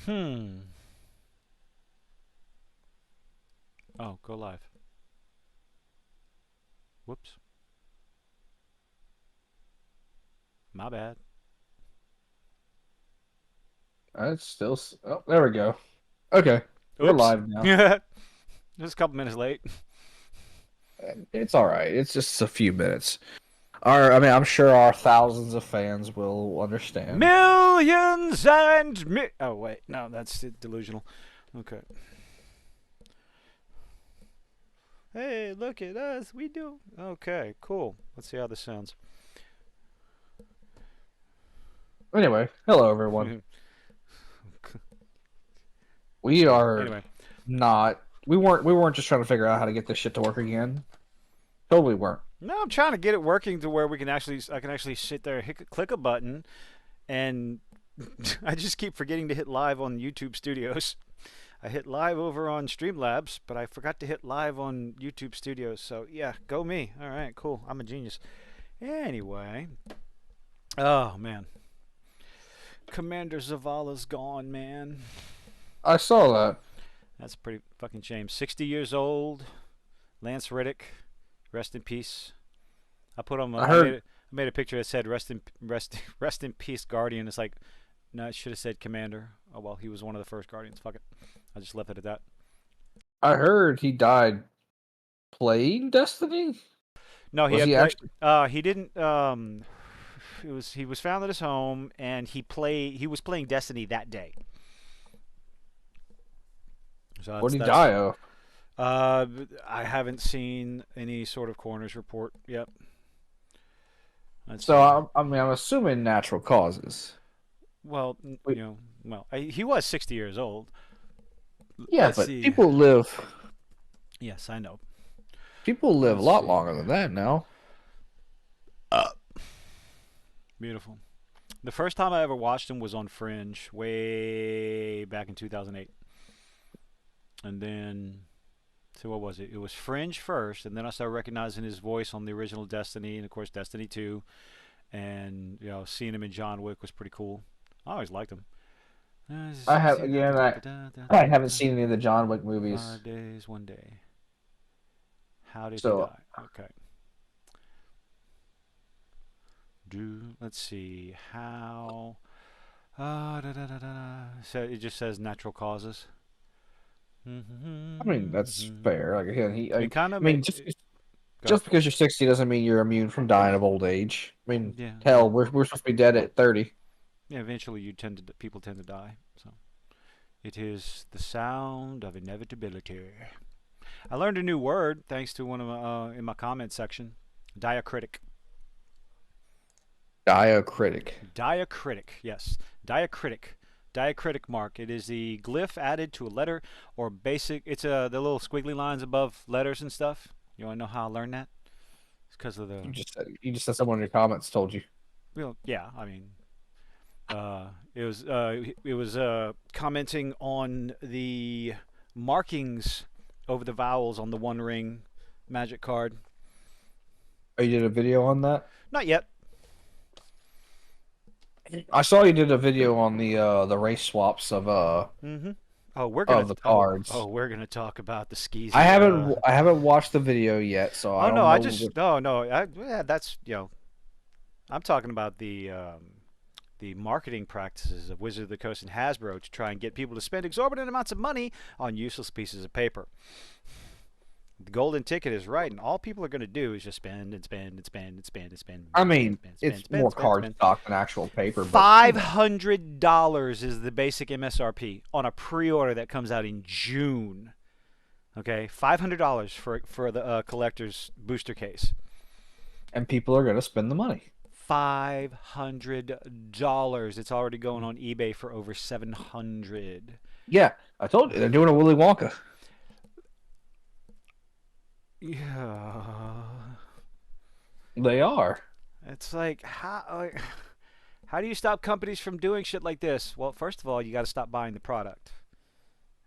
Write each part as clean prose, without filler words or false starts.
Hmm. Oh, go live. Whoops. My bad. It's still. Oh, there we go. Okay, we're Oops. live now. Just a couple minutes late. It's all right. It's just a few minutes. I mean, I'm sure our thousands of fans will understand. Millions and oh wait, no, that's delusional. Okay. Hey, look at us. We do. Okay, cool. Let's see how this sounds. Anyway, hello everyone. We are Anyway, not. We weren't just trying to figure out how to get this shit to work again. Totally weren't. no, I'm trying to get it working to where I can actually sit there, click a button, and I just keep forgetting to hit live on YouTube Studios. I hit live over on Streamlabs, but I forgot to hit live on YouTube Studios. So yeah, go me. All right, cool. I'm a genius. Anyway, oh man, Commander Zavala's gone, man. I saw that. That's a pretty fucking shame. 60 years old. Lance Riddick, rest in peace. I put on. I heard. I made a picture that said rest in peace, Guardian. It's like, no, it should have said Commander. Oh well, he was one of the first Guardians. Fuck it. I just left it at that. I heard he died playing Destiny. No, he Was had he play. actually? He didn't. He was found at his home, and he was playing Destiny that day. So What did he that's. die of? Uh, I haven't seen any sort of coroner's report yet. Let's So see. I mean, I'm assuming natural causes. Well, Wait, he was 60 years old. yeah, Let's but see. people live. Yes, I know. People live a Let's lot see. longer than that now. Beautiful. The first time I ever watched him was on Fringe, way back in 2008. And then, so what was it? It was Fringe first, and then I started recognizing his voice on the original Destiny, and of course Destiny 2. And seeing him in John Wick was pretty cool. I always liked him. I have again. I haven't seen any of the John Wick movies. 5 days, one day. How did he So die? Okay. Let's see how. So it just says natural causes. I mean, that's fair. Like again, It kind I of mean, made. Go. just because you're 60 doesn't mean you're immune from dying of old age. I mean, Yeah, hell, we're supposed to be dead at 30. yeah. Eventually, people tend to die. So it is the sound of inevitability. I learned a new word thanks to one of my, in my comment section. Diacritic. Diacritic. Diacritic. Yes, diacritic. Diacritic mark. It is the glyph added to a letter or basic. It's the little squiggly lines above letters and stuff. You want to know how I learned that? It's because of the. You just said someone in your comments told you. Well, yeah. I mean, it was commenting on the markings over the vowels on the One Ring Magic card. Oh, you did a video on that? Not yet. I saw you did a video on the race swaps Mm-hmm. Oh, we're gonna. of the cards. We're gonna talk about the skeezy. I haven't watched the video yet, so I Oh no, don't I know just what. no. Yeah, that's I'm talking about the marketing practices of Wizard of the Coast and Hasbro to try and get people to spend exorbitant amounts of money on useless pieces of paper. The golden ticket is right, and all people are going to do is just spend and spend and spend and spend and spend I and mean, spend, it's spend, more spend, spend, card spend. stock than actual paper, but $500 is the basic MSRP on a pre-order that comes out in June. Okay, $500 for the collector's booster case. and people are gonna spend the money. $500. It's already going on eBay for over 700. Yeah, I told you they're doing a Willy Wonka. Yeah. They are. It's like how do you stop companies from doing shit like this? Well, first of all, you got to stop buying the product.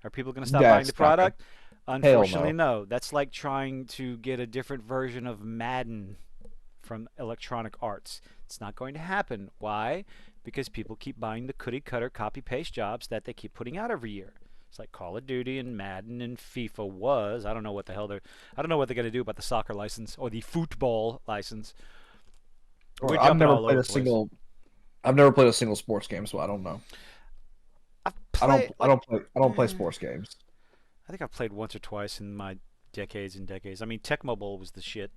Are people going to stop buying the That's not good. product? Hell Unfortunately, no. no. That's like trying to get a different version of Madden from Electronic Arts. It's not going to happen. Why? because people keep buying the cookie cutter copy paste jobs that they keep putting out every year. It's like Call of Duty and Madden and FIFA was. I don't know what the hell I don't know what they're going to do about the soccer license or the football license. We're Or I've jumping never all played over a the place. single. I've never played a single sports game, so I don't know. I've I don't. played I like don't play. I don't play sports games. I think I've played once or twice in my decades and decades. I mean, Tecmo Bowl was the shit.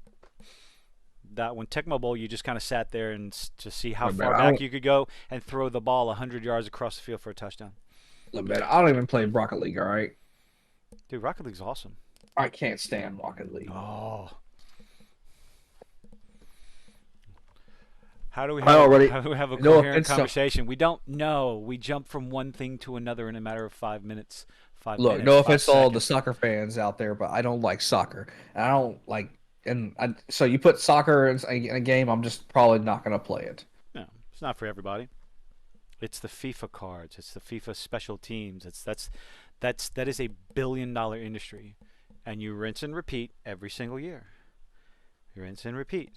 That when Tecmo Bowl, you just kind of sat there and to see how Look, man, far I back don't. you could go and throw the ball 100 yards across the field for a touchdown. Look, man, I don't even play Rocket League. All right, Dude, Rocket League's awesome. I can't stand Rocket League. Oh, how do we I already. have a No coherent offense to conversation? We don't know. We jump from one thing to another in a matter of 5 minutes. Look, no Five offense to all the seconds. soccer fans out there, but I don't like soccer. And I don't like, so you put soccer in a game, I'm just probably not gonna play it. No, it's not for everybody. It's the FIFA cards. It's the FIFA special teams. That is a billion-dollar industry, and you rinse and repeat every single year. You rinse and repeat.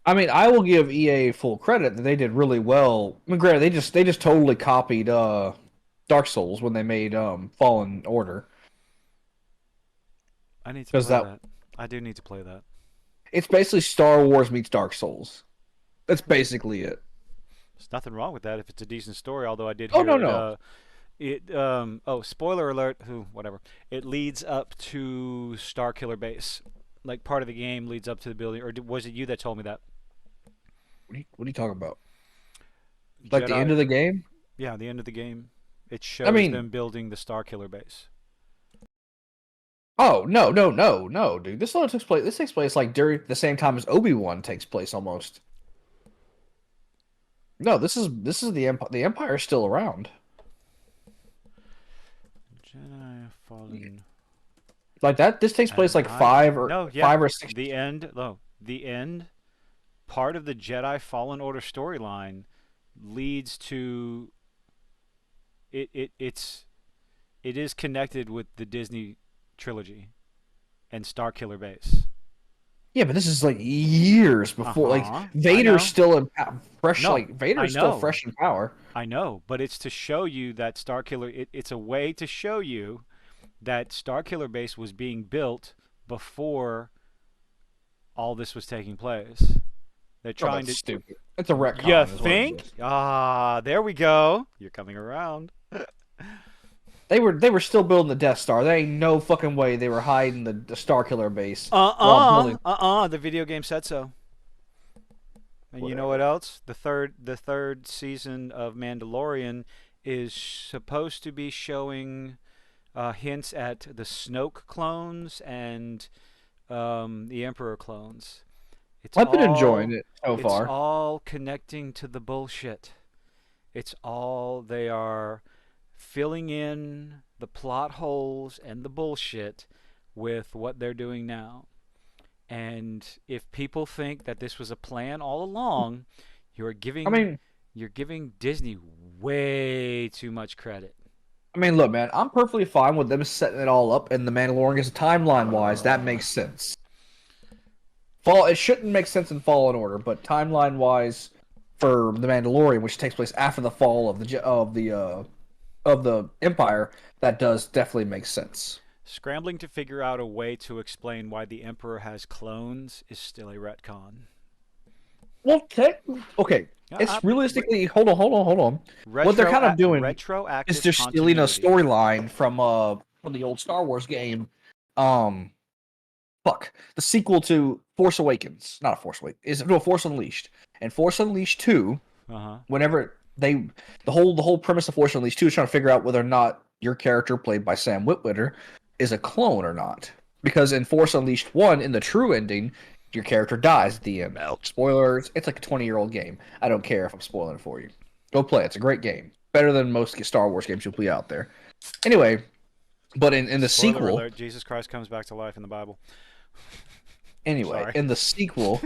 I mean, I will give EA full credit that they did really well. I mean, granted, they just totally copied Dark Souls when they made Fallen Order I need to because play that that. I do need to play that. it's basically Star Wars meets Dark Souls. That's basically it. There's nothing wrong with that if it's a decent story. Although I did Oh no hear no. oh, spoiler alert. Who whatever. It leads up to Starkiller Base. Like part of the game leads up to the building, or was it you that told me that? What are you talking about? Like the end Jedi. of the game? Yeah, the end of the game. It I shows mean, them building the Starkiller Base. oh no no no no, dude! This all takes place. This takes place like during the same time as Obi-Wan takes place almost. No, this is the Empire. The Empire is still around. Jedi Fallen. Like that. This takes place And like five or no, yeah, 5 or 6. the end. No, the end part of the Jedi Fallen Order storyline leads to it is connected with the Disney trilogy and Starkiller Base. Yeah, but this is like years Uh before. Like huh. I Vader's know. still in fresh. No, Like I Vader's still know. fresh in power. I know, but it's to show you that Starkiller. It's a way to show you that Starkiller Base was being built before all this was taking place. They're Oh, trying that's to. stupid. It's a You retcon, is what it think? is. Ah, there we go. You're coming around. They were still building the Death Star. There ain't no fucking way they were hiding the Star Killer base while building. The video game said so. And you know what Whatever. else? The third season of Mandalorian is supposed to be showing hints at the Snoke clones and the Emperor clones. It's I've been enjoying all it so it's far. all connecting to the bullshit. It's all they are filling in the plot holes and the bullshit with what they're doing now. And if people think that this was a plan all along, you're I giving mean, you're giving Disney way too much credit. look, man, I'm perfectly fine with them setting it all up and the Mandalorian is timeline wise, that makes sense. It shouldn't make sense in Fallen Order, but timeline wise, for the Mandalorian, which takes place after the fall of the Empire, that does definitely make sense. Scrambling to figure out a way to explain why the Emperor has clones is still a retcon. Well, okay, Uh, it's realistically. Hold on. What they're kind of doing is retroactive they're stealing a continuity. storyline from the old Star Wars game. Um, the sequel to Force Awakens, not a Force Awakens, is no Force Unleashed, and Force Unleashed 2. Uh huh. Whenever the whole premise of Force Unleashed 2 is trying to figure out whether or not your character played by Sam Witwitter is a clone or not. Because in Force Unleashed 1, in the true ending, your character dies at the end. Spoilers, it's like a 20-year-old game. I don't care if I'm spoiling it for you. Go play it. It's a great game. Better than most Star Wars games you'll play out there. Anyway, but in the Spoiler sequel, alert: Jesus Christ comes back to life in the Bible. anyway, Sorry. in the sequel,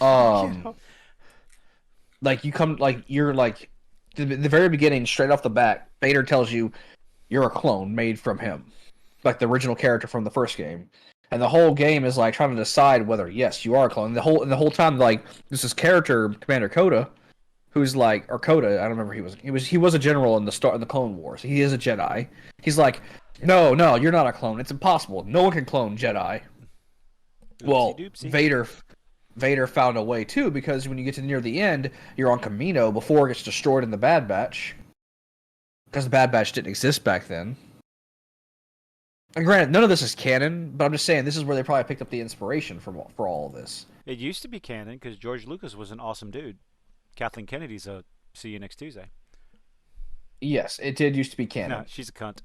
Yeah. like you're like the very beginning, straight off the bat, Vader tells you you're a clone made from him, like the original character from the first game. And the whole game is like trying to decide whether yes, you are a clone. The whole time, like, this is character Commander Coda, who's like, or Coda, I don't remember. He was a general in the Clone Wars. He is a Jedi. He's like, no, you're not a clone. It's impossible. No one can clone Jedi. Oopsie Well, doopsie. Vader found a way too, because when you get to near the end, you're on Kamino before it gets destroyed in the Bad Batch, because the Bad Batch didn't exist back then. And granted, none of this is canon, but I'm just saying this is where they probably picked up the inspiration for all of this. It used to be canon because George Lucas was an awesome dude. Kathleen Kennedy's a see you next Tuesday. Yes, it did used to be No, canon. she's a cunt.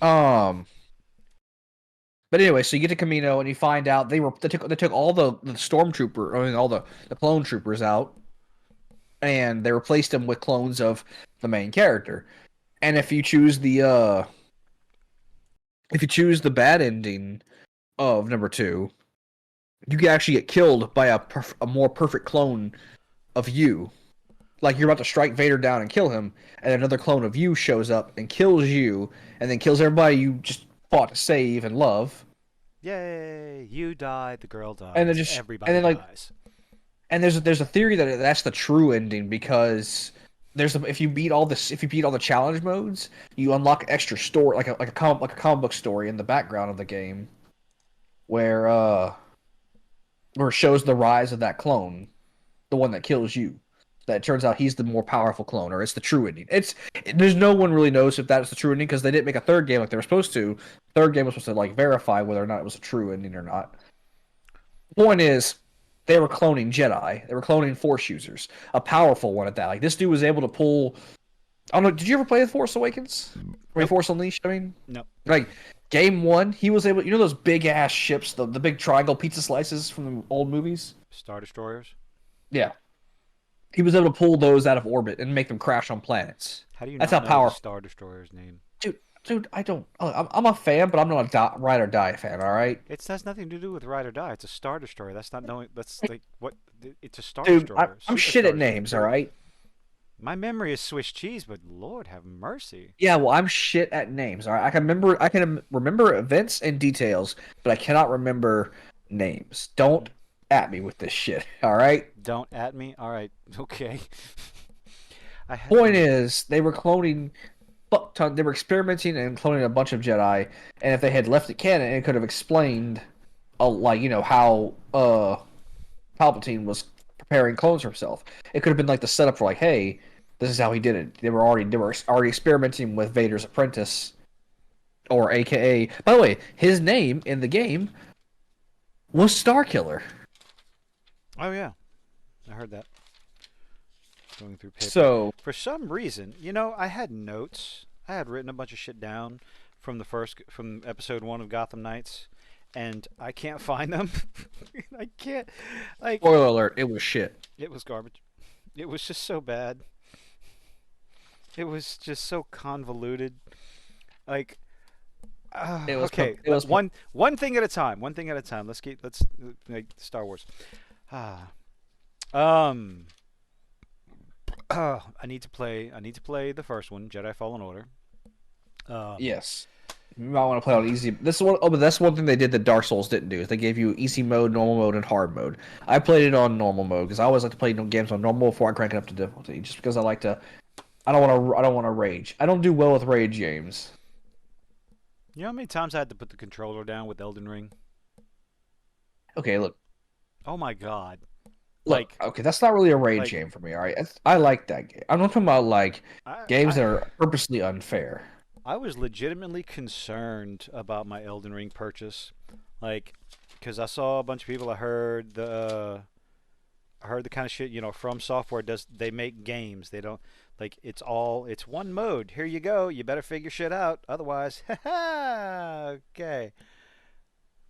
Um, but anyway, so you get to Kamino and you find out they took all the stormtrooper, I mean all the clone troopers out, and they replaced them with clones of the main character. And if you choose the bad ending of number 2, you can actually get killed by a more perfect clone of you. Like you're about to strike Vader down and kill him, and another clone of you shows up and kills you, and then kills everybody you just fought to save and love. Yay! You die, the girl dies, And then just everybody dies. and there's a theory that that's the true ending, because if you beat all the challenge modes, you unlock extra story, like a comic book story in the background of the game, where it shows the rise of that clone, the one that kills you. That turns out he's the more powerful clone, or it's the true ending. There's no one really knows if that's the true ending, because they didn't make a third game like they were supposed to. Third game was supposed to like verify whether or not it was a true ending or not. The point is, they were cloning Jedi. They were cloning Force users, a powerful one at that. Like this dude was able to pull. I don't know. Did you ever play The Force Awakens? Or Nope. Force Unleashed? I mean, No. like game 1, he was able. You know those big ass ships, the big triangle pizza slices from the old movies. Star Destroyers? Yeah, he was able to pull those out of orbit and make them crash on planets. How do you That's not how know the powerful. Star Destroyer's name? Dude, I don't. I'm a fan, but I'm not a ride or die fan. All right, It has nothing to do with Ride or Die. It's a Star Destroyer. That's not knowing. That's like what? It's a Star dude, Destroyer. I'm Super shit Star at names. All Destroyer. right. My memory is Swiss cheese, but Lord have mercy. Yeah, well, I'm shit at names. All right, I can remember events and details, but I cannot remember names. Don't at me with this shit. All right. Don't at me. All right. Okay. I had. Point is, they were cloning. They were experimenting and cloning a bunch of Jedi, and if they had left it canon, it could have explained, like how Palpatine was preparing clones for himself. It could have been like the setup for like, hey, this is how he did it. They were already experimenting with Vader's apprentice, or AKA. By the way, his name in the game was Starkiller. Oh yeah, I heard that. Going through paper. So For some reason, I had notes. I had written a bunch of shit down from episode 1 of Gotham Knights, and I can't find them. I can't. Like, spoiler alert, it was shit. it was garbage. It was just so bad. It was just so convoluted. Like, It was okay, it was one thing at a time. One thing at a time. Let's like Star Wars. Um. I need to play the first one, Jedi Fallen Order. Yes. You might want to play on easy. But that's one thing they did that Dark Souls didn't do. Is they gave you easy mode, normal mode, and hard mode. I played it on normal mode because I always like to play games on normal before I crank it up to difficulty. Just because I like to. I don't want to rage. I don't do well with rage games. You know how many times I had to put the controller down with Elden Ring? Okay, look. Oh my god. Look, okay, that's not really a rage like- game for me. All right, I like that game. I'm not talking about like games I, that are purposely unfair. I was legitimately concerned about my Elden Ring purchase, like, because I saw a bunch of people. I heard the kind of shit. From Software they make games. They don't like it's one mode. Here you go. You better figure shit out. Otherwise, okay.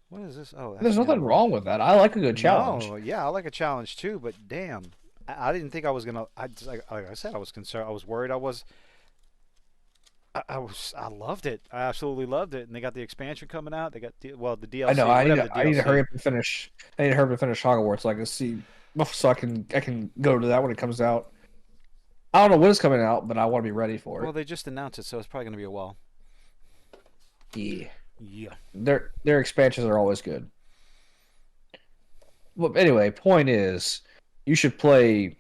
What is this? Oh, There's nothing wrong with that. I like a good challenge. No, yeah, I like a challenge too. But damn, I didn't think I was gonna. Like I said, I was concerned. I was worried. I loved it. I absolutely loved it. And they got the expansion coming out. They got the DLC. I know. I need to DLC. hurry up and finish. I need to hurry up and finish Hogwarts so I can see, so I can go to that when it comes out. I don't know when it's coming out, but I want to be ready for Well, it. they just announced it, so it's probably gonna be a while. Yeah, Yeah. their expansions are always good. Well, anyway, point is, you should play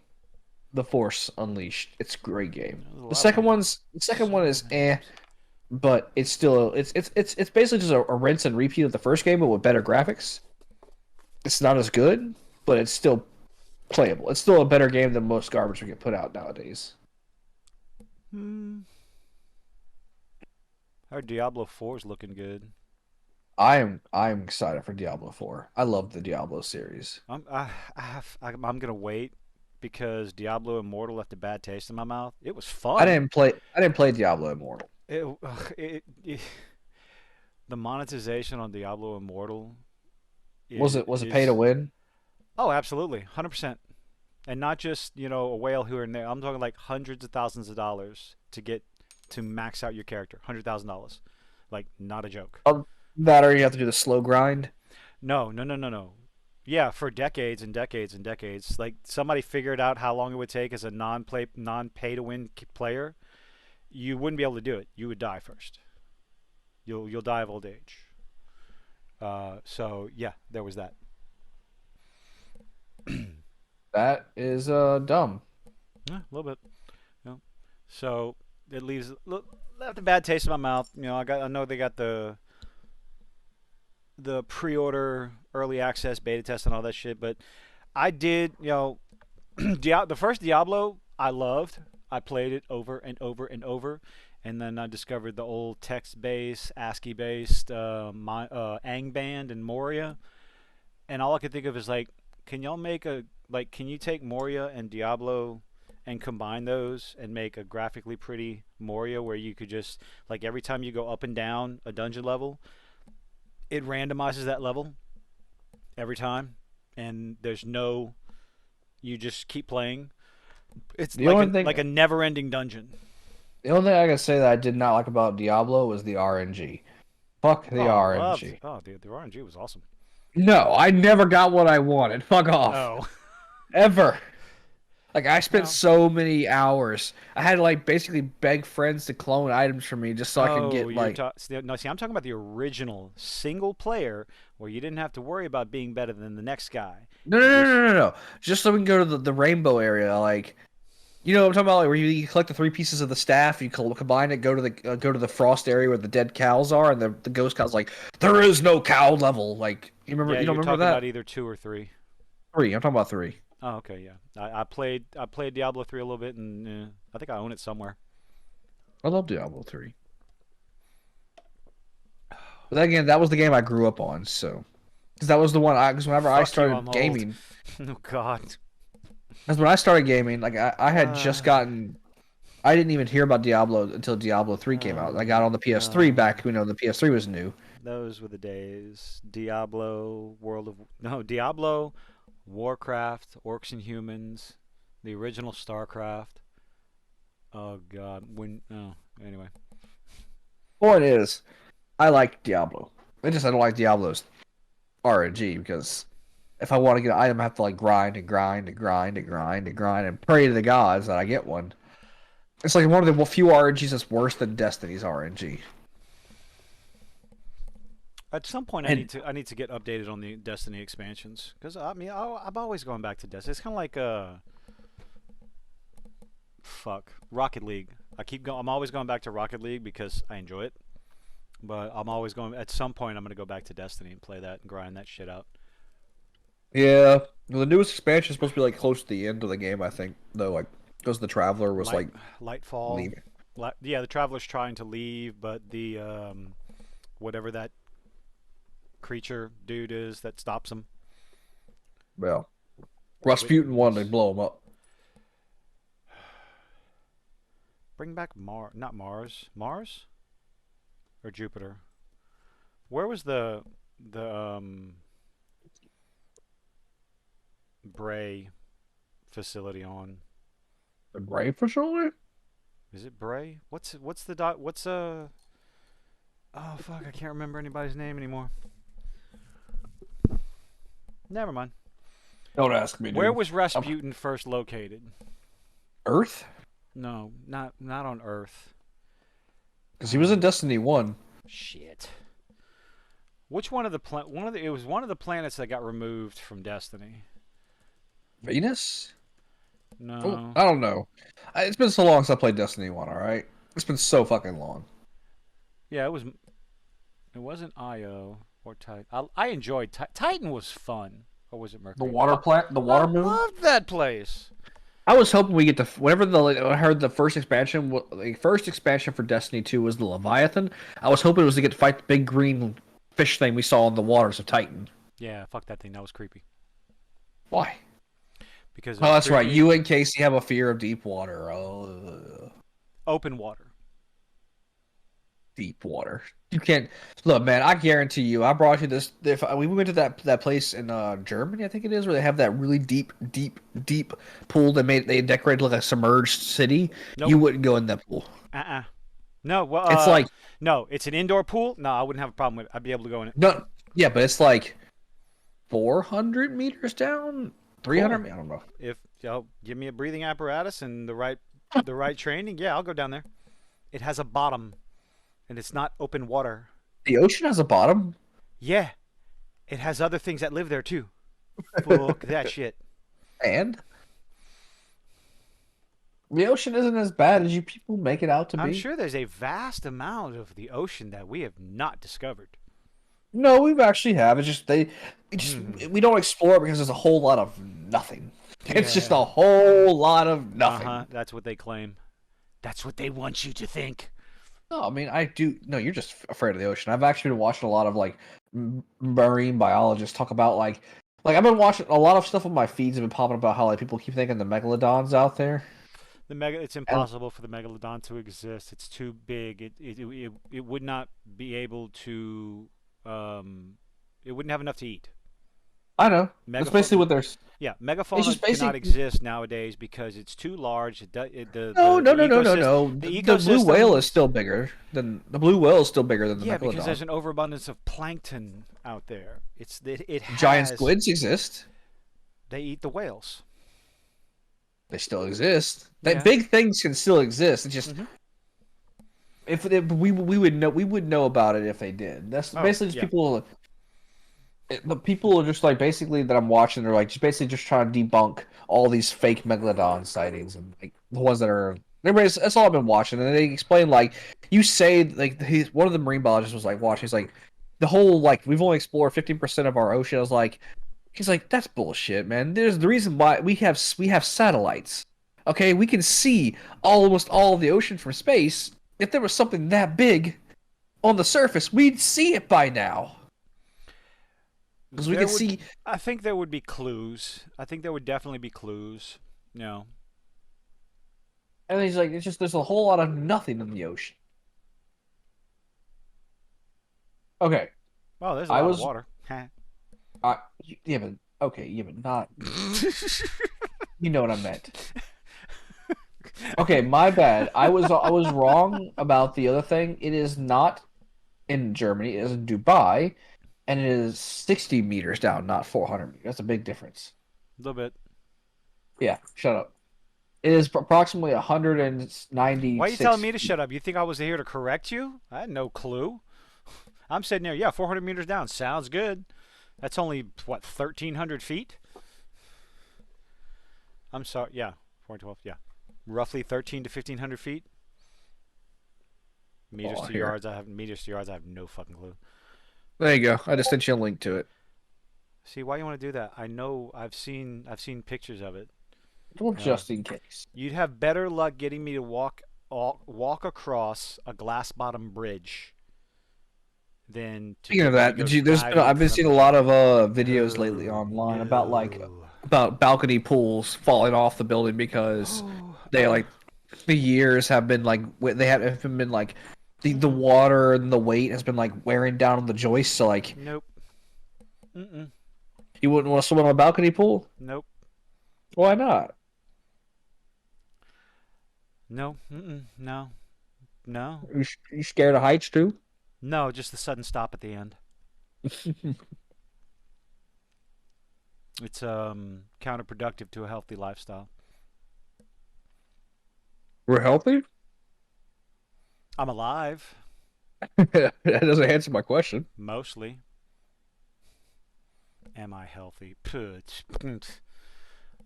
The Force Unleashed. It's a great game. There's a The lot of second them. one's the second So one many is of them eh, games. but it's basically just a rinse and repeat of the first game, but with better graphics. It's not as good, but it's still playable. It's still a better game than most garbage we get put out nowadays. Hmm. Our Diablo 4 is looking good. I'm excited for Diablo 4. I love the Diablo series. I'm gonna wait because Diablo Immortal left a bad taste in my mouth. It was I fun. didn't play I didn't play Diablo Immortal. It, it the monetization on Diablo Immortal Was it pay to is win? oh, absolutely, 100%. And not just, a whale here and there. I'm talking like hundreds of thousands of dollars to get to max out your character. $100,000. Like, not a joke. That or you have to do the slow grind. No, no, no, no, no. Yeah, for decades and decades and decades. Like, somebody figured out how long it would take as a non-pay to win player. You wouldn't be able to do it. You would die first. You'll die of old age. So yeah, there was that. That is dumb. Yeah, a little bit. So it left a bad taste in my mouth. I know they got the pre-order, early access, beta test, and all that shit. But I did, the first Diablo I loved. I played it over and over and over, and then I discovered the old text-based, ASCII-based Angband and Moria, and all I could think of is like, can y'all make can you take Moria and Diablo and combine those and make a graphically pretty Moria where you could just like every time you go up and down a dungeon level, it randomizes that level every time, and you just keep playing. It's The only like thing a never-ending dungeon. the only thing I can say that I did not like about Diablo was the RNG. Fuck Oh, the I loved. RNG. Oh, dude, the RNG was awesome. No, I never got what I wanted. Fuck off. Oh, Ever. Like I spent well. so many hours. I had to like basically beg friends to clone items for me just so I could Oh, get you're like talking. No, see, I'm talking about the original single player where you didn't have to worry about being better than the next guy. no no You no just no no no. Just so we can go to the rainbow area. Like you know what I'm talking about, like where you collect the three pieces of the staff, you combine it, go to the frost area where the dead cows are, and the ghost cow's like there is no cow level. Like yeah, you don't you're remember talking about that? either 2 or 3. Three. I'm talking about three. Oh, okay, yeah. I played Diablo 3 a little bit, and I think I own it somewhere. I love Diablo 3. But again, that was the game I grew up on, so because that was the one because whenever I Fuck you, I'm started old. gaming, Oh God. because when I started gaming, like I had just Uh, gotten I didn't even hear about Diablo until Diablo 3 came out. I got on the PS3 back, the PS3 was new. those were the days. Diablo, Warcraft, Orcs and Humans, the original StarCraft. Oh God, anyway. Point is, I like Diablo. I don't like Diablo's RNG because if I want to get an item, I have to like grind and grind and grind and grind and grind and pray to the gods that I get one. It's like one of the few RNGs that's worse than Destiny's RNG. At some point, And I need to get updated on the Destiny expansions because I mean I'm always going back to Destiny. It's kind of like fuck Rocket League. I'm always going back to Rocket League because I enjoy it. But I'm always going. At some point, I'm gonna go back to Destiny and play that and grind that shit out. yeah, well, the newest expansion is supposed to be like close to the end of the game, I think. Though, like, because the Traveler was Light, like Lightfall. leaving. Yeah, the Traveler's trying to leave, but the whatever that creature dude is that stops him. Well, The Rasputin wanted to witness. blow him up. Bring back not Mars or Jupiter. Where was the Bray facility on? The Brave Facility? Is it Bray? What's the dot? What's Oh fuck! I can't remember anybody's name anymore. Never mind. Don't ask me, Where dude. was I'm Rasputin first located? Earth? No, not on Earth. Because he was in Destiny 1. Shit. Which one of the it was one of the planets that got removed from Destiny. Venus? Oh, No. I don't know. It's been so long since I played Destiny 1, alright? It's been so fucking long. Yeah, it was. It wasn't IO or Titan. I enjoyed Titan. Was fun. Or was it The Mercury? water plant, the I water moon. loved that place. I was hoping we get to whenever I heard the first expansion, the first expansion for Destiny 2 was the Leviathan. I was hoping it was to get to fight the big green fish thing we saw in the waters of Titan. Yeah, fuck that thing. That was creepy. Why? Because it Oh, was that's right. creepy. You and Casey have a fear of deep water. Oh, Open water. deep water. You can't look, man. I guarantee you. I brought you this. If we went to that place in Germany, I think it is, where they have that really deep pool. They decorated like a submerged city. Nope. You wouldn't go in that pool. Uh-uh. No. Well. It's like No. It's an indoor pool. No, I wouldn't have a problem with it. I'd be able to go in it. no, yeah, but it's like 400 meters down, 300. Cool. I don't know. If y'all give me a breathing apparatus and the right training, yeah, I'll go down there. It has a bottom, and it's not open water. The ocean has a bottom, Yeah, it has other things that live there too. Fuck that shit. and the ocean isn't as bad as you people make it out to I'm be. sure there's a vast amount of the ocean that we have not discovered. No, we've actually have. It's just we don't explore it because there's a whole lot of nothing. It's just a Yeah. whole lot of nothing. Uh-huh. That's what they claim. That's what they want you to think. No, I mean I do. No, you're just afraid of the ocean. I've actually been watching a lot of like marine biologists talk about like I've been watching a lot of stuff on my feeds have been popping about how like people keep thinking the megalodons out there. It's impossible for the megalodon to exist. It's too big. It would not be able to. It wouldn't have enough to eat. I know. That's basically what they're. Yeah, It's megafauna just cannot basically. exist nowadays because it's too large. No, no, The no, no, no, ecosystem no. the The blue whale is ecosystems. still bigger than the blue whale is still bigger than the Yeah, because megalodon. there's an overabundance of plankton out there. It Giant has. squids exist. They eat the whales. They still exist. Yeah. That big things can still exist. It's just Mhm. if we would know about it if they did. That's Oh, basically just yeah. people. The people are just like basically that I'm watching. They're like just basically just trying to debunk all these fake megalodon sightings and like the ones that are. Everybody's that's all I've been watching, and they explain like you say like one of the marine biologists was like watching. He's like the whole like we've only explored 15% of our ocean. I was like. He's like, that's bullshit, man. There's the reason why we have satellites. Okay, we can see almost all of the ocean from space. If there was something that big on the surface, we'd see it by now. Because we There can would. see. I think there would be clues. I think there would definitely be clues. No. And he's like, it's just there's a whole lot of nothing in the ocean. Okay, Oh, there's a I lot of was. water. Yeah, but okay, yeah, but not. You know what I meant. Okay, my bad. I was wrong about the other thing. It is not in Germany. It is in Dubai, and it is 60 meters down, not 400 meters. That's a big difference. A little bit. Yeah, shut up. It is approximately 196. Why are you telling me to shut up? You think I was here to correct you? I had no clue. I'm sitting there. Yeah, 400 meters down. Sounds good. That's only what 1,300 feet. I'm sorry. Yeah, 412. Yeah, roughly 13 to 1,500 feet. Meters to Here. yards. Meters to yards. I have no fucking clue. There you go. I just sent you a link to it. See, why you want to do that? I know. I've seen pictures of it. Well, just in case. You'd have better luck getting me to walk across a glass bottom bridge than to Speaking get of me to that, go I've been diving seeing a from lot of videos lately online about no. about balcony pools falling off the building because they like the years have been like they haven't been like the water and the weight has been like wearing down on the joists. So like Nope. Mm-mm. you wouldn't want to swim on a balcony pool. Nope. Why not? No. Mm-mm. No. No. You scared of heights too? No. Just the sudden stop at the end. It's counterproductive to a healthy lifestyle. We're healthy. I'm alive, That doesn't answer my question. mostly. Am I healthy?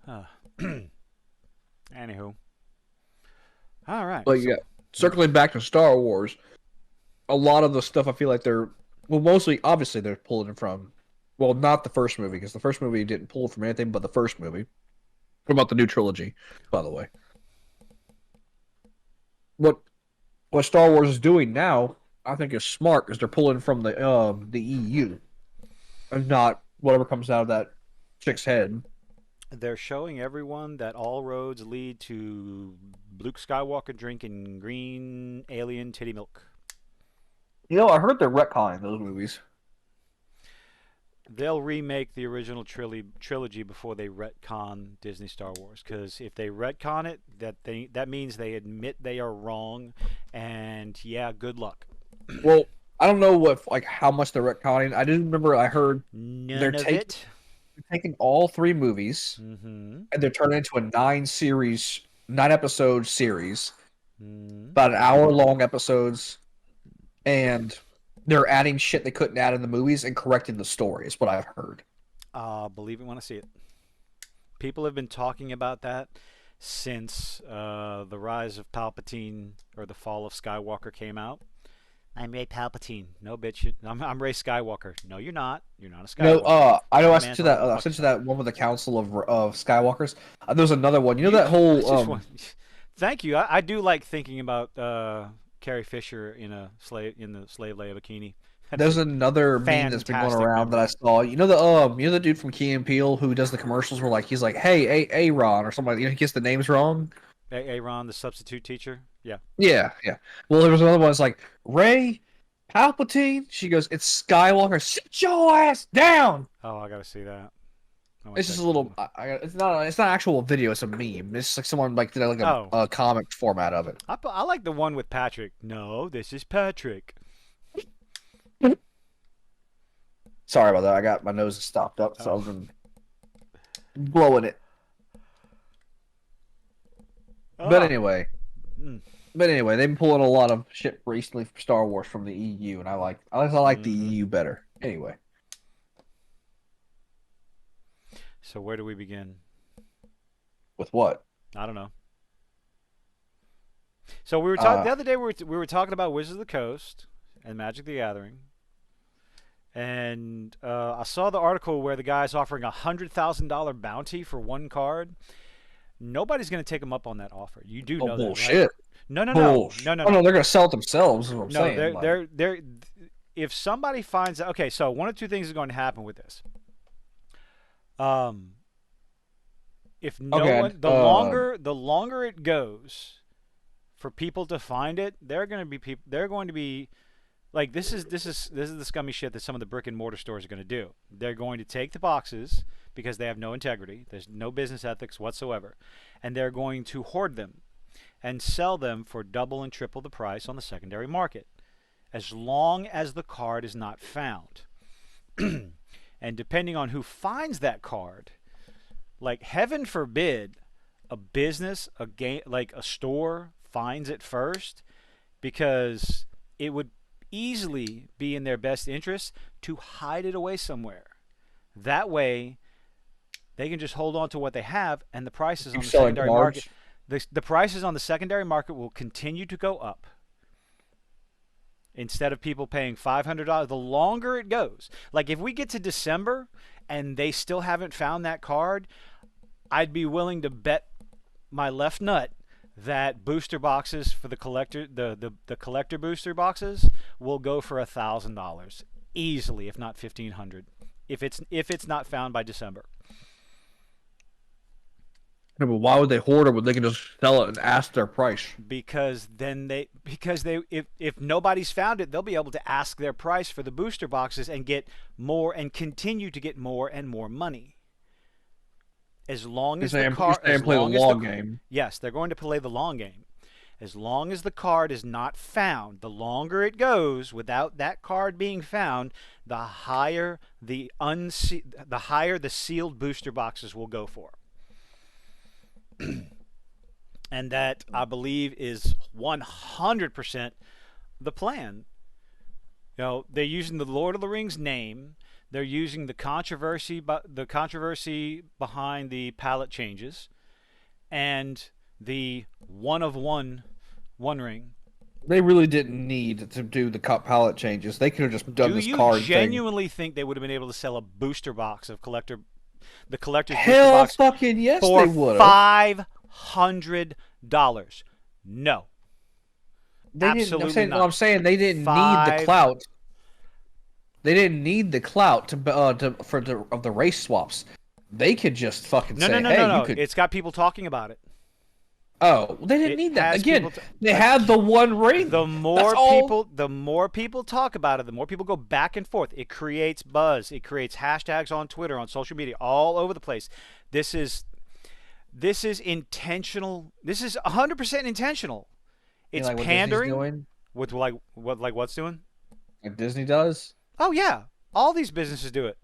Uh, Anywho, all right. But So yeah, circling back to Star Wars, a lot of the stuff I feel like mostly, obviously, they're pulling it from, well, not the first movie, because the first movie didn't pull from anything but the first movie. What about the new trilogy, by the way? What what Star Wars is doing now, I think is smart, because they're pulling from the EU and not whatever comes out of that chick's head. they're showing everyone that all roads lead to Luke Skywalker drinking green alien titty milk. I heard they're retconning those movies. They'll remake the original trilogy before they retcon Disney Star Wars. Because if they retcon it, that means they admit they are wrong, and yeah, good luck. Well, I don't know how much they're retconning. I didn't remember. I heard None of it. they're taking all three movies Mm-hmm. and they're turning into a 9 episode series, Mm-hmm. about an hour long episodes, and they're adding shit they couldn't add in the movies and correcting the story. Is what I've heard. Believe it when I see it. People have been talking about that since the rise of Palpatine or the fall of Skywalker came out. I'm Ray Palpatine. No, bitch. I'm Ray Skywalker. No, you're not. You're not a No, Skywalker. I know. I The sent man's you on that. the I fucking sent you side. that one with the Council of Skywalkers. There's another one. You know You, that I whole just want. Thank you. I do like thinking about Carrie Fisher in the slave Leia bikini. That's There's a another meme that's been going fantastic around that I memory. saw. You know the dude from Key and Peele who does the commercials where he's like, "Hey, Aaron" or something. He gets the names wrong. Aaron, the substitute teacher. Yeah. Yeah, yeah. Well, there was another one. It's like Ray Palpatine. She goes, "It's Skywalker. Sit your ass down." Oh, I gotta see that. I might It's just check a that little. out. It's not. It's not actual video. It's a meme. It's like someone did Oh, a comic format of it. I like the one with Patrick. No, this is Patrick. Sorry about that. I got my nose stopped up, so Oh. I've been blowing it. But Oh. anyway, Mm. they've been pulling a lot of shit recently for Star Wars from the EU, and I like the Mm-hmm. EU better. Anyway, So where do we begin? with what? I don't know. So we were talking Uh, the other day. We were talking about Wizards of the Coast and Magic the Gathering, and I saw the article where the guy's offering $100,000 bounty for one card. Nobody's going to take him up on that offer. You do oh know that, right? bullshit. No, no, no, Bullshit. no, no, Oh no, no. they're gonna sell it themselves. Is what I'm No, saying. Like, they're. If somebody finds out, okay, so one of two things is going to happen with this. Um, if no okay. one, the longer it goes for people to find it, they're going to be people. They're going to be like this is the scummy shit that some of the brick and mortar stores are going to do. They're going to take the boxes because they have no integrity. There's no business ethics whatsoever, and they're going to hoard them and sell them for double and triple the price on the secondary market, as long as the card is not found. And depending on who finds that card, like heaven forbid, a business, a game, like a store finds it first, because it would easily be in their best interest to hide it away somewhere. That way, they can just hold on to what they have, and the prices on keep the selling secondary market, cards. the prices on the secondary market will continue to go up. Instead of people paying $500, the longer it goes. Like if we get to December and they still haven't found that card, I'd be willing to bet my left nut that booster boxes for the collector, the collector booster boxes, will go for $1,000 easily, if not 1,500, if it's not found by December. No, but why would they hoard it when they can just sell it and ask their price? Because if nobody's found it, they'll be able to ask their price for the booster boxes and get more and continue to get more and more money. As long as the card, as play the long as long the game. yes, they're going to play the long game. As long as the card is not found, the longer it goes without that card being found, the higher the sealed booster boxes will go for. And that, I believe, is 100% the plan. They're using the Lord of the Rings name. They're using the controversy behind the palette changes, and the one of one ring. They really didn't need to do the cut palette changes. They could have just done Do this you card thing. genuinely think they would have been able to sell a booster box of the collector's booster Hell box fucking yes, for they would have. $500? No, They didn't. absolutely No, not. I'm saying they didn't need the Five. clout. They didn't need the clout to for the of the race swaps. They could just fucking No, no, say, no, no, "Hey, you no. could." It's got people talking about it. Oh, they didn't It need that. has Again, people. they had the one ring. The That's more all. people, the more people talk about it, the more people go back and forth. It creates buzz. It creates hashtags on Twitter, on social media, all over the place. This is intentional. This is 100% intentional. You know, It's like what Disney's pandering doing, with what's doing. like Disney does. Oh yeah, all these businesses do it.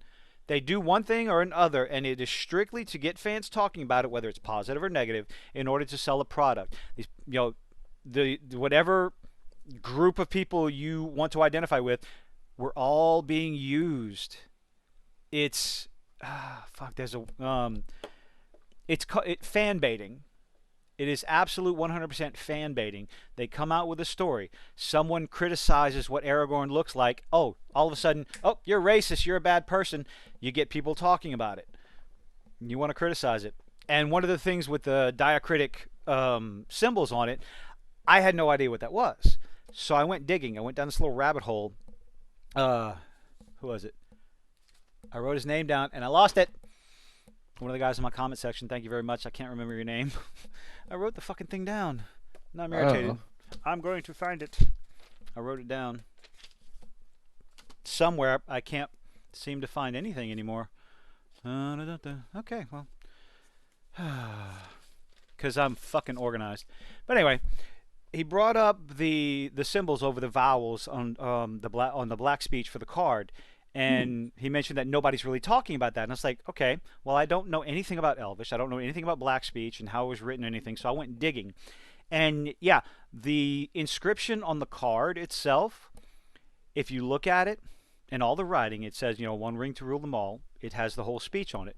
They do one thing or another, and it is strictly to get fans talking about it, whether it's positive or negative, in order to sell a product. These, the whatever group of people you want to identify with, we're all being used. It's fuck. There's a fan baiting. It is absolute 100% fan baiting. They come out with a story. Someone criticizes what Aragorn looks like. Oh, all of a sudden, oh, you're racist. You're a bad person. You get people talking about it. You want to criticize it. And one of the things with the diacritic symbols on it, I had no idea what that was. So I went digging. I went down this little rabbit hole. Who was it? I wrote his name down and I lost it. One of the guys in my comment section, thank you very much. I can't remember your name. I wrote the fucking thing down. Now I'm irritated. Oh. I'm going to find it. I wrote it down. Somewhere. I can't seem to find anything anymore. Okay, well. Because I'm fucking organized. But anyway, he brought up the symbols over the vowels on the black speech for the card. And he mentioned that nobody's really talking about that. And I was like, okay, well, I don't know anything about Elvish. I don't know anything about black speech and how it was written or anything. So I went digging. And yeah, the inscription on the card itself, if you look at it and all the writing, it says, one ring to rule them all. It has the whole speech on it.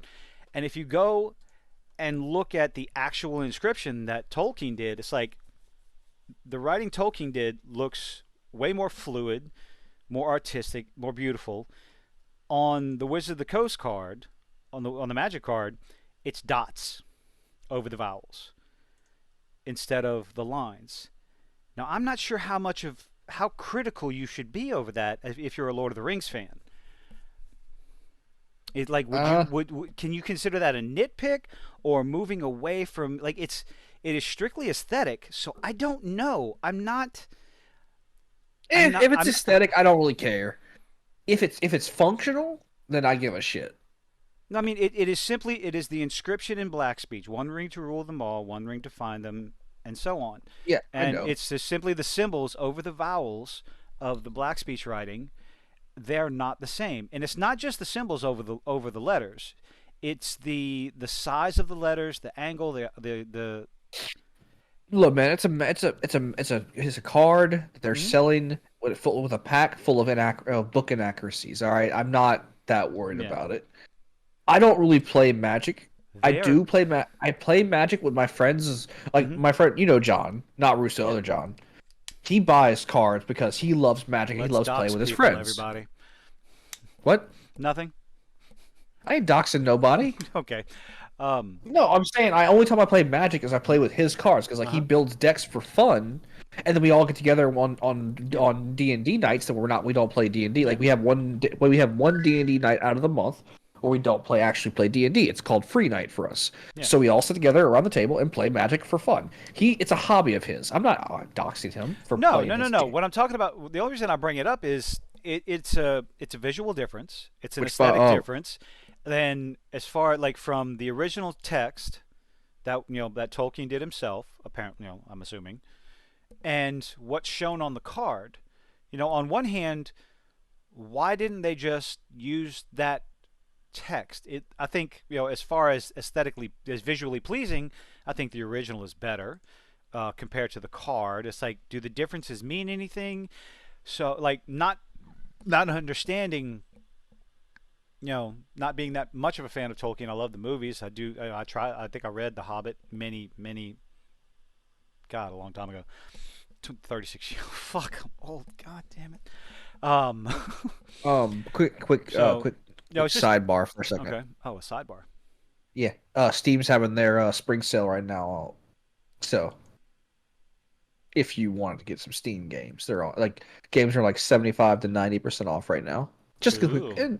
And if you go and look at the actual inscription that Tolkien did, it's like the writing Tolkien did looks way more fluid, more artistic, more beautiful. On the Wizard of the Coast card, on the Magic card, it's dots over the vowels instead of the lines. Now, I'm not sure how critical you should be over that if you're a Lord of the Rings fan. It like can you consider that a nitpick or moving away from it is strictly aesthetic. So I don't know. I'm not. If it's aesthetic, I don't really care. If it's functional, then I give a shit. No, I mean it is the inscription in black speech: one ring to rule them all, one ring to find them, and so on. Yeah, And I know. it's just simply the symbols over the vowels of the black speech writing. They're not the same, and it's not just the symbols over the letters. It's the size of the letters, the angle, the. Look, man, it's a card that they're selling with a pack full of book inaccuracies. All right, I'm not that worried about it. I don't really play Magic. I play Magic with my friends. Like my friend, John, not Russo, other John. He buys cards because he loves Magic. He loves playing with his friends. Everybody. What? Nothing. I ain't doxing nobody. Okay. No, I'm saying only time I play Magic is I play with his cards because he builds decks for fun, and then we all get together on D&D nights that we don't play D&D. Like we have one D&D night out of the month where we don't actually play D&D. It's called free night for us. Yeah. So we all sit together around the table and play Magic for fun. It's a hobby of his. I'm not doxing him for playing. No. What I'm talking about, the only reason I bring it up is it's a visual difference. It's an aesthetic difference. Then as far from the original text that that Tolkien did himself, apparently, I'm assuming, and what's shown on the card, on one hand, why didn't they just use that text? I think as far as as visually pleasing, I think the original is better compared to the card. It's like, do the differences mean anything? So not understanding. Not being that much of a fan of Tolkien, I love the movies. I think I read The Hobbit many God, a long time ago. 36 years. Fuck, I'm old. God damn it. Um, so Quick no, it's just sidebar for a second. okay. Oh, a sidebar. Yeah, Steam's having their spring sale right now. So if you wanted to get some Steam games, they're all like games are like 75 to 90% off right now. Just because Cool.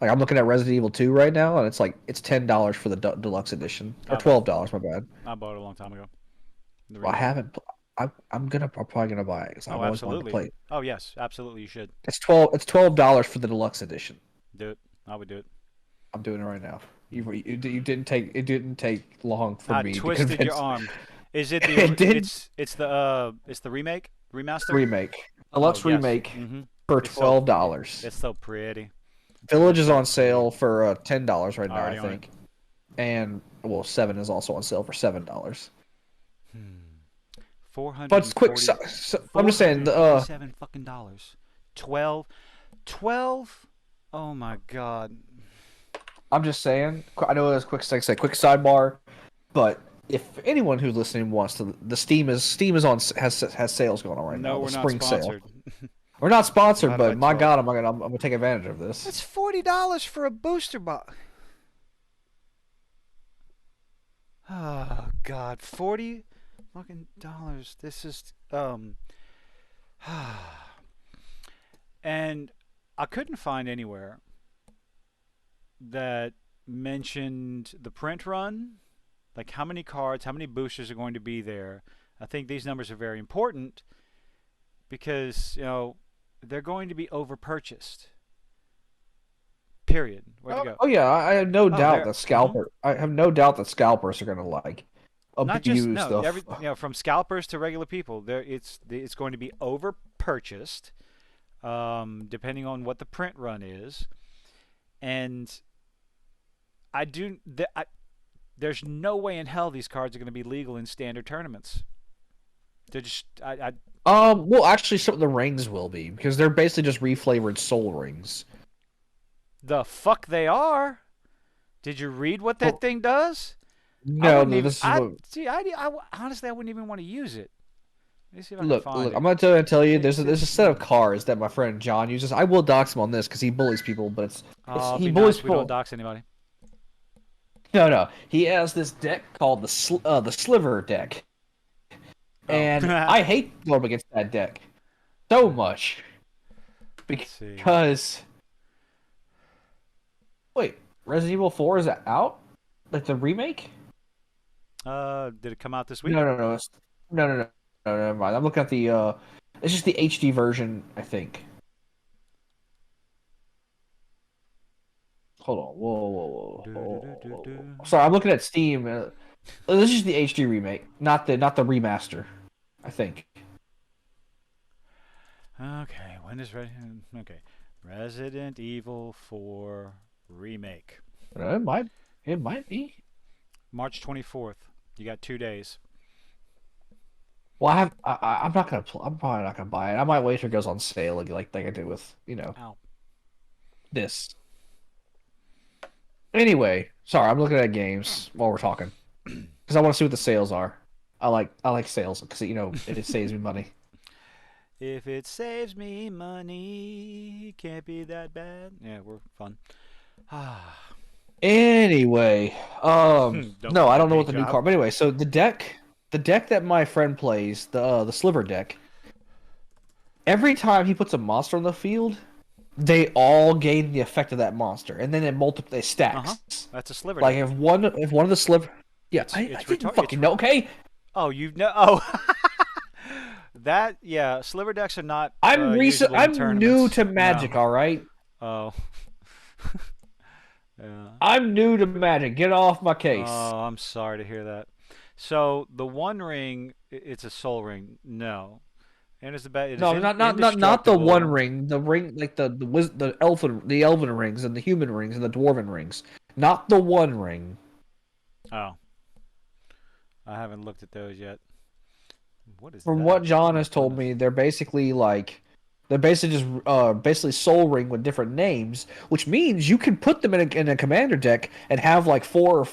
like I'm looking at Resident Evil 2 right now, and it's like it's $10 for the deluxe edition or I bought. $12. My bad. I bought it a long time ago. The Well, I remake. haven't. I'm probably gonna buy it because Oh, I've always wanted to absolutely. play it. Oh, yes, absolutely. You should It's $12 for the deluxe edition. do it. I would do it. I'm doing it right now. You didn't take it didn't take long for I me to twisted your convince. arm. Is it the? It did It's the remake remaster. remake Oh deluxe yes. remake Mm-hmm. for It's so $12. it's so pretty. Village It's is so on sale for $10 right now, I already on it. think. And well, 7 is also on sale for $7. But it's quick. 440. I'm just saying $447 fucking dollars. 12. 12. Oh my god. I'm just saying. I know it's quick. Like I said, quick sidebar. But if anyone who's listening wants to, the Steam is on has sales going on right No, now. we're The not spring sale. sponsored. We're not sponsored, Divided by but my 12. God, I'm gonna take advantage of this. That's $40 for a booster box. Oh god, 40 fucking dollars. This is and I couldn't find anywhere that mentioned the print run, like how many cards, how many boosters are going to be there. I think these numbers are very important because, they're going to be over purchased. Period. Where'd you go? Oh yeah, I have no doubt there. that scalper. I have no doubt that scalpers are gonna like Not just abuse no, the. from scalpers to regular people. It's going to be over purchased, depending on what the print run is, and there's no way in hell these cards are going to be legal in standard tournaments. They're just Well, actually, some of the rings will be because they're basically just reflavored soul rings. the fuck they are. Did you read what that thing does? I No, wouldn't no, even. this is what. See. Honestly, I wouldn't even want to use it. Let me see if I can Look, find it. I'm gonna tell you. There's a set of cards that my friend John uses. I will dox him on this because he bullies people, but Oh, he be bullies nice. We don't people. dox anybody. No. He has this deck called the Sliver deck, Oh. and I hate going up against that deck so much Let's see. because wait, Resident Evil 4 is out? Like the remake? Did it come out this week? No. No. Never mind. I'm looking at the. It's just the HD version, I think. Hold on. Whoa. Sorry, I'm looking at Steam. This is the HD remake, not the remaster. I think. Okay, when is okay, Resident Evil 4 remake, It might be. March 24th. You got 2 days. Well, I'm not gonna. I'm probably not gonna buy it. I might wait till it goes on sale, like I did with Ow. this. Anyway, sorry, I'm looking at games while we're talking because I want to see what the sales are. I like sales because it saves me money. If it saves me money, can't be that bad. Yeah, we're fun. Anyway, Don't no, I my don't know day what the new job. card. But anyway, so the deck that my friend plays, the Sliver deck. Every time he puts a monster on the field, they all gain the effect of that monster, and then it stacks. That's a sliver. Like deck. if one of the Sliver, yeah, It's I didn't fucking it's know. Okay, Oh, Oh, that sliver decks are not. Usable in I'm new tournaments. to Magic. No. All right, Oh. Yeah. I'm new to Magic. Get off my case. Oh, I'm sorry to hear that. So the One Ring, it's a Soul Ring. No, and it's No, not the One Ring. The ring like the elven rings and the human rings and the dwarven rings. Not the One Ring. Oh, I haven't looked at those yet. What is From that? what John Oh, has told goodness. me, they're basically like They're basically just basically Soul Ring with different names, which means you can put them in a commander deck and have like four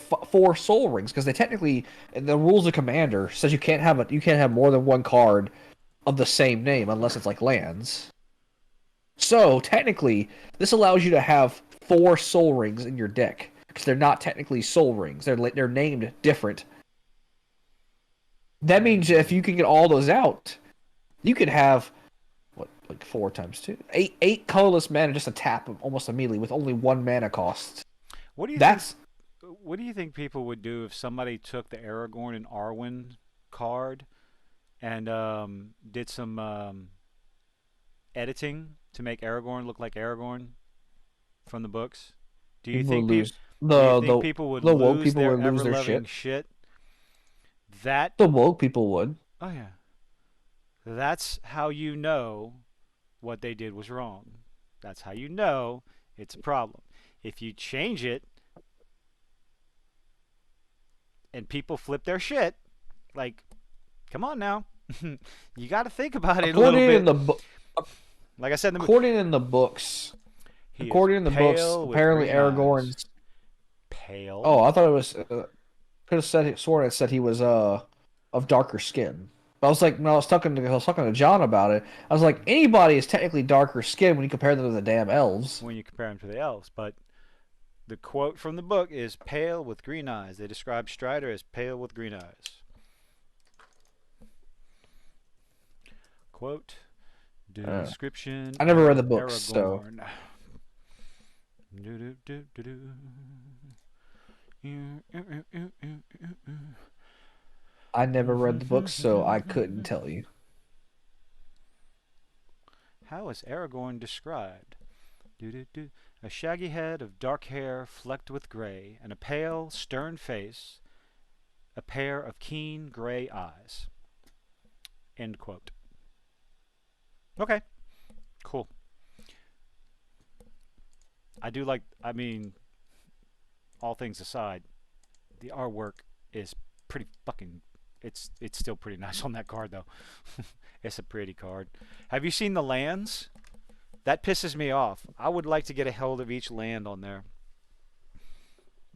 Soul Rings because they technically in the rules of Commander says you can't have more than one card of the same name unless it's like lands. So technically, this allows you to have four Soul Rings in your deck because they're not technically Soul Rings. They're named different. That means if you can get all those out, you could have what like four times two, eight colorless mana just to tap them almost immediately with only one mana cost. What do you think? That's What do you think people would do if somebody took the Aragorn and Arwen card and did some editing to make Aragorn look like Aragorn from the books? Do you people would think people? lose Do you think people would the woke lose people their would lose ever their loving shit. shit? That The woke people would. oh yeah, that's how you know what they did was wrong. That's how you know it's a problem. If you change it and people flip their shit, like, come on now. You got to think about it a little According in bit. the book, Like I said in the movie, according in the books, he is according in the books, pale with apparently green eyes. Aragorn's. Pale? Oh, I thought it was. Could have said sworn it said he was of darker skin. But I was like, when I was talking to John about it. I was like, anybody is technically darker skin when you compare them to the damn elves. When you compare him to the elves. But the quote from the book is pale with green eyes. They describe Strider as pale with green eyes. Quote, description I never read the of books, so Aragorn. Do, do, do, do, do. I never read the books, so I couldn't tell you. How is Aragorn described? Do-do-do. A shaggy head of dark hair flecked with gray, and a pale, stern face, a pair of keen gray eyes. End quote. Okay, cool. I do like, I mean, all things aside, the artwork is pretty fucking. It's still pretty nice on that card though. It's a pretty card. Have you seen the lands? That pisses me off. I would like to get a hold of each land on there.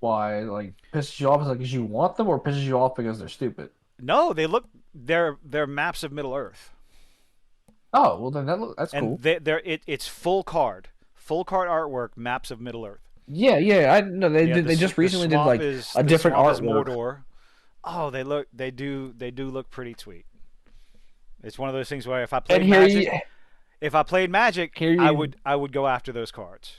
Why, like, pisses you off like because you want them, or pisses you off because they're stupid? No, they're maps of Middle Earth, Oh, well then that's and cool. it's full card artwork maps of Middle Earth. Yeah, yeah. I know Yeah, they just recently did like a the different swamp is artwork. Mordor. Oh, they do look pretty sweet. It's one of those things where And if I played Magic, here you I would go after those cards.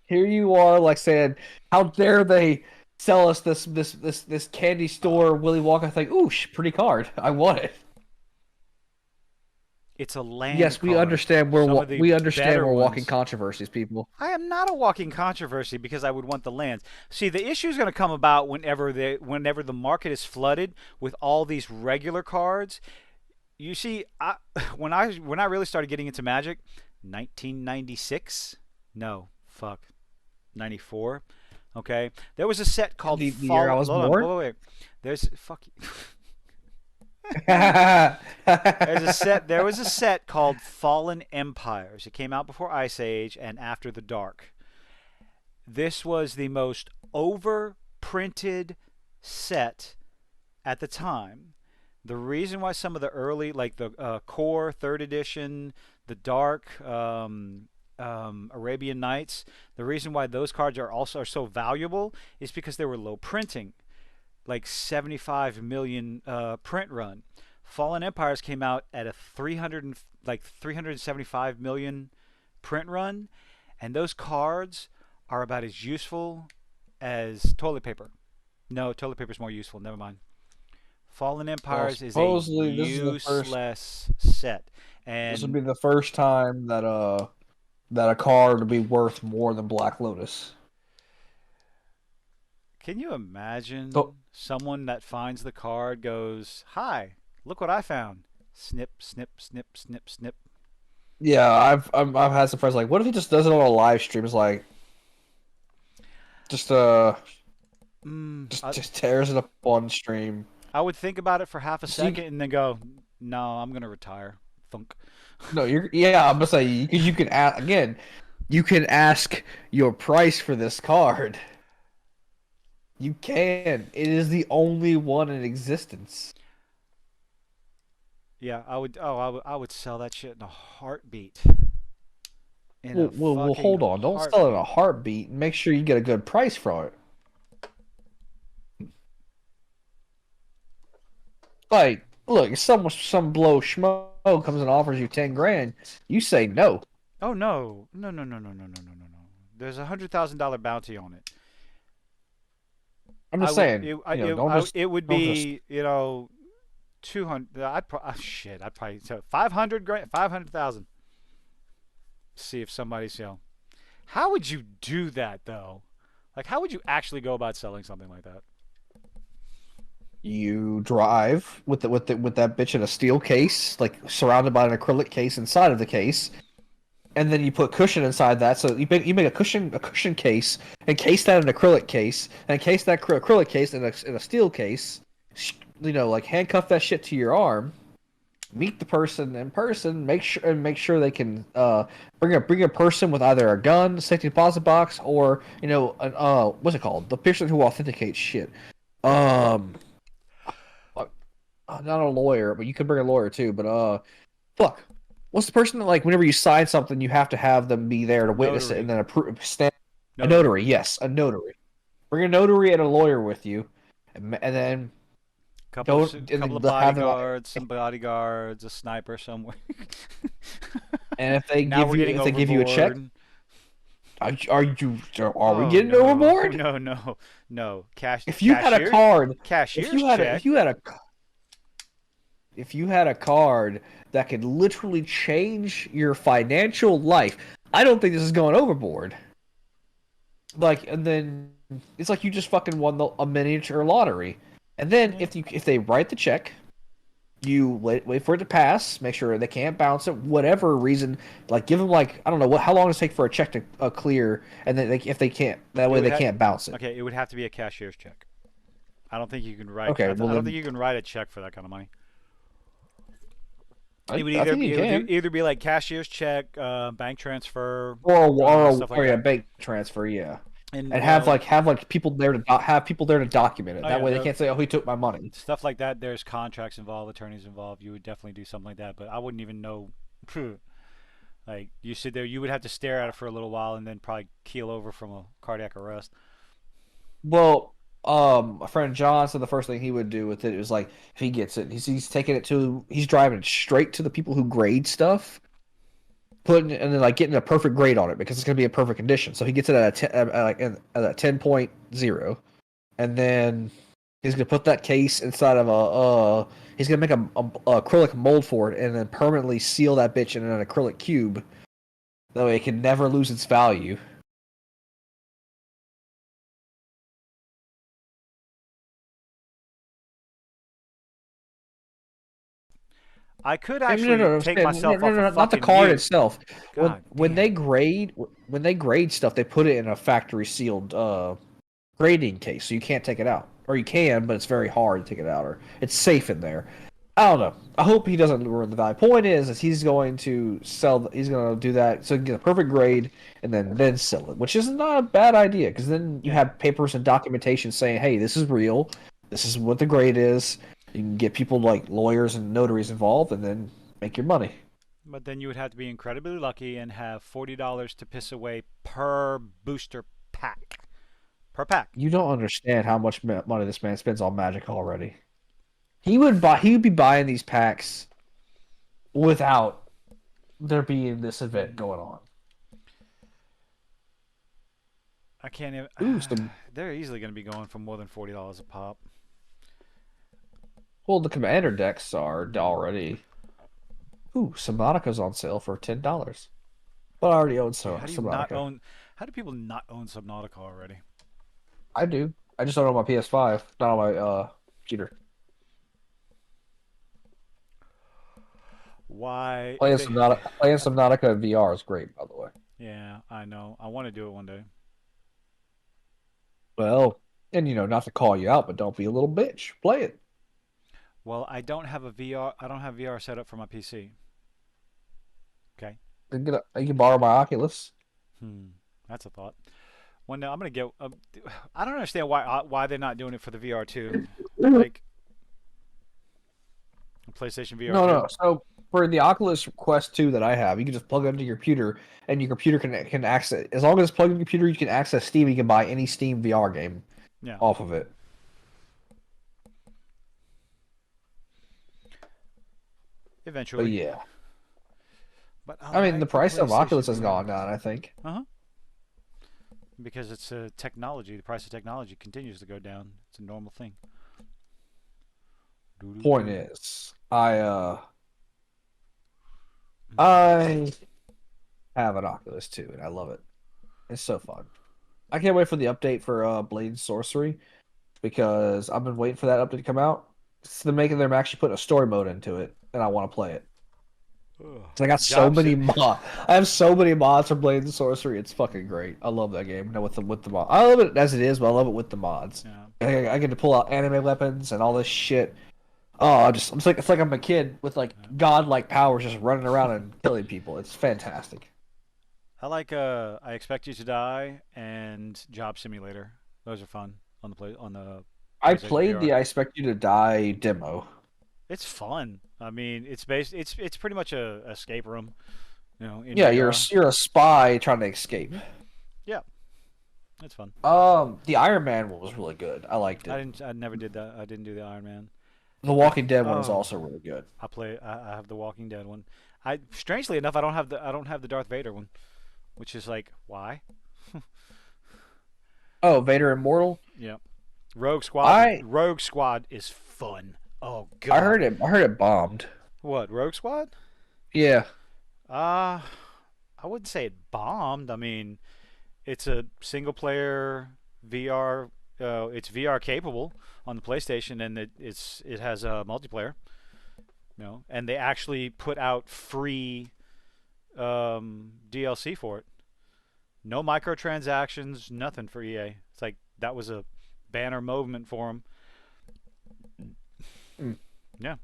here you are like saying, how dare they sell us this candy store Willy Wonka thing? Ooh, pretty card. I want it. It's a land Yes, card. Some of the we understand better we're walking ones. controversies, people. I am not a walking controversy because I would want the lands. See, the issue is going to come about whenever the market is flooded with all these regular cards. You see, when I really started getting into Magic, 1996. No, fuck, 94. Okay, there was a set called The year I Fall. was Hold on, born. wait. There's fuck. There was a set called Fallen Empires. It came out before Ice Age and after the Dark. This was the most overprinted set at the time. The reason why some of the early, like the Core Third Edition, the Dark, Arabian Nights, the reason why those cards are so valuable is because they were low printing, like 75 million print run. Fallen Empires came out at a 375 million print run, and those cards are about as useful as toilet paper. No, toilet paper is more useful. Never mind. Fallen Well, Empires is a supposedly useless set, this would and be the first time that a card would be worth more than Black Lotus. can you So imagine someone that finds the card goes, "Hi, look what I found." Snip, snip, snip, snip, snip. yeah, I've had some friends like, what if he just does it on a live stream? It's like just I, just tears it up on stream. I would think about it for half a So you, second and then go, "No, I'm gonna retire." Thunk. No, yeah. I'm gonna say because you can ask again. You can ask your price for this card. You can. It is the only one in existence. Yeah, I would. Oh, I would sell that shit in a heartbeat. In a Well, fucking hold on. Don't sell it in a heartbeat. heartbeat. Make sure you get a good price for it. Like, look, if some blow schmo comes and offers you 10 grand, you say no. Oh no, no, no, no, no, no, no, no, no, no. There's $100,000 bounty on it. I'm I just would. saying, It would don't just. be 200. Shit. I'd probably so 500 grand, 500,000. See if somebody's How would you do that though? Like, how would you actually go about selling something like that? You drive with that bitch in a steel case, like surrounded by an acrylic case inside of the case, and then you put cushion inside that. So you make a cushion case, encase that in an acrylic case, and encase that acrylic case in a steel case. Like handcuff that shit to your arm. Meet the person in person. Make sure they can bring a person with either a gun, safety deposit box, or what's it called? The person who authenticates shit. Um, not a lawyer, but you could bring a lawyer too. But fuck, what's the person that like whenever you sign something, you have to have them be there to witness it and Notary. then approve. Stand a Notary. notary, yes, a notary. Bring a notary and a lawyer with you, and then don't and Couple then of they'll have them. bodyguards, some bodyguards, a sniper somewhere. And if they Now give we're you getting if they give you a check, overboard. are we Oh getting no, overboard? no, no, no. If you had a card, if Cashier's you had a check. if you had a card that could literally change your financial life, I don't think this is going overboard. Like, and then it's like you just fucking won a miniature lottery. And then Yeah. if they write the check, you wait for it to pass, make sure they can't bounce it, whatever reason. Like give them like I don't know how long does it take for a check to clear, and then if they can't, that It way would they have. can't bounce it. Okay, it would have to be a cashier's check. I don't think you can write. Okay, well I don't think then you can write a check for that kind of money. It I, would I either think be you it would can. either be like cashier's check, bank transfer, stuff like Or yeah, that. bank transfer, yeah. And And have like people there to have people there to document it. oh That yeah, way they there can't say, "Oh, he took my money." stuff like that. There's contracts involved, attorneys involved. You would definitely do something like that, but I wouldn't even know. Like you sit there, you would have to stare at it for a little while, and then probably keel over from a cardiac arrest. Well, a friend John said the first thing he would do with it was like if he gets it, he's driving it straight to the people who grade stuff, and then like getting a perfect grade on it because it's gonna be in perfect condition. So he gets it at a 10.0, and then he's gonna put that case inside of he's gonna make a acrylic mold for it and then permanently seal that bitch in an acrylic cube. That way it can never lose its value. I could I mean, no, actually no, take no, no, myself no, off a no, not the fucking card mute. itself. When God when they damn. grade when they grade stuff, they put it in a factory sealed grading case, so you can't take it out, or you can, but it's very hard to take it out, or it's safe in there. I don't know. I hope he doesn't ruin the value. Point is he's going to sell. He's going to do that so he can get a perfect grade and then sell it, which is not a bad idea because then you Yeah, have papers and documentation saying, "Hey, this is real. This is what the grade is." You can get people like lawyers and notaries involved, and then make your money. but then you would have to be incredibly lucky and have $40 to piss away per booster pack. Per pack. You don't understand how much money this man spends on Magic already. He would be buying these packs without there being this event going on. I can't even. Ooh, some They're easily going to be going for more than $40 a pop. well, the commander decks are already. Ooh, Subnautica's on sale for $10. But I already own Dude, how do you not Subnautica. own? How do people not own Subnautica already? I do. I just don't own my PS5, not on my computer. Why? If Playing they. Subnautica in VR is great, by the way. Yeah, I know. I want to do it one day. Well, and not to call you out, but don't be a little bitch. Play it. Well, I don't have a VR. I don't have VR set up for my PC. Okay. I can borrow my Oculus. Hmm. That's a thought. Well, no, I'm gonna get. I don't understand why they're not doing it for the VR too, like PlayStation VR No, two. no. So for the Oculus Quest 2 that I have, you can just plug it into your computer, and your computer can access. As long as it's plugged in your computer, you can access Steam. You can buy any Steam VR game Yeah. off of it. But Eventually, yeah, but I I mean the like the price of PlayStation Oculus has VR. gone down. I think. Uh huh. Because it's a technology. The price of technology continues to go down. It's a normal thing. Point Doo-doo-doo. is, I have an Oculus 2, and I love it. It's so fun. I can't wait for the update for Blade and Sorcery because I've been waiting for that update to come out. So they're making them actually put a story mode into it, and I want to play it. Ugh. So I got so Job many sim. mods. I have so many mods for Blade and Sorcery. It's fucking great. I love that game. Now with the mod, I love it as it is, but I love it with the mods. Yeah. I get to pull out anime weapons and all this shit. Oh, I'm just like it's like I'm a kid with like Yeah. godlike powers, just running around and killing people. It's fantastic. I like I Expect You to Die and Job Simulator. Those are fun on the I PlayStation played the VR. I Expect You to Die demo. It's fun. I mean, it's pretty much a escape room, in Yeah, VR. you're a spy trying to escape. Hmm. Yeah, it's fun. The Iron Man one was really good. I liked it. I never did that. I didn't do the Iron Man. The I Walking Dead one is oh, also really good. I have the Walking Dead one. I strangely enough I don't have the Darth Vader one, which is like why? Oh, Vader Immortal. Yeah. I Rogue Squad is fun. Oh I God. heard it. I heard it bombed. What, Rogue Squad? Yeah. Uh I wouldn't say it bombed. I mean, it's a single player VR. It's VR capable on the PlayStation, and it has a multiplayer. And they actually put out free DLC for it. No microtransactions, nothing for EA. It's like that was a banner moment for them. Mm. Yeah.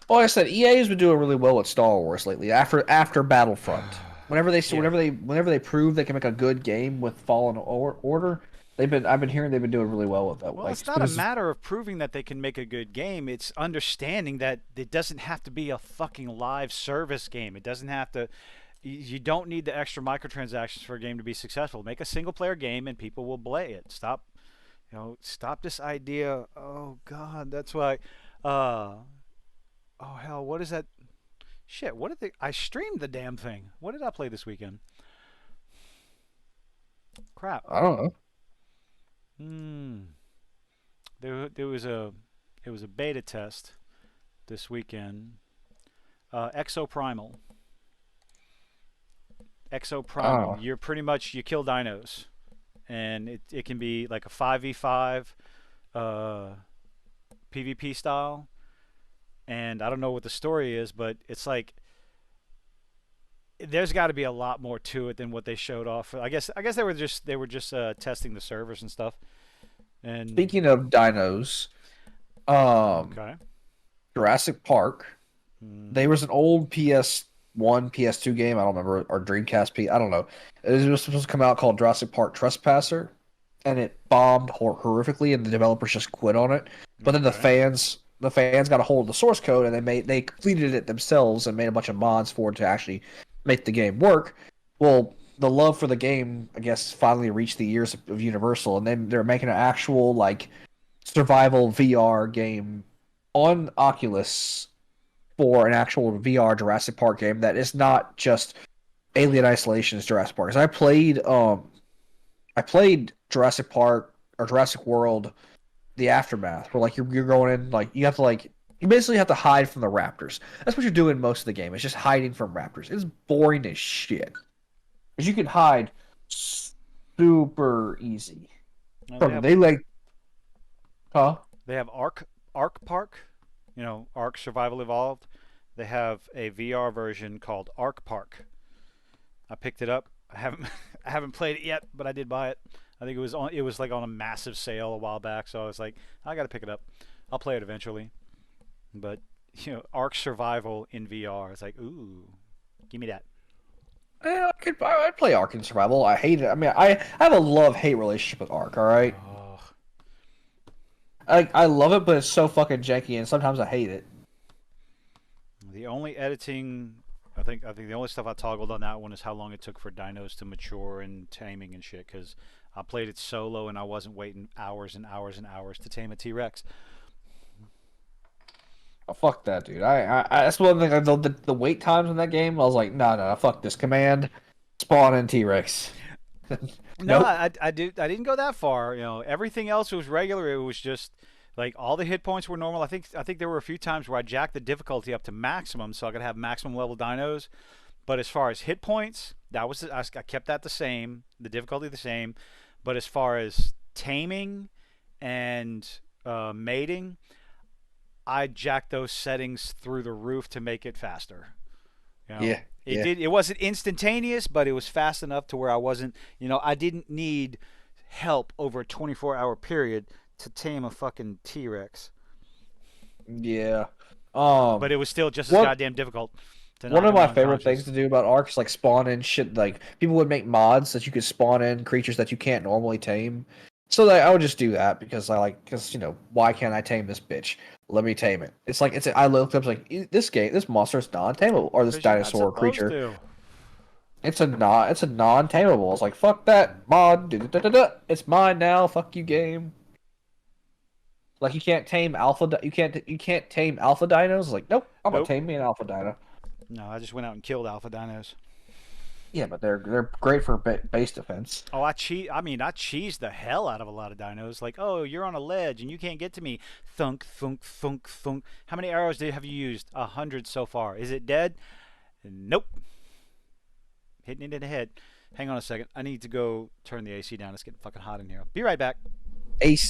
Well, like I said, EA has been doing really well with Star Wars lately. After Battlefront, Yeah. whenever they prove they can make a good game with Order, I've been hearing they've been doing really well with that. Well, Like it's not a because matter of proving that they can make a good game. It's understanding that it doesn't have to be a fucking live service game. It doesn't have to. You don't need the extra microtransactions for a game to be successful. Make a single player game and people will play it. Stop this idea. Oh God, that's why. Uh, oh hell, what is that? Shit, what did they? I streamed the damn thing. What did I play this weekend? Crap. I don't know. Hmm. There was a beta test this weekend. Exoprimal. I don't Exoprimal. know. You're pretty much you kill dinos, and it can be like a 5v5 uh, PvP style. And I don't know what the story is, but it's like there's got to be a lot more to it than what they showed off. I guess they were just testing the servers and stuff. And Speaking of dinos, um, okay. Jurassic Park. Hmm. There was an old PS1, PS2 game. I don't remember, or Dreamcast P. I don't know. It was supposed to come out called Jurassic Park Trespasser, and it bombed horrifically, and the developers just quit on it. But then Okay. the fans got a hold of the source code, and they completed it themselves and made a bunch of mods for it to actually make the game work. Well, the love for the game, I guess, finally reached the ears of Universal, and then they're making an actual like survival VR game on Oculus for an actual VR Jurassic Park game that is not just Alien Isolation's Jurassic Park. 'Cause I played Jurassic Park or Jurassic World the Aftermath, where like you're going in like you have to like you basically have to hide from the raptors. That's what you're doing most of the game. It's just hiding from raptors. It's boring as shit. Because you can hide super easy Now from them. They like huh? they have Arc Park, Ark Survival Evolved. They have a VR version called Arc Park. I picked it up. I haven't I haven't played it yet, but I did buy it. I think it was like on a massive sale a while back, so I was like, I got to pick it up. I'll play it eventually. But Ark Survival in VR. It's like, ooh. Give me that. I'd play Ark in survival. I hate it. I mean, I have a love-hate relationship with Ark. All right, Oh, I love it, but it's so fucking janky, and sometimes I hate it. the only editing, I think the only stuff I toggled on that one is how long it took for dinos to mature and taming and shit. Because I played it solo and I wasn't waiting hours and hours and hours to tame a T-Rex. Oh, fuck that, dude. That's one thing. The wait times in that game, I was like, no, fuck this. Command, spawn in T-Rex. No, Nope. I didn't go that far. You know, everything else was regular. It was just like all the hit points were normal. I think there were a few times where I jacked the difficulty up to maximum so I could have maximum level dinos. But as far as hit points, I kept that the same, the difficulty the same. But as far as taming and mating, I jacked those settings through the roof to make it faster. You know, Yeah, it yeah, did. It wasn't instantaneous, but it was fast enough to where I wasn't. You know, I didn't need help over a 24-hour period to tame a fucking T-Rex. yeah. But it was still just as What goddamn difficult to one knock of them my favorite things unconscious. to do about Ark is like spawn in shit. Like people would make mods that you could spawn in creatures that you can't normally tame. So like, I would just do that because why can't I tame this bitch? Let me tame it. It's like I looked up like this monster is non-tameable or this Because you're not dinosaur supposed creature. to. It's a non-tameable. It's like fuck that mod. It's mine now. Fuck you, game. Like you can't tame you can't tame alpha dinos. It's like nope, I'm gonna Nope. tame me an alpha dino. No, I just went out and killed alpha dinos. Yeah, but they're great for base defense. Oh, I cheesed the hell out of a lot of dinos. Like, oh, you're on a ledge and you can't get to me. Thunk, thunk, thunk, thunk. How many arrows have you used? 100 so far. Is it dead? Nope. Hitting it in the head. Hang on a second. I need to go turn the AC down. It's getting fucking hot in here. Be right back.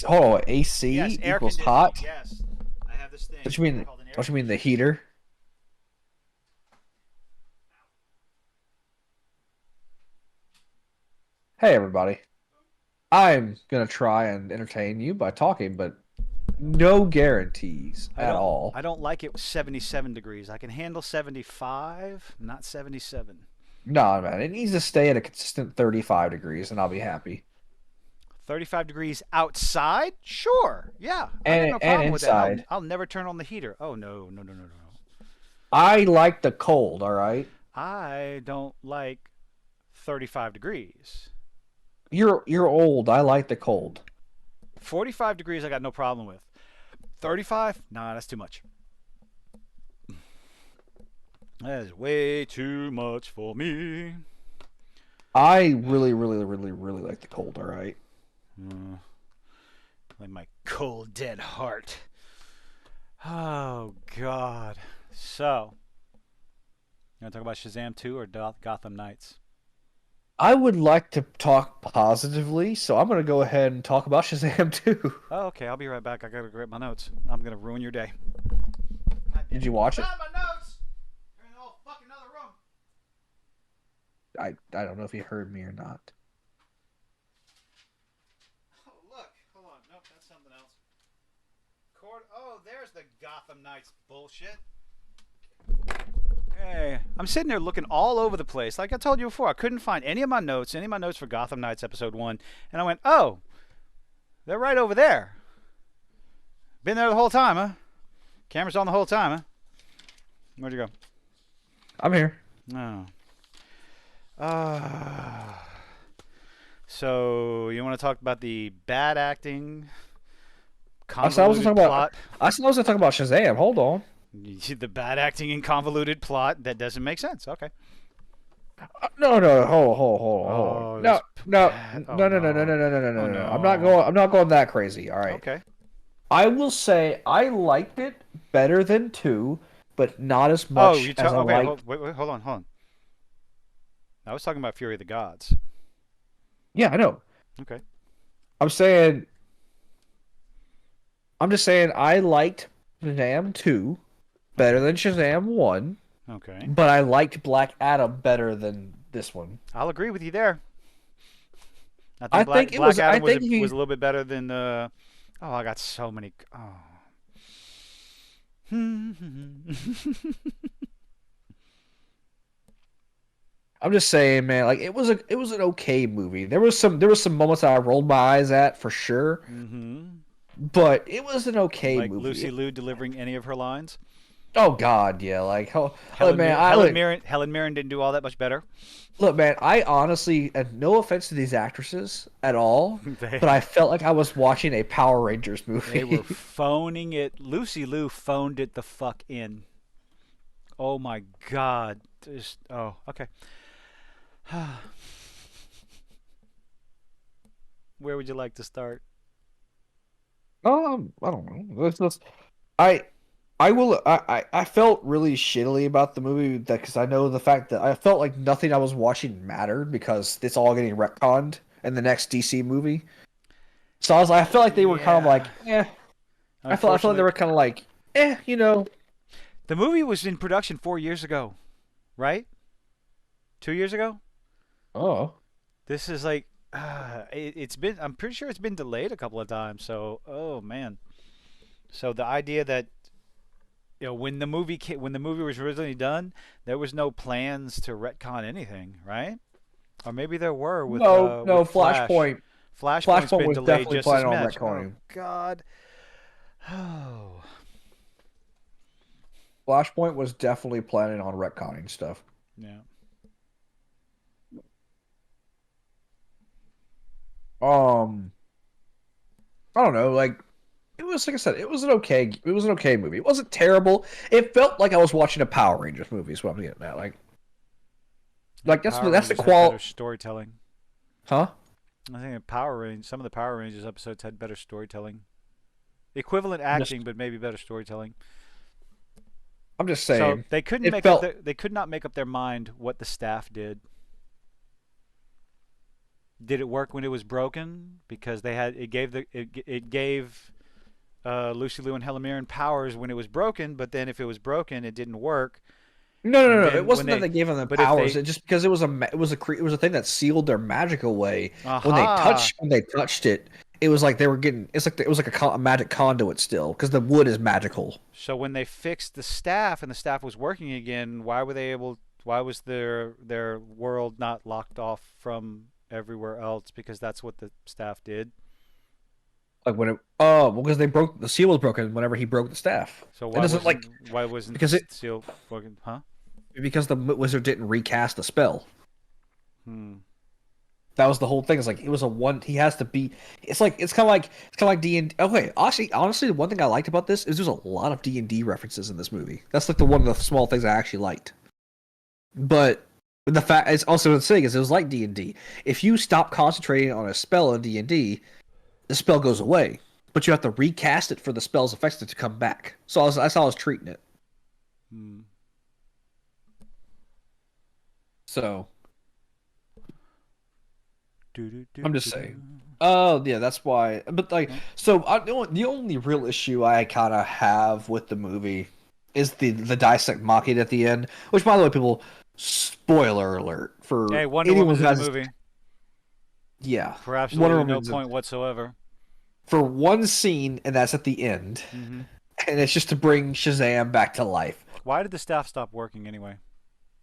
Hold on, Yes, AC air equals conditioning. hot. Yes, I have this thing What you mean? called an air What you mean the conditioner. heater? Hey everybody, I'm gonna try and entertain you by talking, but no guarantees I at don't. all. I don't like it with 77 degrees. I can handle 75, not 77. No, man, it needs to stay at a consistent 35 degrees, and I'll be happy. 35 degrees outside? Sure. Yeah, I got And no and problem with that. I'll inside, I'll never turn on the heater. Oh no, no, no, no, no. I like the cold. All right, I don't like 35 degrees. you're old. I like the cold. 45 degrees I got no problem with. 35? Nah, that's too much. That is way too much for me. I really, really, really, really like the cold. All right. Uh, like my cold dead heart. Oh God. So, you want to talk about Shazam 2 or Gotham Knights? I would like to talk positively, so I'm going to go ahead and talk about Shazam 2. Oh, okay. I'll be right back. I gotta grab my notes. I'm gonna ruin your day. God damn Did you watch it? Not my notes. You're in the whole fucking other room. I don't know if you heard me or not. Oh, look. Hold on. Nope, that's something else. Oh, there's the Gotham Knights bullshit. Hey, I'm sitting there looking all over the place. Like I told you before, I couldn't find any of my notes for Gotham Knights episode 1. And I went, oh, they're right over there. Been there the whole time, huh? Camera's on the whole time, huh? Where'd you go? I'm here. Oh. So, you want to talk about the bad acting, I said I was convoluted talking plot? about. I said I was going to talk about Shazam. Hold on. The bad acting and convoluted plot that doesn't make sense. Okay. No. Hold on. Oh, No, this no, bad. Oh no, no, no, no, no. no, no, no, no, Oh no, no. no. I'm not going that crazy. All right. Okay. I will say I liked it better than 2, but not as Oh, much as I okay. liked. Wait, hold on. I was talking about Fury of the Gods. Yeah, I know. Okay. I'm saying. I'm just saying I liked Shazam 2 better Okay. than Shazam 1, Okay. but I liked Black Adam better than this one. I'll agree with you there. I I think think it Black was. I Adam think was he. a little bit better than oh, I got so many. Oh. I'm just saying, man. Like it was an okay movie. There was some moments that I rolled my eyes at for sure, Mm-hmm. but it was an okay Like movie. Lucy Liu delivering any of her lines. Oh God, yeah. Look, man. Helen Mirren didn't do all that much better. Look, man. I honestly, and no offense to these actresses at all, they but I felt like I was watching a Power Rangers they were movie. phoning it. Lucy Liu phoned it the fuck in. Oh my god. Just oh okay. Where would you like to start? I don't know. I I will. I felt really shittily about the movie that because I know the fact that I felt like nothing I was watching mattered because it's all getting retconned in the next DC movie. So I felt like they were kind of Yeah. like, eh. I felt like they Unfortunately, were kind of like, eh, you know. the movie was in production 4 years ago, right? 2 years ago. Oh. This is like, it's been. I'm pretty sure it's been delayed a couple of times. So, oh man. So the idea that when when the movie was originally done, there was no plans to retcon anything, right? Or maybe there were No, with no, Flash. Flashpoint. Flashpoint's Flashpoint been was delayed definitely just as planning on much. Oh retconning. God. Oh. Flashpoint was definitely planning on retconning stuff. Yeah. Um, I don't know, like it was like I said, it was an okay movie. It wasn't terrible. It felt like I was watching a Power Rangers movie. Is what I'm getting at. Like Power that's the Rangers had better qual. storytelling. Huh? I think some of the Power Rangers episodes had better storytelling. Equivalent I'm just acting, but maybe better storytelling. I'm just So saying. they couldn't It make up felt they could not make up their mind what the staff did. Did it work when it was broken? Because it gave Lucy Liu and Helen Mirren powers when it was broken, but then if it was broken, it didn't work. no, no, And no, no. It then when wasn't that they, they gave them the but if powers. they, It just because it was a thing that sealed their magic away. aha, When they touched it, it was like they were getting. It was like a magic conduit still because the wood is magical. so when they fixed the staff and the staff was working again, why were they able? Why was their world not locked off from everywhere else? Because that's what the staff did. Like when it oh well because they broke the seal was broken whenever he broke the staff. So It doesn't like why wasn't the because it seal working? Huh? because the wizard didn't recast the spell. Hmm. That was the whole thing. It's like it was a one. He has to be. It's kind of like D and okay. Honestly, the one thing I liked about this is there's a lot of D&D references in this movie. That's like the one of the small things I actually liked. But the fact it's also the thing is it was like D&D. If you stop concentrating on a spell in D&D, the spell goes away. But you have to recast it for the spell's effects to come back. That's how I was treating it. Hmm. So Do, do, do, I'm just do, do. saying. Oh yeah, that's why. But like, No? so the only real issue I kind of have with the movie is the dissect Machina at the end. Which, by the way, people, spoiler alert for Hey, Wonder anyone Woman's who in the has, movie yeah, for Wonder absolutely no Woman's point whatsoever. for one scene, and that's at the end, Hmm. and it's just to bring Shazam back to life Why did the staff stop working anyway?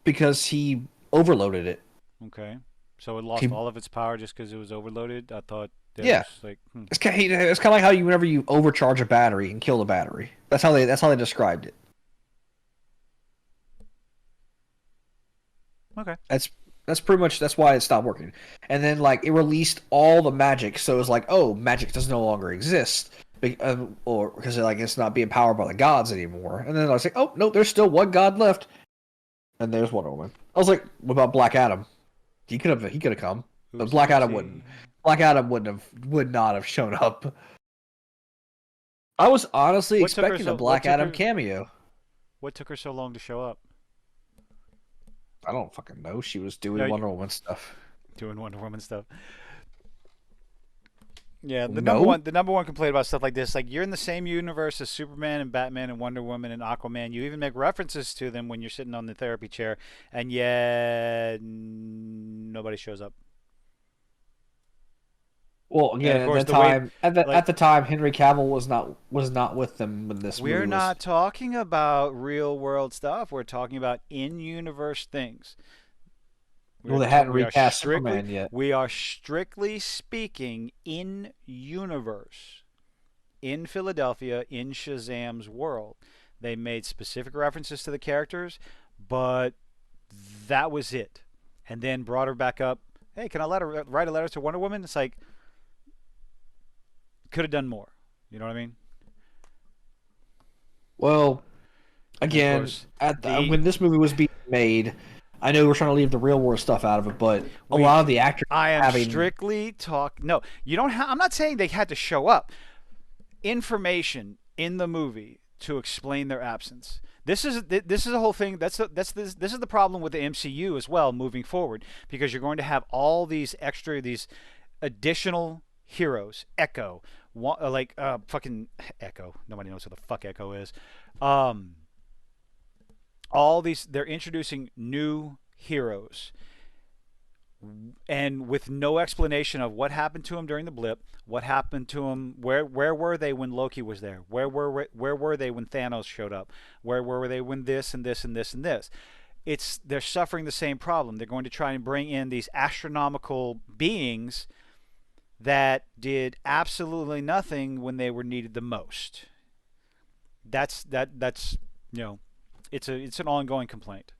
because he overloaded it. Okay. So it lost He, all of its power just because it was overloaded? I thought there yeah, was like, it's kind of like how you whenever you overcharge a battery and kill the battery. That's how they described it. okay. That's that's pretty much that's why it stopped working. And then like it released all the magic, so it's like, oh, magic does no longer exist, or because like it's not being powered by the gods anymore. And then I was like, oh no, there's still one god left, and there's Wonder Woman. I was like, what about Black Adam? He could have come, but Oopsie doopsie. Black Adam would not have shown up. I was honestly What took her expecting a so what Black took Adam her cameo. what took her so long to show up? I don't fucking know. She was doing No, Wonder Woman stuff. doing Wonder Woman stuff. Yeah, No. the number one complaint about stuff like this, like you're in the same universe as Superman and Batman and Wonder Woman and Aquaman. You even make references to them when you're sitting on the therapy chair, and yet nobody shows up. Well, And again, of course, the way at like the time, Henry Cavill was not with them when this movie we're was. not talking about real world stuff. We're talking about in universe things. Well, they hadn't recast Superman yet. We are strictly speaking in universe, in Philadelphia, in Shazam's world. They made specific references to the characters, but that was it. And then brought her back up. Hey, can I write a letter to Wonder Woman? It's like, could have done more. You know what I mean? Well, again, Course, when this movie was being made, I know we're trying to leave the real world stuff out of it, but a lot of the actors I am having strictly talk. No, you don't. I'm not saying they had to show up. Information in the movie to explain their absence. This is a whole thing. This is the problem with the MCU as well moving forward, because you're going to have all these additional heroes. Echo, fucking Echo. Nobody knows who the fuck Echo is. All these, they're introducing new heroes, and with no explanation of what happened to him during the blip, what happened to him, where were they when Loki was there, where were they when Thanos showed up, where were they when this and this and this and this. They're suffering the same problem. They're going to try and bring in these astronomical beings that did absolutely nothing when they were needed the most. That's it's an ongoing complaint.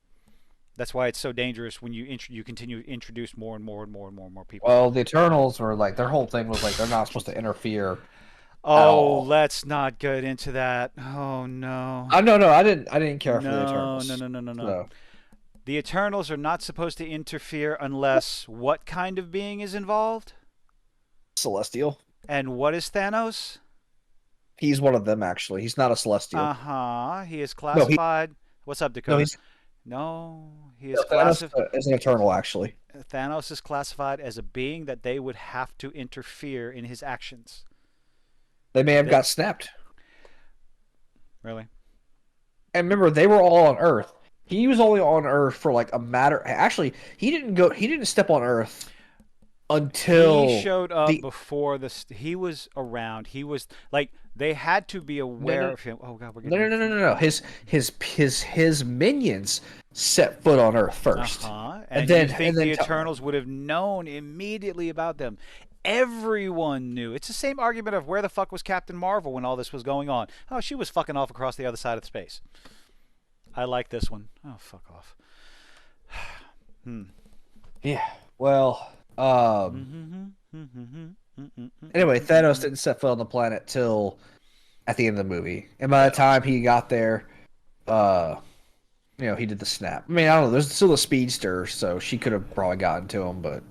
That's why it's so dangerous when you continue to introduce more and more and more and more and more people. Well, the Eternals were like, their whole thing was like they're not supposed to interfere at Oh, all. let's not get into that. Oh no. No, I didn't care for the Eternals. No. So. The Eternals are not supposed to interfere unless what kind of being is involved? Celestial. And what is Thanos? He's one of them, actually. He's not a Celestial. He is classified. What's up, Dakota? He is Thanos is an Eternal, actually. Thanos is classified as a being that they would have to interfere in his actions. They may have got snapped. Really? And remember, they were all on Earth. He was only on Earth for like a matter. Actually, he didn't step on Earth until he showed up before this. He was around. He was like, they had to be aware of him. Oh god, we're getting no. His minions set foot on Earth first. And then the Eternals would have known immediately about them. Everyone knew. It's the same argument of where the fuck was Captain Marvel when all this was going on. Oh, she was fucking off across the other side of space. I like this one. Oh, fuck off. Yeah. Well, anyway, Thanos didn't set foot on the planet till at the end of the movie. And by the time he got there, he did the snap. I mean, I don't know. There's still a speedster, so she could have probably gotten to him, but...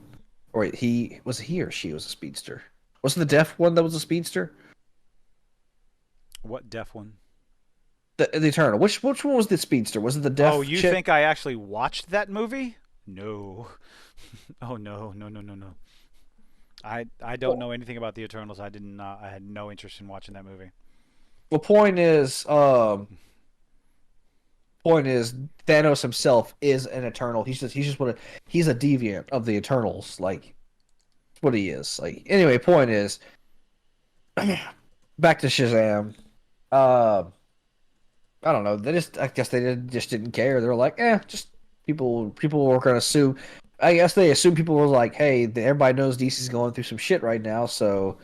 Or wait, he or she was a speedster? Wasn't the deaf one that was a speedster? What deaf one? The Eternal. Which one was the speedster? Was it the deaf? Oh, you chick? think I actually watched that movie? No. Oh no. I don't know anything about the Eternals. I had no interest in watching that movie. The point is, Thanos himself is an Eternal. He's a deviant of the Eternals. Like, that's what he is. Like, anyway, point is, back to Shazam. I don't know. I guess they just didn't care. They were like, just people were going to assume. I guess they assumed people were like, hey, everybody knows DC's going through some shit right now, so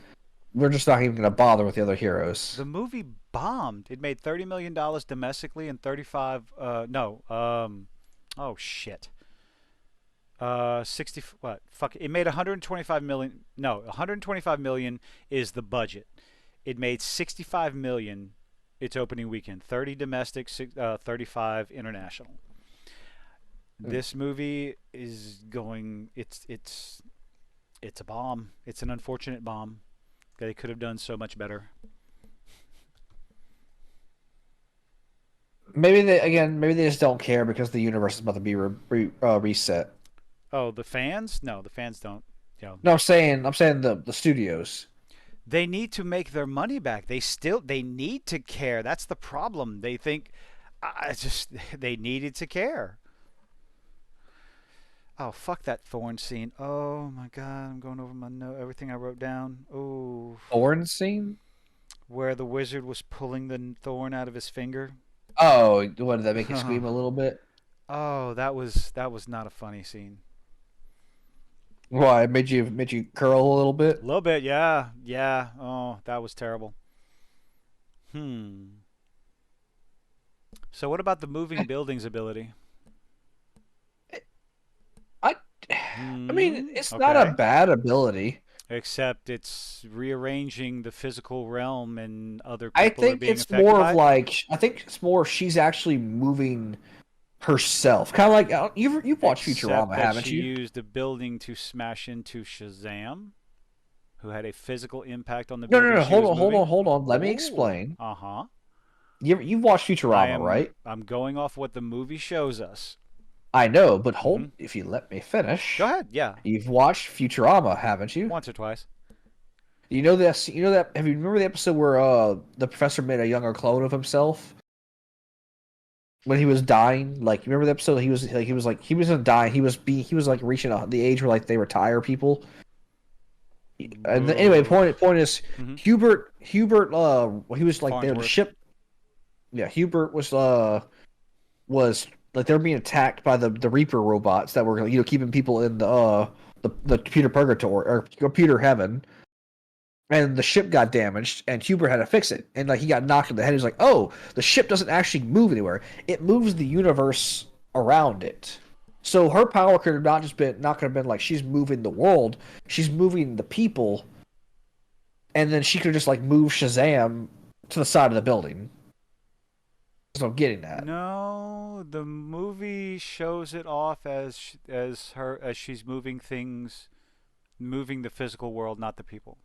we're just not even going to bother with the other heroes. The movie bombed. It made $30 million domestically and 35. Oh shit. 60. What? Fuck. It made 125 million. No, 125 million is the budget. It made 65 million. Its opening weekend. 30 domestic, 35 international. This movie is going. It's a bomb. It's an unfortunate bomb. They could have done so much better. Maybe they just don't care because the universe is about to be reset. Oh, the fans? No, the fans don't. No, I'm saying the studios. They need to make their money back. They need to care. That's the problem. They think, they needed to care. Oh, fuck that Thorn scene. Oh my god, I'm going over my note, everything I wrote down. Oh. Thorn scene? Where the wizard was pulling the thorn out of his finger. Oh, what, did that make you scream a little bit? Oh, that was not a funny scene. Why? It made you curl a little A bit? little bit, yeah, yeah. Oh, that was terrible. Hmm. So what about the moving buildings ability? I I mean, Hmm. it's not a Okay. bad ability. Except it's rearranging the physical realm and other I people are think being it's affected more of by it. like I think it's more she's actually moving herself. Kind of like you've watched Except Futurama, that she haven't you? used a building to smash into Shazam, who had a physical impact on the No, no, building no. she Hold was on, hold on, moving. hold on. Let me Oh, explain. uh-huh. You've watched Futurama, right? I'm going off what the movie shows us. I know, but Hmm. hold. If you let me Go finish, ahead. Yeah. you've watched Futurama, haven't you? Once or twice. You know that. You know that. Have you remember the episode where the professor made a younger clone of himself when he was dying? Like, you remember the episode? He wasn't dying. He was like reaching the age where like they retire people. And anyway, Boo. point is Hmm. Hubert he was like there the Farnsworth. ship. Yeah, Hubert was like they were being attacked by the Reaper robots that were keeping people in the computer purgatory or computer heaven, and the ship got damaged, and Hubert had to fix it, and like he got knocked in the head. He's like, "Oh, the ship doesn't actually move anywhere; it moves the universe around it." So her power could have not could have been like she's moving the world; she's moving the people, and then she could just like move Shazam to the side of the building. So I'm getting that. No, the movie shows it off as she's moving things, moving the physical world, not the people.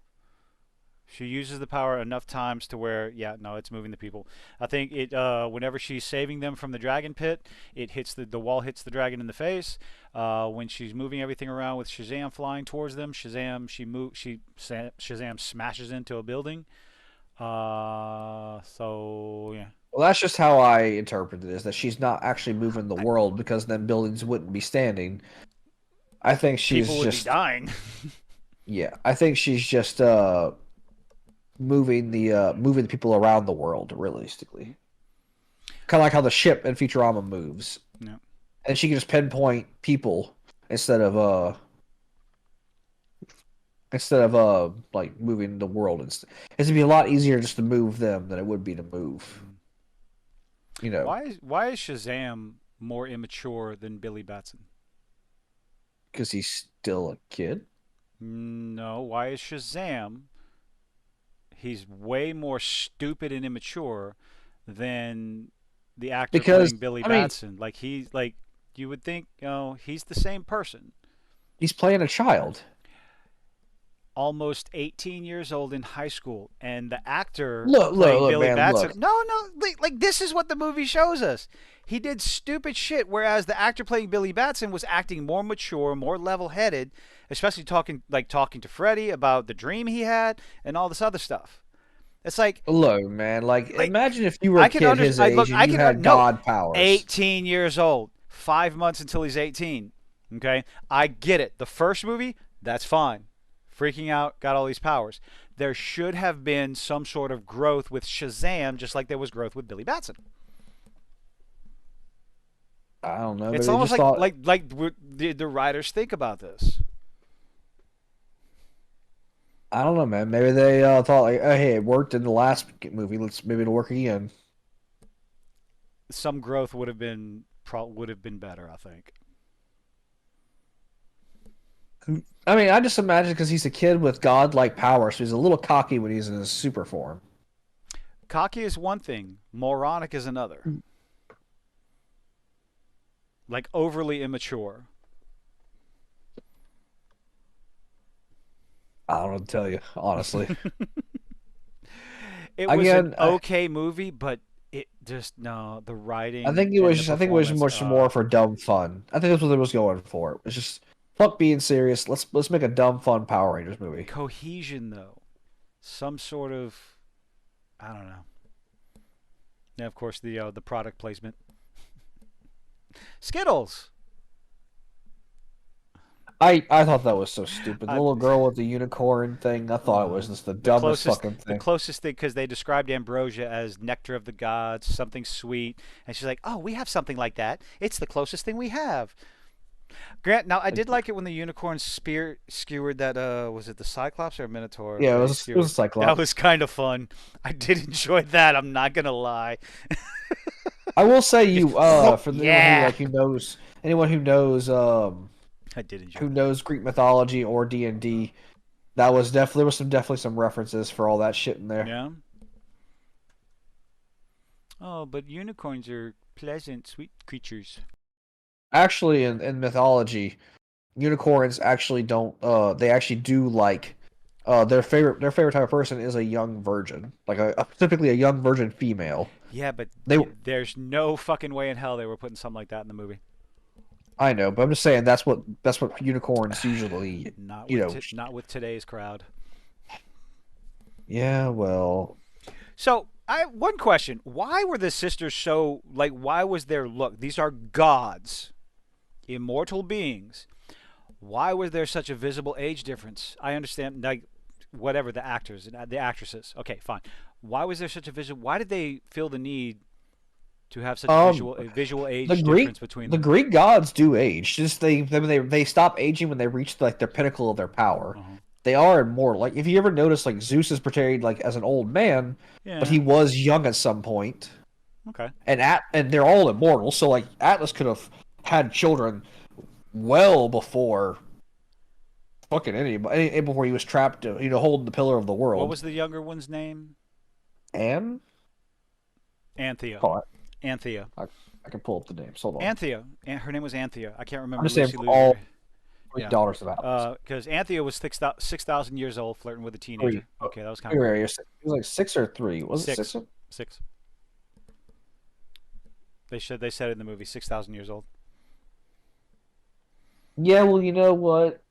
She uses the power enough times to where, yeah, no, it's moving the people. I think it. Whenever she's saving them from the dragon pit, it hits the wall hits the dragon in the face. When she's moving everything around with Shazam flying towards them, Shazam smashes into a building. So yeah, Well, that's just how I interpret it, is that she's not actually moving the I, world because then buildings wouldn't be standing. I think she's people would be just dying. yeah, I think she's just moving the people around the world realistically. Kind of like how the ship in Futurama moves. Yeah. And she can just pinpoint people instead of like moving the world. It'd be a lot easier just to move them than it would be to move, Mm. you know, Why is Shazam more immature than Billy Batson? because he's still a kid. No, why is Shazam? He's way more stupid and immature than the actor Because playing Billy I mean, Batson. Like you would think, he's the same person. he's playing a child. Almost 18 years old in high school, and the actor Look, playing look, Billy man, Batson. look. No, no, like this is what the movie shows us. He did stupid shit, whereas the actor playing Billy Batson was acting more mature, more level-headed, especially talking to Freddie about the dream he had and all this other stuff. It's Look, man, like like imagine if you were a I can kid his understand. Look, age and I you can had no. god powers. 18 years old, 5 months until he's 18. Okay, I get it. The first movie, that's fine. Freaking out, got all these powers. There should have been some sort of growth with Shazam, just like there was growth with Billy Batson. I don't know, It's maybe they almost just thought the writers think about this. I don't know, man. Maybe they thought like, oh, hey, it worked in the last movie. Maybe it'll work again. Some growth would have been better, I think. I mean, I just imagine because he's a kid with godlike power, so he's a little cocky when he's in his super form. Cocky is one thing, moronic is another. Like overly immature. I don't know what to tell you, honestly. It was an Again, okay movie, but it just no the I writing think it and was the just, I think it was performance. much more for dumb fun. I think that's what it was going for. It's just fuck being serious. Let's make a dumb fun Power Rangers movie. Cohesion though, some sort of I don't know. Yeah, of course the product placement. Skittles. I thought that was so stupid. The I, little girl with the unicorn thing. I thought it was just the dumbest fucking the thing. closest thing because they described ambrosia as nectar of the gods, something sweet, and she's like, "Oh, we have something like that. It's the closest thing we have." Grant, now I did like it when the unicorn spear skewered that. Was it the Cyclops or Minotaur? Yeah, That he it was a skewered. That Cyclops. was kind of fun. I did enjoy that. I'm not gonna lie. I will say Just you whoop, for anyone who yeah. like who knows anyone I did enjoy who that. knows Greek mythology or D&D, that was definitely some references for all that shit in there. Yeah. Oh, but unicorns are pleasant, sweet creatures. Actually, in mythology, unicorns actually don't they actually do like their favorite type of person is a young virgin, like typically a young virgin female. Yeah, but They there's no fucking way in hell they were putting something like that in the movie. I know, but I'm just saying that's what unicorns usually, Not you with know. not with today's crowd. Yeah, well, So I one question: why were the sisters so like? Why was their look? These are gods, immortal beings. Why was there such a visible age difference? I understand, like, whatever the actors and the actresses. Okay, fine. Why was there such a visual? Why did they feel the need to have such um, a visual the age Greek difference between the them? Greek gods do age. Just they stop aging when they reach like their pinnacle of their power. Uh-huh. They are immortal. Like if you ever notice, like Zeus is portrayed like as an old man, but Yeah. he was young at some point. Okay. And they're all immortal. So like Atlas could have had children well before fucking anybody, before he was trapped, holding the pillar of the What world. was the younger one's name? And Anthea. hold on, Anthea. I can pull up the names. Hold on. Anthea. Her name was Anthea. I can't I'm remember just saying Lucy for Lou's all other. three Yeah. daughters of Atlas. Because Anthea was 6,000 years old, flirting with a Three. teenager. Okay, that was kind of Figure weird. area. It was like 6 or 3. Was it Six. 6? Six. They said in the movie 6,000 years old. Yeah, well, you know what?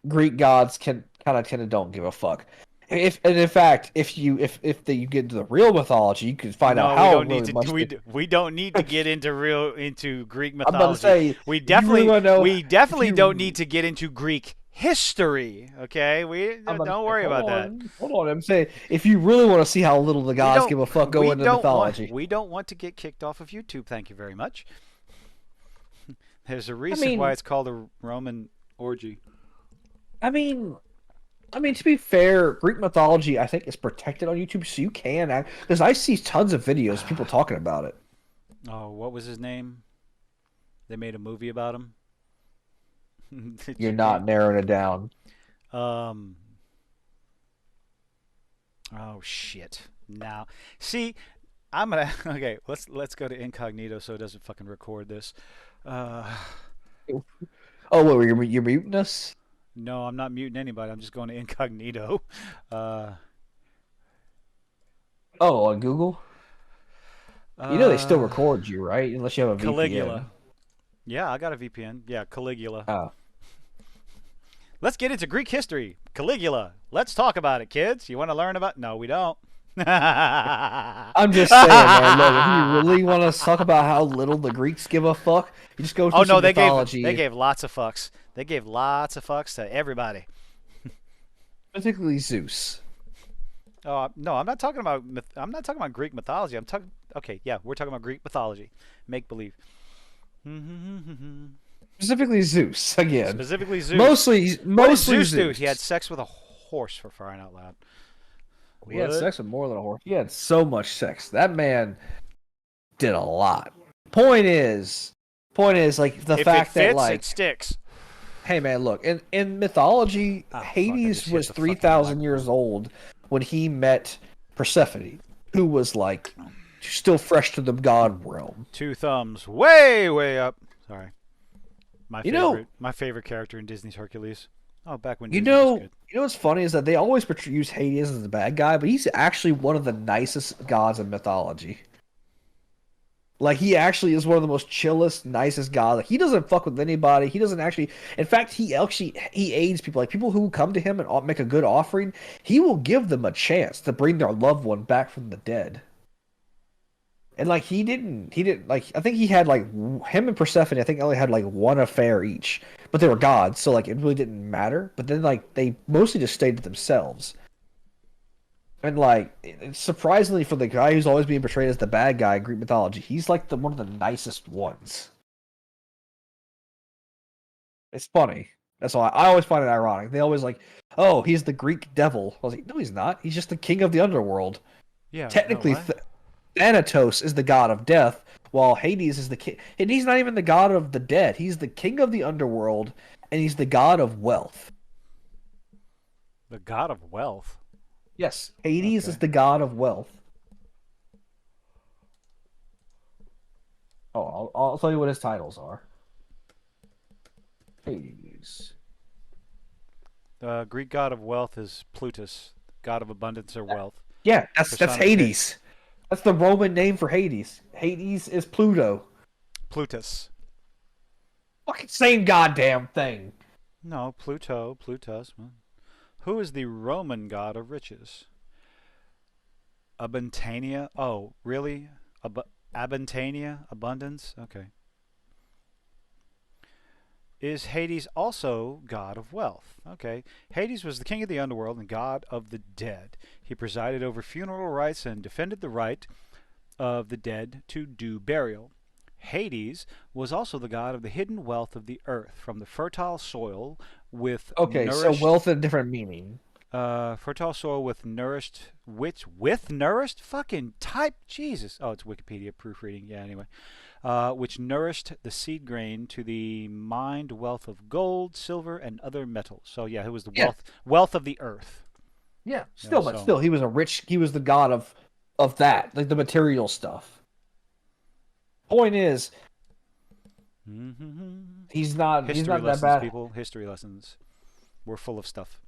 Greek gods can kind of don't give a fuck. If and in fact, if you get into the real mythology, you can find out No, we how don't need really to. much they. We don't need to get into Greek I'm about to mythology. say, if you really want to know, We if definitely don't need you, to get into Greek history. Okay, we I'm about to don't say, worry about that. hold on. I'm saying, if you really want to see how little the We gods don't give a fuck, go into mythology. we don't want to get kicked off of YouTube. Thank you very much. There's a I reason why mean, it's called a Roman orgy. I mean, to be fair, Greek mythology I think is protected on YouTube, so you can because I see tons of videos of people talking about it. Oh, what was his name? They made a movie about him. You're not narrowing it down. Um. Oh shit. Now, see, I'm gonna. Okay, let's go to incognito so it doesn't fucking record this. Uh, Oh, what? You're muting us? no, I'm not muting anybody. I'm just going to incognito. Uh, Oh, on Google? You know they still uh, record you, right? Unless you have a VPN. Caligula. Yeah, I got a VPN. Yeah, Caligula. Oh. Let's get into Greek history. Caligula. Let's talk about it, kids. You want to learn about? No, we don't. I'm just saying, man. Look, if you really want to talk about how little the Greeks give a fuck, you just go Oh through no, some mythology. they gave lots of fucks. They gave lots of fucks to everybody. Particularly Zeus. Oh no, I'm not talking about I'm not talking about Greek mythology. I'm talking. Okay, yeah, we're talking about Greek mythology, make believe. Specifically Zeus, again. Specifically Zeus. Mostly What did Zeus do? Zeus. He had sex with a horse, for crying out loud. He had What? sex with more than a horse. He had so much sex. That man did a lot. Point is like the If it fact that fits, it like, sticks. hey man, look, in mythology, Ah, fuck! I Hades just hit was the three fucking thousand microphone. years old when he met Persephone, who was like still fresh to the god realm. Two thumbs, way, way up. Sorry, You know, my favorite character in Disney's Hercules. Oh, back when you Disney was know, good. you know what's funny is that they always use Hades as the bad guy, but he's actually one of the nicest gods in mythology. Like he actually is one of the most chillest, nicest gods. Like he doesn't fuck with anybody. He doesn't actually. In fact, he aids people. Like people who come to him and make a good offering, he will give them a chance to bring their loved one back from the dead. And like he didn't like. I think he had like him and Persephone. I think only had like one affair each, but they were gods, so like it really didn't matter. But then like they mostly just stayed to themselves. And like, surprisingly for the guy who's always being portrayed as the bad guy in Greek mythology, he's like one of the nicest ones. It's funny. That's why I always find it ironic. They always like, oh, he's the Greek devil. I was like, no, he's not. He's just the king of the underworld. Yeah. No. Technically, What? Thanatos is the god of death, while Hades is the king. And he's not even the god of the dead. He's the king of the underworld, and he's the god of wealth. The god of wealth. Yes, Hades is Okay. the god of wealth. Oh, I'll tell you what his titles are. Hades. The Greek god of wealth is Plutus, god of abundance or wealth. Yeah, that's Personification. Hades. That's the Roman name for Hades. Hades is Pluto. Plutus. Fucking same goddamn thing. No, Pluto. Plutus. Who is the Roman god of riches? Abantania. Oh, really? Abantania? Abundance? Okay. Is Hades also god of wealth? Okay. Hades was the king of the underworld and god of the dead. He presided over funeral rites and defended the right of the dead to do burial. Hades was also the god of the hidden wealth of the earth, from the fertile soil with Okay, so nourished wealth in a different meaning. fertile soil with nourished with nourished fucking type Jesus. Oh, it's Wikipedia proofreading. Yeah, anyway. Which nourished the seed grain to the mined wealth of gold, silver, and other metals. So yeah, it was the Yeah, wealth of the earth. yeah. Yeah, Still, but so still, he was the god of that, like the material stuff. Point is, he's history not that lessons, bad. people. History lessons. We're full of stuff.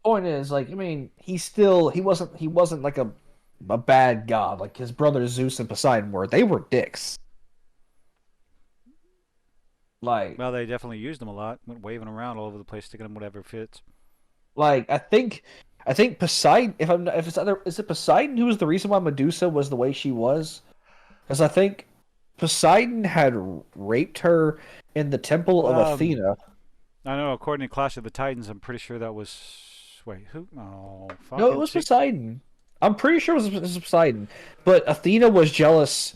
Point is, like, I mean, he wasn't like a bad god like his brothers Zeus and Poseidon were. They were dicks. Like, Well, they definitely used them a lot. Went waving around all over the place, sticking them whatever fits. like I think Poseidon. If it's other, is it Poseidon who was the reason why Medusa was the way she was? Because I think Poseidon had raped her in the temple of Athena. I know. According to Clash of the Titans, I'm pretty sure that was. Wait, who? Oh, No, it fucking was see. Poseidon. I'm pretty sure it was Poseidon, but Athena was jealous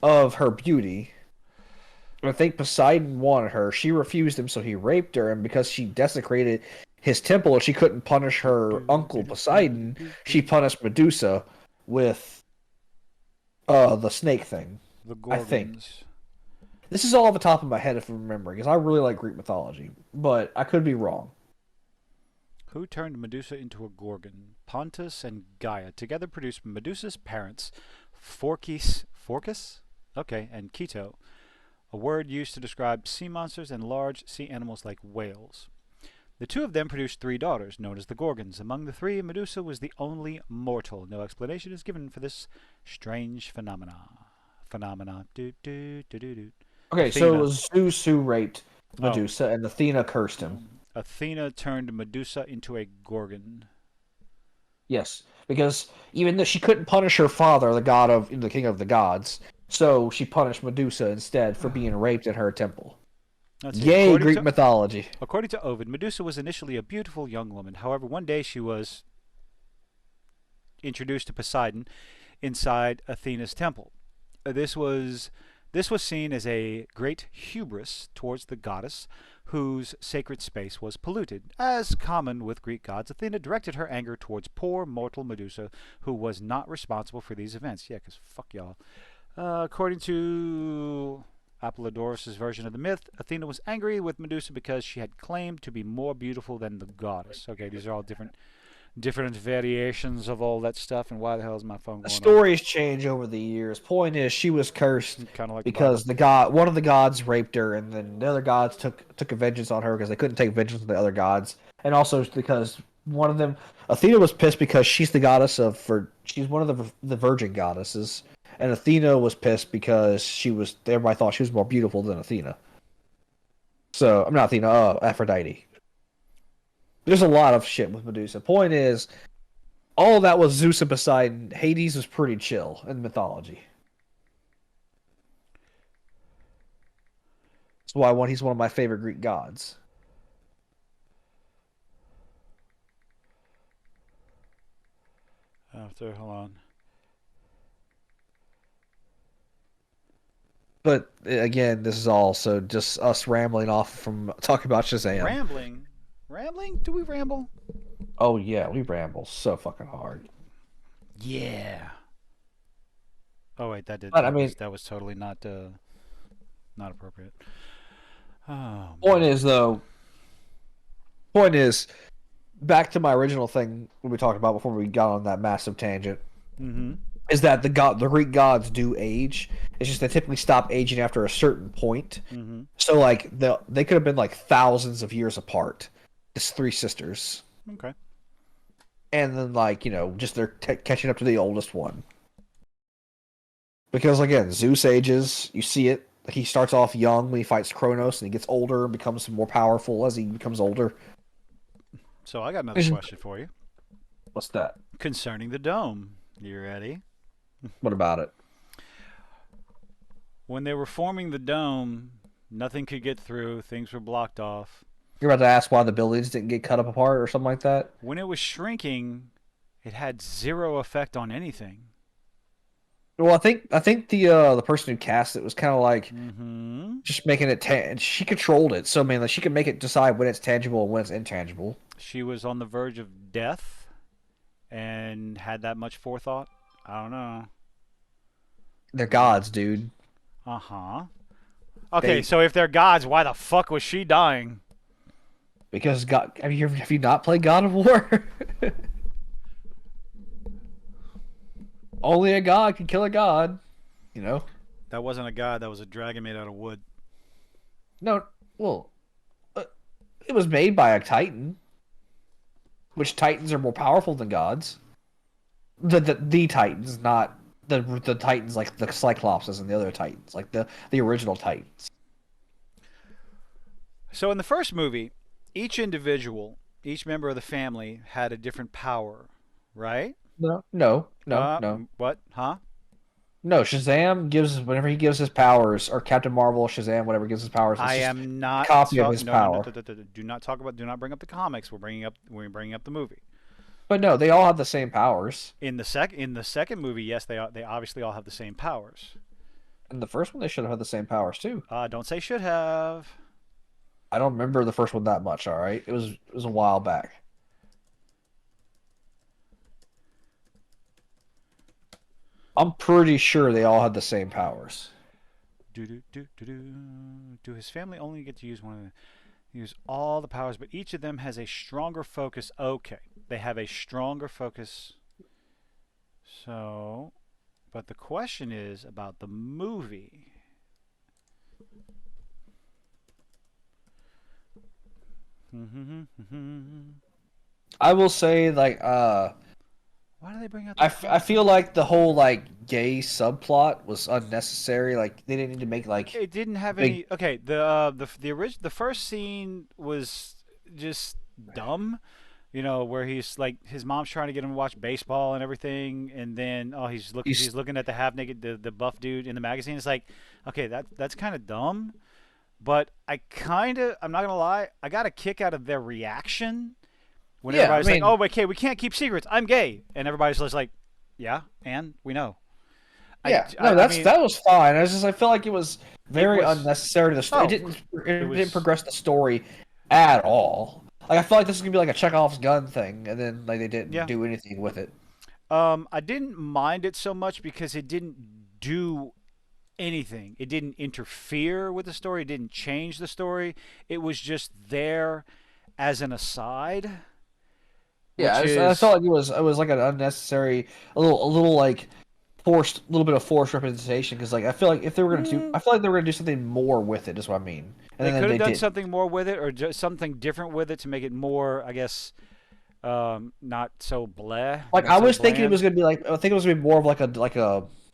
of her beauty. I think Poseidon wanted her. She refused him, so he raped her, and because she desecrated his temple and she couldn't punish her uncle Poseidon, she punished Medusa with the snake thing. The I think. Gorgons. This is all off the top of my head if I'm remembering, because I really like Greek mythology, but I could be wrong. Who turned Medusa into a Gorgon? Pontus and Gaia together produced Medusa's parents, Phorcys? Okay, and Keto, a word used to describe sea monsters and large sea animals like whales. The two of them produced three daughters, known as the Gorgons. Among the three, Medusa was the only mortal. No explanation is given for this strange phenomena. Okay, so it Athena. was Zeus who raped Oh. Medusa, and Athena cursed him. Athena turned Medusa into a Gorgon. Yes, because even though she couldn't punish her father, the king of the gods, so she punished Medusa instead for being raped in her temple. Let's see. Yay, Greek mythology. According to Ovid, Medusa was initially a beautiful young woman. However, one day she was introduced to Poseidon inside Athena's temple. This was seen as a great hubris towards the goddess, whose sacred space was polluted. As common with Greek gods, Athena directed her anger towards poor mortal Medusa, who was not responsible for these events. Yeah, because fuck y'all. According to Apollodorus' version of the myth, Athena was angry with Medusa because she had claimed to be more beautiful than the goddess. Okay, these are all different variations of all that stuff. And why the hell is my phone The going off? stories change over the years. Point is, she was cursed Kind of like the because Bible. one of the gods raped her, and then the other gods took a vengeance on her because they couldn't take vengeance on the other gods, and also because one of them, Athena, was pissed because she's the goddess she's one of the virgin goddesses, and Athena was pissed because everybody thought she was more beautiful than Athena. So I'm not Athena, Aphrodite. There's a lot of shit with Medusa. Point is, all that was Zeus and Poseidon. Hades was pretty chill in mythology. That's why he's one of my favorite Greek gods. Hold on. But again, this is also just us rambling off from talking about Shazam. Rambling, rambling. Do we ramble? Oh yeah, we ramble so fucking hard. Yeah. Oh wait, But I mean, that was totally not appropriate. Oh point man. is though, point is back to my original thing we talked about before we got on that massive tangent. Mm-hmm. Is that the Greek gods do age? It's just they typically stop aging after a certain point. Mm-hmm. So like they could have been like thousands of years apart. It's three sisters, Okay. and then like just they're catching up to the oldest one. Because again, Zeus ages. You see it. He starts off young when he fights Kronos, and he gets older and becomes more powerful as he becomes older. So I got another question for you What's that? concerning the dome. You ready? What about it? When they were forming the dome, nothing could get through. Things were blocked off. You're about to ask why the buildings didn't get cut up apart or something like that? When it was shrinking, it had zero effect on anything. Well, I think the person who cast it was kind of like Mm-hmm. just making it. She controlled it, so man, like she could make it decide when it's tangible and when it's intangible. She was on the verge of death and had that much forethought. I don't know. They're gods, dude. Uh-huh. Okay, They so if they're gods, why the fuck was she dying? because God. Have you not played God of War? Only a god can kill a god. You know. That wasn't a god, that was a dragon made out of wood. No, well, uh, it was made by a titan, which titans are more powerful than gods. The titans, not the titans like the Cyclopses and the other titans, like the original titans. So in the first movie, each individual, each member of the family had a different power, right? No, no, no, no, What? Huh? no. Shazam gives whenever he gives his powers, or Captain Marvel, Shazam, whatever gives his powers. It's I just am a not copy of talk- his no, no, no, power. do not talk about, do not bring up the comics. We're bringing up the movie. But no, they all have the same powers. In the second movie, yes, they obviously all have the same powers. In the first one, they should have had the same powers too. Don't say should have. I don't remember the first one that much. All right, it was a while back. I'm pretty sure they all had the same powers. Do his family only get to use one of the use all the powers, but each of them has a stronger focus. Okay, they have a stronger focus. So, but the question is about the movie. I will say, like, Why do they bring up? I feel like the whole like gay subplot was unnecessary. Like, they didn't need to make like It didn't have big. any. Okay, the first scene was just dumb. You know, where he's like his mom's trying to get him to watch baseball and everything, and then He's he's looking at the half naked the buff dude in the magazine. It's like, okay, that's kind of dumb, but I'm not gonna lie, I got a kick out of their reaction when Yeah, I everybody's like, mean, oh, okay, we can't keep secrets. I'm gay, and everybody's just like, yeah, and we know. yeah, no, I mean, that was fine. I felt like it was it very was unnecessary to the story. oh, It it didn't was. progress the story at all. Like, I felt like this was gonna be like a Chekhov's gun thing, and then like they didn't Yeah. do anything with it. I didn't mind it so much because it didn't do anything. It didn't interfere with the story. It didn't change the story. It was just there as an aside, Yeah, which I is felt like it was like an unnecessary, a little like forced, a little bit of forced representation. Because like I feel like they were gonna do something more with it. Is what I mean. And they then could have they done did. something more with it or just something different with it to make it more, I guess, not so bleh, Like not I so was thinking it was bland. gonna be like I think it was gonna be more of like a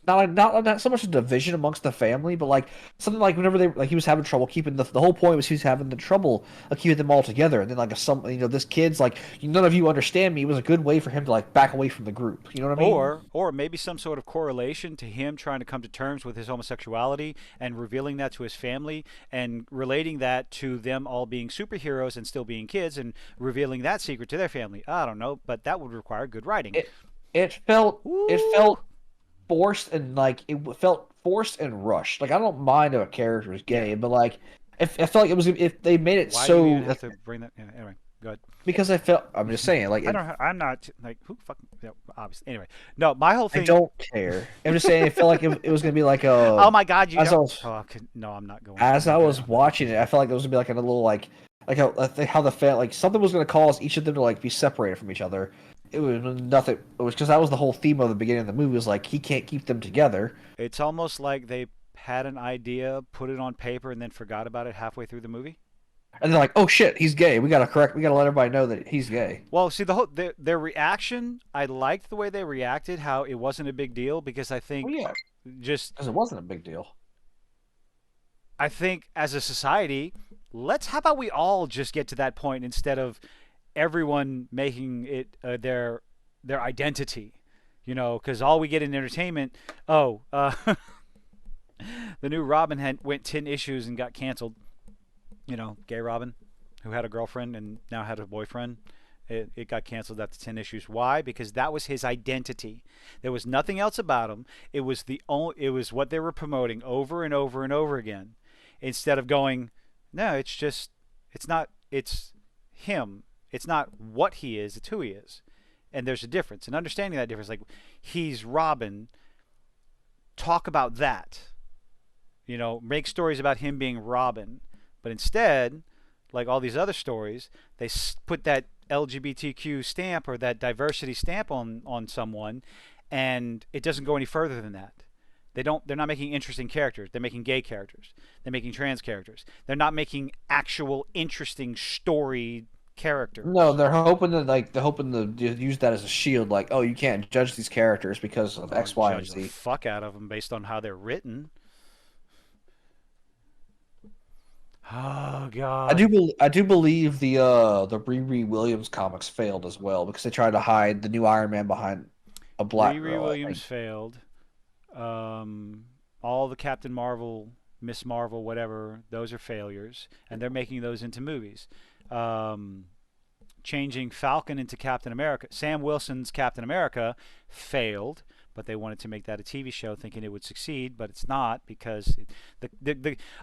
not so much a division amongst the family, but like something like whenever they like he was having trouble keeping the whole point was he was having the trouble of keeping them all together, and then like if some this kid's like none of you understand me, it was a good way for him to like back away from the group. You know what I mean? Or maybe some sort of correlation to him trying to come to terms with his homosexuality and revealing that to his family and relating that to them all being superheroes and still being kids and revealing that secret to their family. I don't know, but that would require good writing. It it felt Ooh. forced and like felt forced and rushed. Like I don't mind if a character is Yeah. gay, but like if I felt like it was if they made it Why do you so even have like, to bring that? Yeah, anyway, go ahead. because I felt I'm just saying like I don't. I'm not like who fucking. Yeah, obviously. Anyway, no. My whole I thing. don't care. I'm just saying it felt like it was gonna be like Oh my God, you as I don't. was Oh, no, I'm not going. Oh as my I God. was watching it, I felt like it was gonna be like a little how the fan like something was gonna cause each of them to like be separated from each other. It was nothing. It was because that was the whole theme of the beginning of the movie was like he can't keep them together. It's almost like they had an idea, put it on paper, and then forgot about it halfway through the movie. And they're like, "Oh shit, he's gay. We gotta correct. We gotta let everybody know that he's gay." Well, see their reaction. I liked the way they reacted. How it wasn't a big deal because I Well, think yeah, just because it wasn't a big deal. I think as a society, how about we all just get to that point instead of everyone making it their identity, you know? Because all we get in entertainment. Oh, the new Robin went 10 issues and got canceled. You know, gay Robin, who had a girlfriend and now had a boyfriend. It got canceled after 10 issues. Why? Because that was his identity. There was nothing else about him. It was what they were promoting over and over and over again. Instead of going, no, it's not, it's him. It's not what he is, it's who he is. And there's a difference. And understanding that difference, like, he's Robin, talk about that. You know, make stories about him being Robin. But instead, like all these other stories, they put that LGBTQ stamp or that diversity stamp on someone, and it doesn't go any further than that. They're not making interesting characters. They're making gay characters. They're making trans characters. They're not making actual interesting story No, characters. they're hoping to use that as a shield. Like, oh, you can't judge these characters because of I'll X, Y, and judge the Z. fuck out of them based on how they're written. Oh God. I do believe the Riri Williams comics failed as well because they tried to hide the new Iron Man behind a black Riri girl. I Williams think. failed. All the Captain Marvel, Miss Marvel, whatever, those are failures, and they're making those into movies. Um, Changing Falcon into Captain America. Sam Wilson's Captain America failed, but they wanted to make that a TV show, thinking it would succeed, but it's not because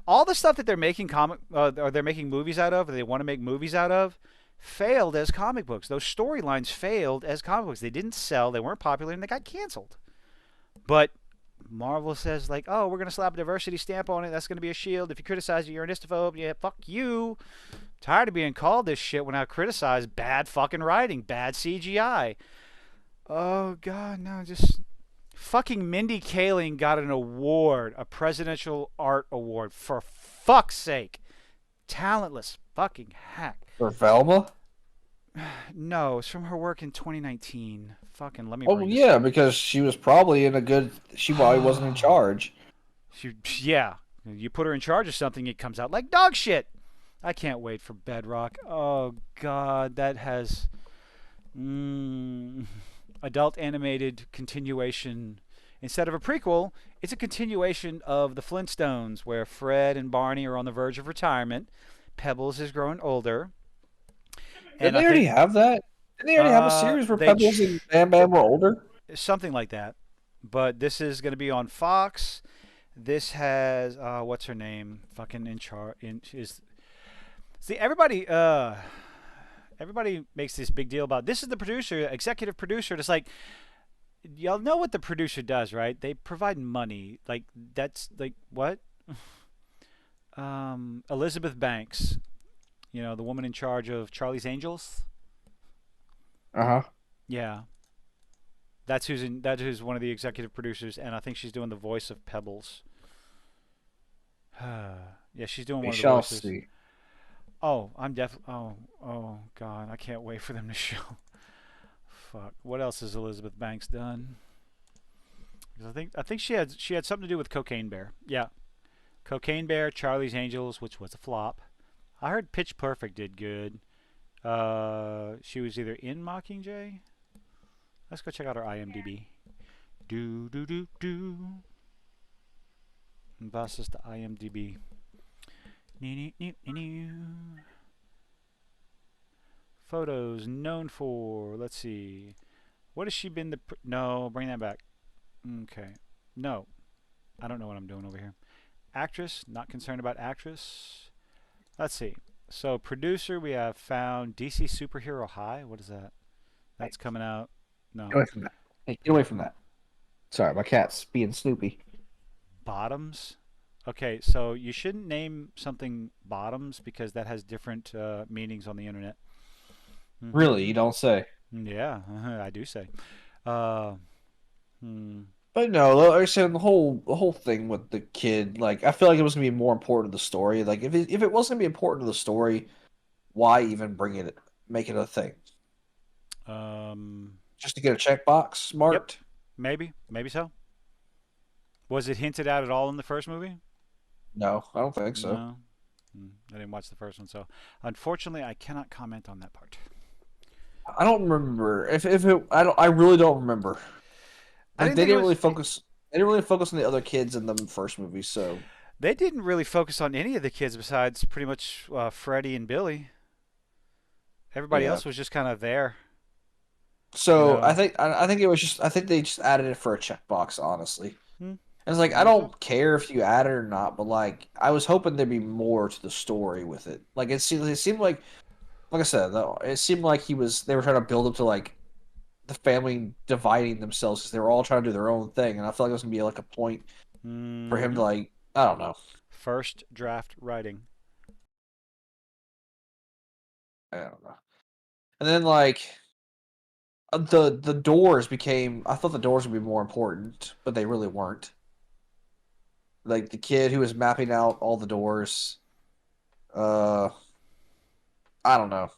all the stuff that they're making or they're making movies out of, or they want to make movies out of, failed as comic books. Those storylines failed as comic books. They didn't sell, they weren't popular, and they got canceled. But Marvel says like, oh, we're gonna slap a diversity stamp on it. That's gonna be a shield. If you criticize it, you're an istophobe. Yeah, fuck you. Tired of being called this shit when I criticize bad fucking writing, bad CGI. Oh God, no, just fucking Mindy Kaling got an award, a presidential art award. For fuck's sake, talentless fucking hack. For Velma? No, it's from her work in 2019. Fucking let me Oh bring this yeah, up. because she was probably in a good. She probably wasn't in charge. Yeah, you put her in charge of something, it comes out like dog shit. I can't wait for Bedrock. Oh God, that has adult animated continuation. Instead of a prequel, it's a continuation of the Flintstones, where Fred and Barney are on the verge of retirement. Pebbles is growing older, Didn't and they I already think have that? Didn't they already have a series where they Pebbles and Bam Bam were older? something like that. But this is going to be on Fox. This has what's her name? Fucking in charge is. See, everybody makes this big deal about this is the producer, executive producer. It's like y'all know what the producer does, right? They provide money. Like that's like what? Elizabeth Banks, you know, the woman in charge of Charlie's Angels. Uh huh. Yeah, That who's one of the executive producers, and I think she's doing the voice of Pebbles. Yeah, she's doing We one of the shall voices. see. Oh, I'm definitely. Oh God, I can't wait for them to show. Fuck. What else has Elizabeth Banks done? 'Cause I think she had something to do with Cocaine Bear. Yeah, Cocaine Bear, Charlie's Angels, which was a flop. I heard Pitch Perfect did good. She was either in Mockingjay. Let's go check out her IMDb. Do do do do. Versus the IMDb. Photos known for. Let's see. What has she been no, bring that back. Okay. No, I don't know what I'm doing over here. Actress, not concerned about actress. Let's see. So producer, we have found DC Superhero High. What is that? Hey, That's coming out. get No. away from that. Hey, get away from that. Sorry, my cat's being Snoopy. Bottoms. Okay, so you shouldn't name something bottoms because that has different meanings on the internet. Really, Mm-hmm. you don't say. Yeah, I do say. Uh, hmm. But no, like I said, the whole thing with the kid, like I feel like it was gonna be more important to the story. Like if it wasn't gonna be important to the story, why even bring it, make it a thing? Um, Just to get a checkbox yep, marked? maybe so. Was it hinted at all in the first movie? No, I don't think so. No. I didn't watch the first one, so unfortunately, I cannot comment on that part. I don't remember if it. I really don't remember. I Like didn't think it was. They didn't really focus on the other kids in the first movie. So They didn't really focus on any of the kids besides pretty much Freddie and Billy. Everybody yeah. else was just kind of there, you So know. I think it was just I think they just added it for a checkbox. Honestly, Hmm, and it's like I maybe so. don't care if you add it or not, but like I was hoping there'd be more to the story with it. Like it seemed like I said though, it seemed like they were trying to build up to like the family dividing themselves because they were all trying to do their own thing, and I felt like it was gonna be like a point for him to Mm-hmm. like I don't know. First draft writing. I don't know. And then like the doors became I thought the doors would be more important, but they really weren't. Like the kid who was mapping out all the doors, uh I don't know.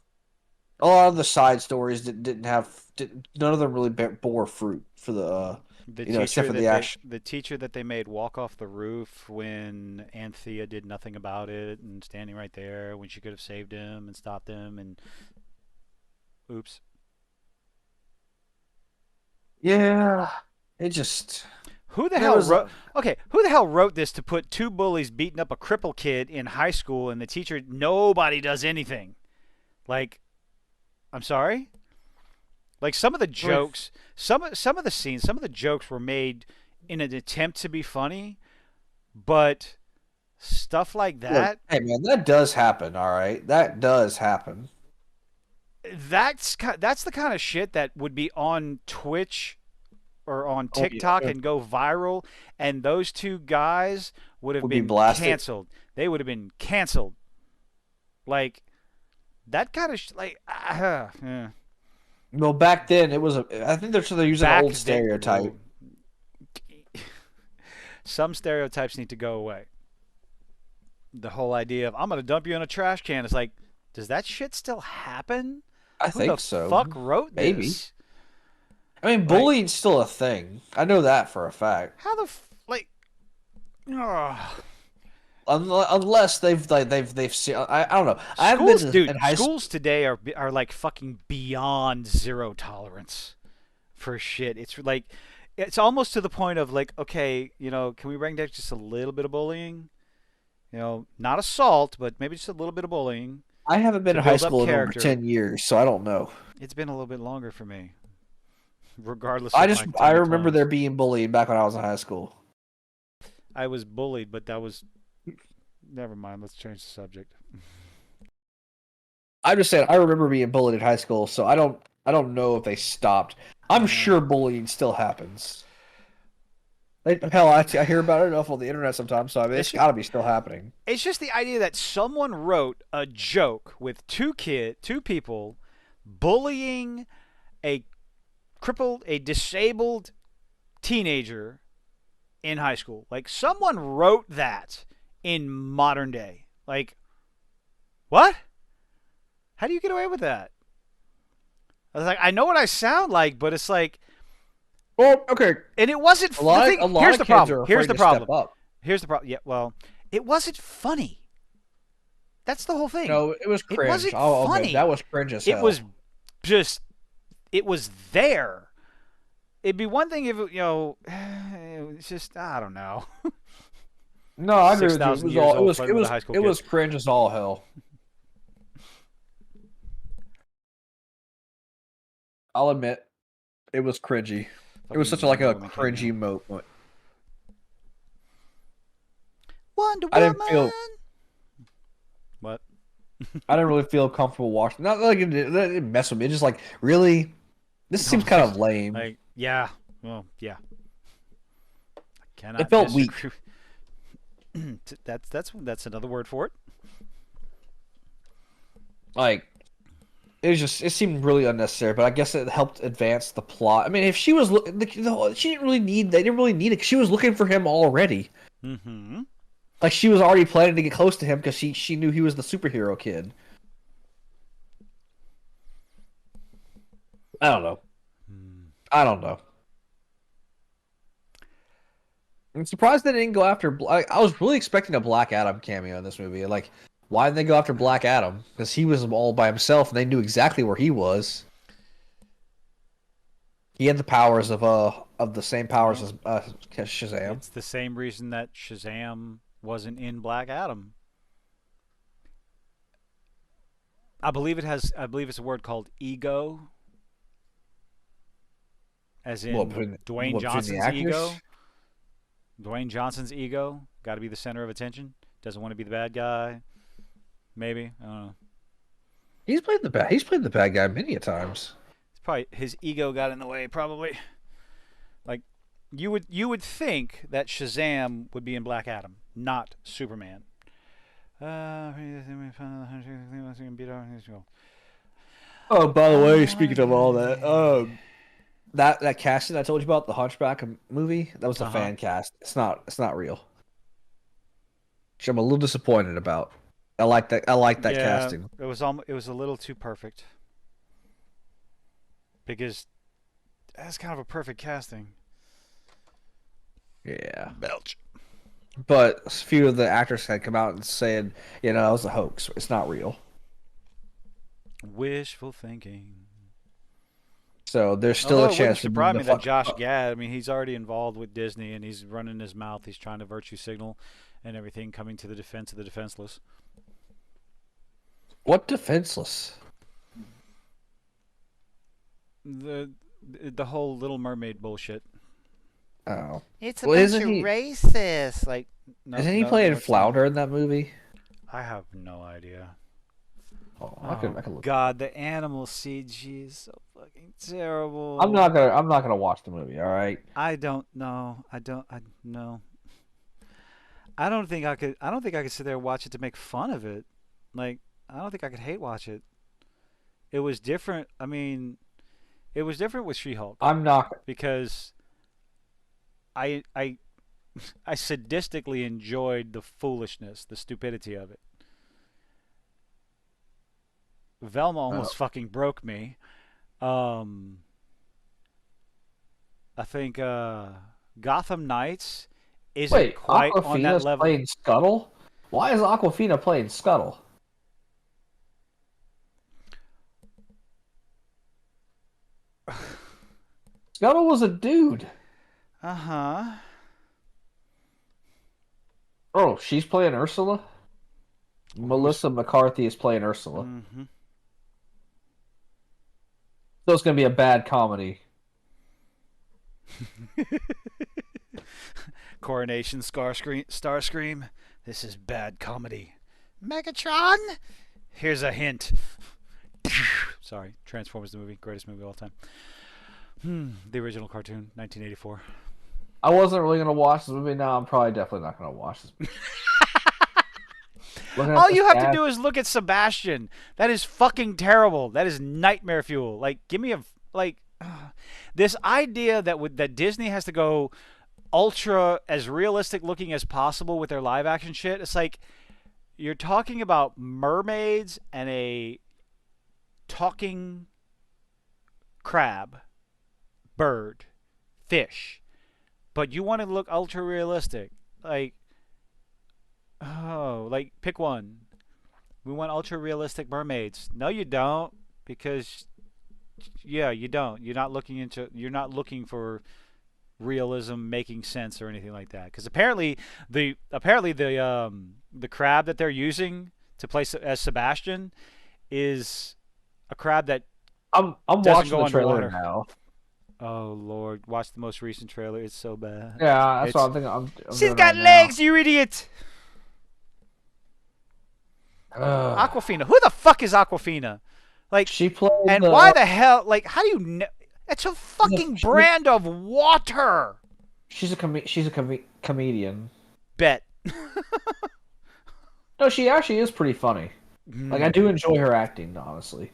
A lot of the side stories didn't have none of them really bore fruit for the except for the action. The teacher that they made walk off the roof when Anthea did nothing about it and standing right there when she could have saved him and stopped him and oops. Yeah, it just Who the there hell was wrote Okay, who the hell wrote this to put two bullies beating up a cripple kid in high school and the teacher nobody does anything? Like, I'm sorry? Like some of the I mean, jokes, some of the scenes, some of the jokes were made in an attempt to be funny, but stuff like look, that, hey man, that does happen. All right, that does happen. that's the kind of shit that would be on Twitch or on Oh TikTok yeah, and go viral, and those two guys would have would be been blasted. canceled. They would have been canceled. Like that kind of like yeah. Well, back then it was a. I think they're using an Back old then. stereotype. Well, some stereotypes need to go away. The whole idea of I'm gonna dump you in a trash can is like, does that shit still happen? I Who the think fuck so. wrote Maybe. this? I mean, Like, bullying's still a thing. I know that for a fact. how the like? Ugh. Unless they've seen. I don't know. I haven't been Schools, dude. in high school. Schools today are like fucking beyond zero tolerance for shit. It's like, it's almost to the point of like, okay, can we bring back just a little bit of bullying? Not assault, but maybe just a little bit of bullying I haven't been to in high build up school in over character. 10 years, so I don't know. It's been a little bit longer for me, regardless I of just my I tiny remember there clones. being bullying back when I was in high school. I was bullied, but that was never mind. Let's change the subject. I'm just saying I remember being bullied in high school, so I don't know if they stopped. I'm Yeah. sure bullying still happens. Hell, I hear about it enough on the internet sometimes, so I mean, It's it's just, got to be still happening. it's just the idea that someone wrote a joke with two people bullying a a disabled teenager in high school. Like someone wrote that in modern day. Like, what? How do you get away with that? I was like, I know what I sound like, but it's like, Well, okay, and it wasn't a the lot of, thing. a lot Here's of the kids problem. are Here's afraid the to step problem. up. Here's the problem. Yeah, well, it wasn't funny. That's the whole thing. No, it was It cringe. wasn't I'll admit that funny. was cringe as It was hell. just, it was there. It'd be one thing if it's just I don't know, No, I agree six with you. It thousand was years all it old was fucking it with a was high school it kid. was cringe as all hell. I'll admit it was cringy. It was such fucking a, like Wonder a Woman cameo. cringy moment. Wonder I didn't feel. Woman. What? I didn't really feel comfortable watching. Not like it didn't mess with me. It's just like really, this seems kind of lame. Like, yeah. Well, yeah. I It cannot felt weak. disagree. That's another word for it. Like it seemed really unnecessary. But I guess it helped advance the plot. I mean, if she was she didn't really need. They didn't really need it. 'Cause she was looking for him already. Mm-hmm. Like she was already planning to get close to him because she knew he was the superhero kid. I don't know. I don't know. I'm surprised they didn't go after. I was really expecting a Black Adam cameo in this movie. Like, why didn't they go after Black Adam? Because he was all by himself, and they knew exactly where he was. He had the powers of the same powers Well, as Shazam. it's the same reason that Shazam wasn't in Black Adam. I believe it's a word called ego, as in Dwayne Between the Johnson's actors? ego. Dwayne Johnson's ego, got to be the center of attention. Doesn't want to be the bad guy. Maybe, I don't know. He's played the bad guy many a times. It's probably his ego got in the way. Probably, like you would think that Shazam would be in Black Adam, not Superman. Oh, by the way, speaking of all that, that casting I told you about, the Hunchback movie, that was a fan cast. It's not real. Which I'm a little disappointed about. I like that. I like that Yeah, casting. it was a little too perfect because that's kind of a perfect casting. Yeah, Belch. but a few of the actors had come out and said, you know, it was a hoax. It's not real. Wishful thinking. So there's still Although a it wouldn't chance to surprise the me that fuck. Josh Gad, I mean, he's already involved with Disney and he's running his mouth. He's trying to virtue signal and everything, coming to the defense of the defenseless. What defenseless? The whole Little Mermaid bullshit. Oh, It's a well, bunch isn't of he? racists. Like, no, Isn't he no, playing it's not. Flounder in that movie? I have no idea. Oh, Oh I could look. God, the animal CG is so fucking terrible. I'm not gonna watch the movie. All right. I don't know. I don't. I no. I don't think I could. I don't think I could sit there and watch it to make fun of it. Like, I don't think I could hate watch it. It was different. I mean, it was different with She-Hulk I'm not. because I I I sadistically enjoyed the foolishness, the stupidity of it. Velma almost fucking broke me. Um, I think Gotham Knights isn't Wait, quite on that Aquafina's level. playing Scuttle? Why is Aquafina playing Scuttle? Scuttle was a dude. Uh-huh. Oh, she's playing Ursula? Melissa McCarthy is playing Ursula. Mm-hmm. So it's going to be a bad comedy. Coronation Starscream. This is bad comedy. Megatron. Here's a hint. Sorry, Transformers the movie, greatest movie of all time. The original cartoon, 1984. I wasn't really going to watch this movie. Now I'm probably definitely not going to watch this movie. All you have to do is look at Sebastian. That is fucking terrible. That is nightmare fuel. Like, give me this idea that Disney has to go ultra as realistic looking as possible with their live action shit. It's like you're talking about mermaids and a talking crab, bird, fish, but you want to look ultra realistic. Like, oh, like pick one. We want ultra realistic mermaids. No, you don't, because yeah, you don't. You're not looking for realism making sense or anything like that. Because apparently the crab that they're using to play as Sebastian is a crab that I'm doesn't watching go the trailer underwater. now. Oh Lord, watch the most recent trailer. It's so bad. Yeah, that's what It's I'm thinking. I'm she's doing got right now. legs, you idiot. Ugh. Aquafina. Who the fuck is Aquafina? Like, She played and why the. the hell? Like, how do you know? It's a She's a, fucking she's a, brand of water. she's a comedian. Bet. No, she actually is pretty funny. Like I do Hmm. enjoy her acting, honestly.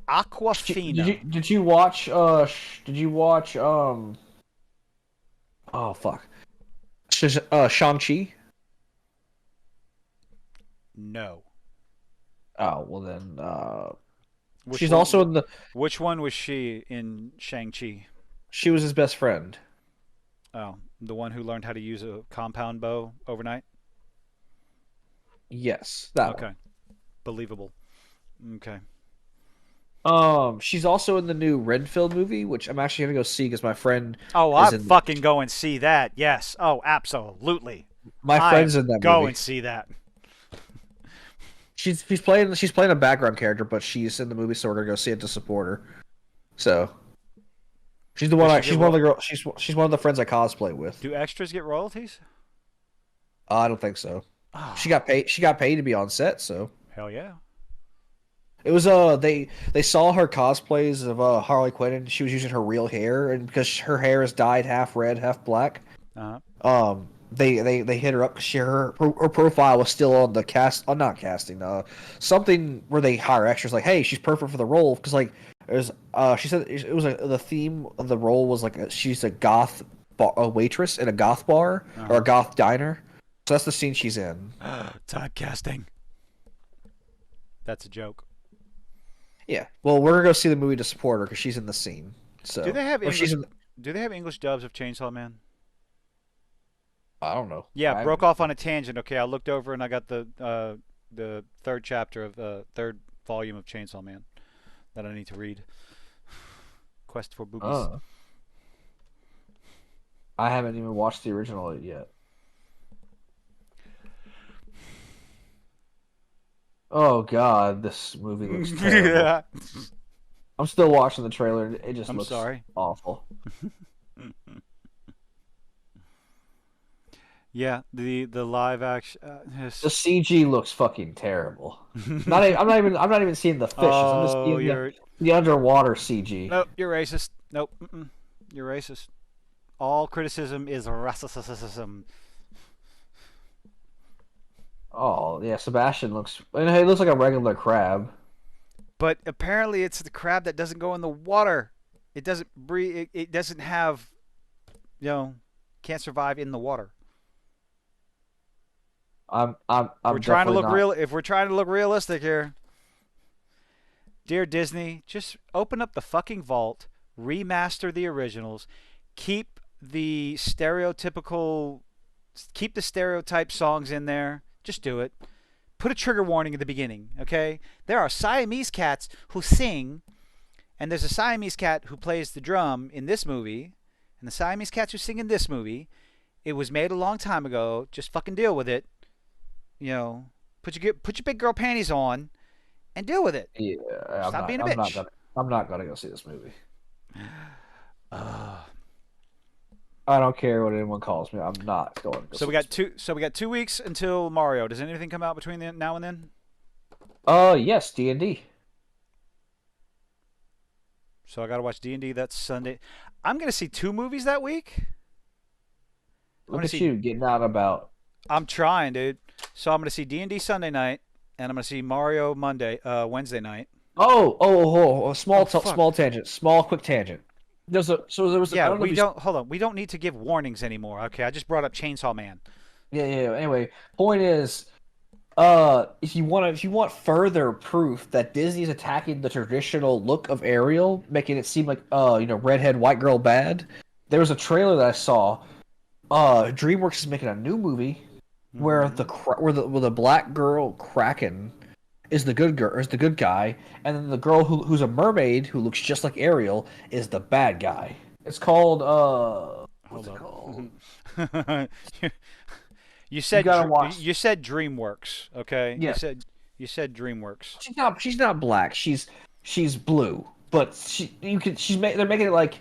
Aquafina. Did you watch did you watch oh fuck Shang-Chi? No. Oh well then Which she's one? also in the Which one was she in Shang-Chi? she was his best friend. Oh, the one who learned how to use a compound bow overnight? Yes, that one. Okay. Believable. Okay. She's also in the new Renfield movie, which I'm actually gonna go see because Oh, is I'd in fucking go and see that. Yes. Oh, absolutely. my I friend's am in that go movie. and see that. She's playing a background character, but she's in the movie, so we're gonna go see it to support her. So she's the Does one. she get She's one of the girl. She's one of the friends I cosplay with. do extras get royalties? I don't think so. She Oh, got paid. She got paid to be on set, so hell yeah. it was. They saw her cosplays of Harley Quinn, and she was using her real hair, and because her hair is dyed half red, half black, Uh-huh. they hit her up because her profile was still on the cast. Not casting. Something where they hire extras. Like, hey, she's perfect for the role because like there's. She said it was the theme of the role was like she's a goth a waitress in a goth bar or Uh-huh. a goth diner. So that's the scene she's in. Typecasting. That's a joke. Yeah. Well, we're gonna go see the movie to support her because she's in the scene. Do So, they have or she's English in. do they have English dubs of Chainsaw Man? I don't know. Yeah, I broke haven't. off on a tangent. Okay, I looked over and I got the third chapter of third volume of Chainsaw Man that I need to read. Quest for Boobies. Uh, I haven't even watched the original yet. Oh God, this movie looks terrible. Yeah. I'm still watching the trailer. It just I'm looks sorry. awful. Yeah, the live action. The CG looks fucking terrible. I'm not even seeing the fishes. I'm just Oh, seeing you're the underwater CG. nope. You're racist. Nope. Mm-mm. You're racist. All criticism is racism. Oh yeah, Sebastian looks. And he looks like a regular crab. But apparently, it's the crab that doesn't go in the water. It doesn't breathe. It doesn't have, can't survive in the water. I'm definitely not. If we're trying to look realistic here, dear Disney, just open up the fucking vault, remaster the originals, keep the stereotypical, keep the stereotype songs in there. Just do it. Put a trigger warning at the beginning, okay? There are Siamese cats who sing, and there's a Siamese cat who plays the drum in this movie, and the Siamese cats who sing in this movie. It was made a long time ago. Just fucking deal with it. Put your big girl panties on and deal with it. Yeah, Stop being a bitch. I'm not gonna go see this movie. Uh, I don't care what anyone calls me. I'm not going to go so see we got two. So we got 2 weeks until Mario. Does anything come out between now and then? Yes, D&D. So I got to watch D&D. That's Sunday. I'm gonna see 2 movies that week. I'm Look gonna at see. you getting out about. I'm trying, dude. So I'm gonna see D&D Sunday night, and I'm gonna see Mario Wednesday night. Small Oh fuck. small tangent, small quick tangent. There was I Yeah, don't know if we you don't. Hold on. We don't need to give warnings anymore. Okay, I just brought up Chainsaw Man. yeah. Anyway, point is, if you want further proof that Disney's attacking the traditional look of Ariel, making it seem like redhead white girl bad, there was a trailer that I saw. DreamWorks is making a new movie where Mm-hmm. where the black girl Kraken is the good girl, is the good guy, and then the girl who's a mermaid who looks just like Ariel is the bad guy. It's called what's Hold it called? up. You You said gotta watch. you said DreamWorks, okay? Yeah, You said DreamWorks. she's not black. She's blue, but they're making it like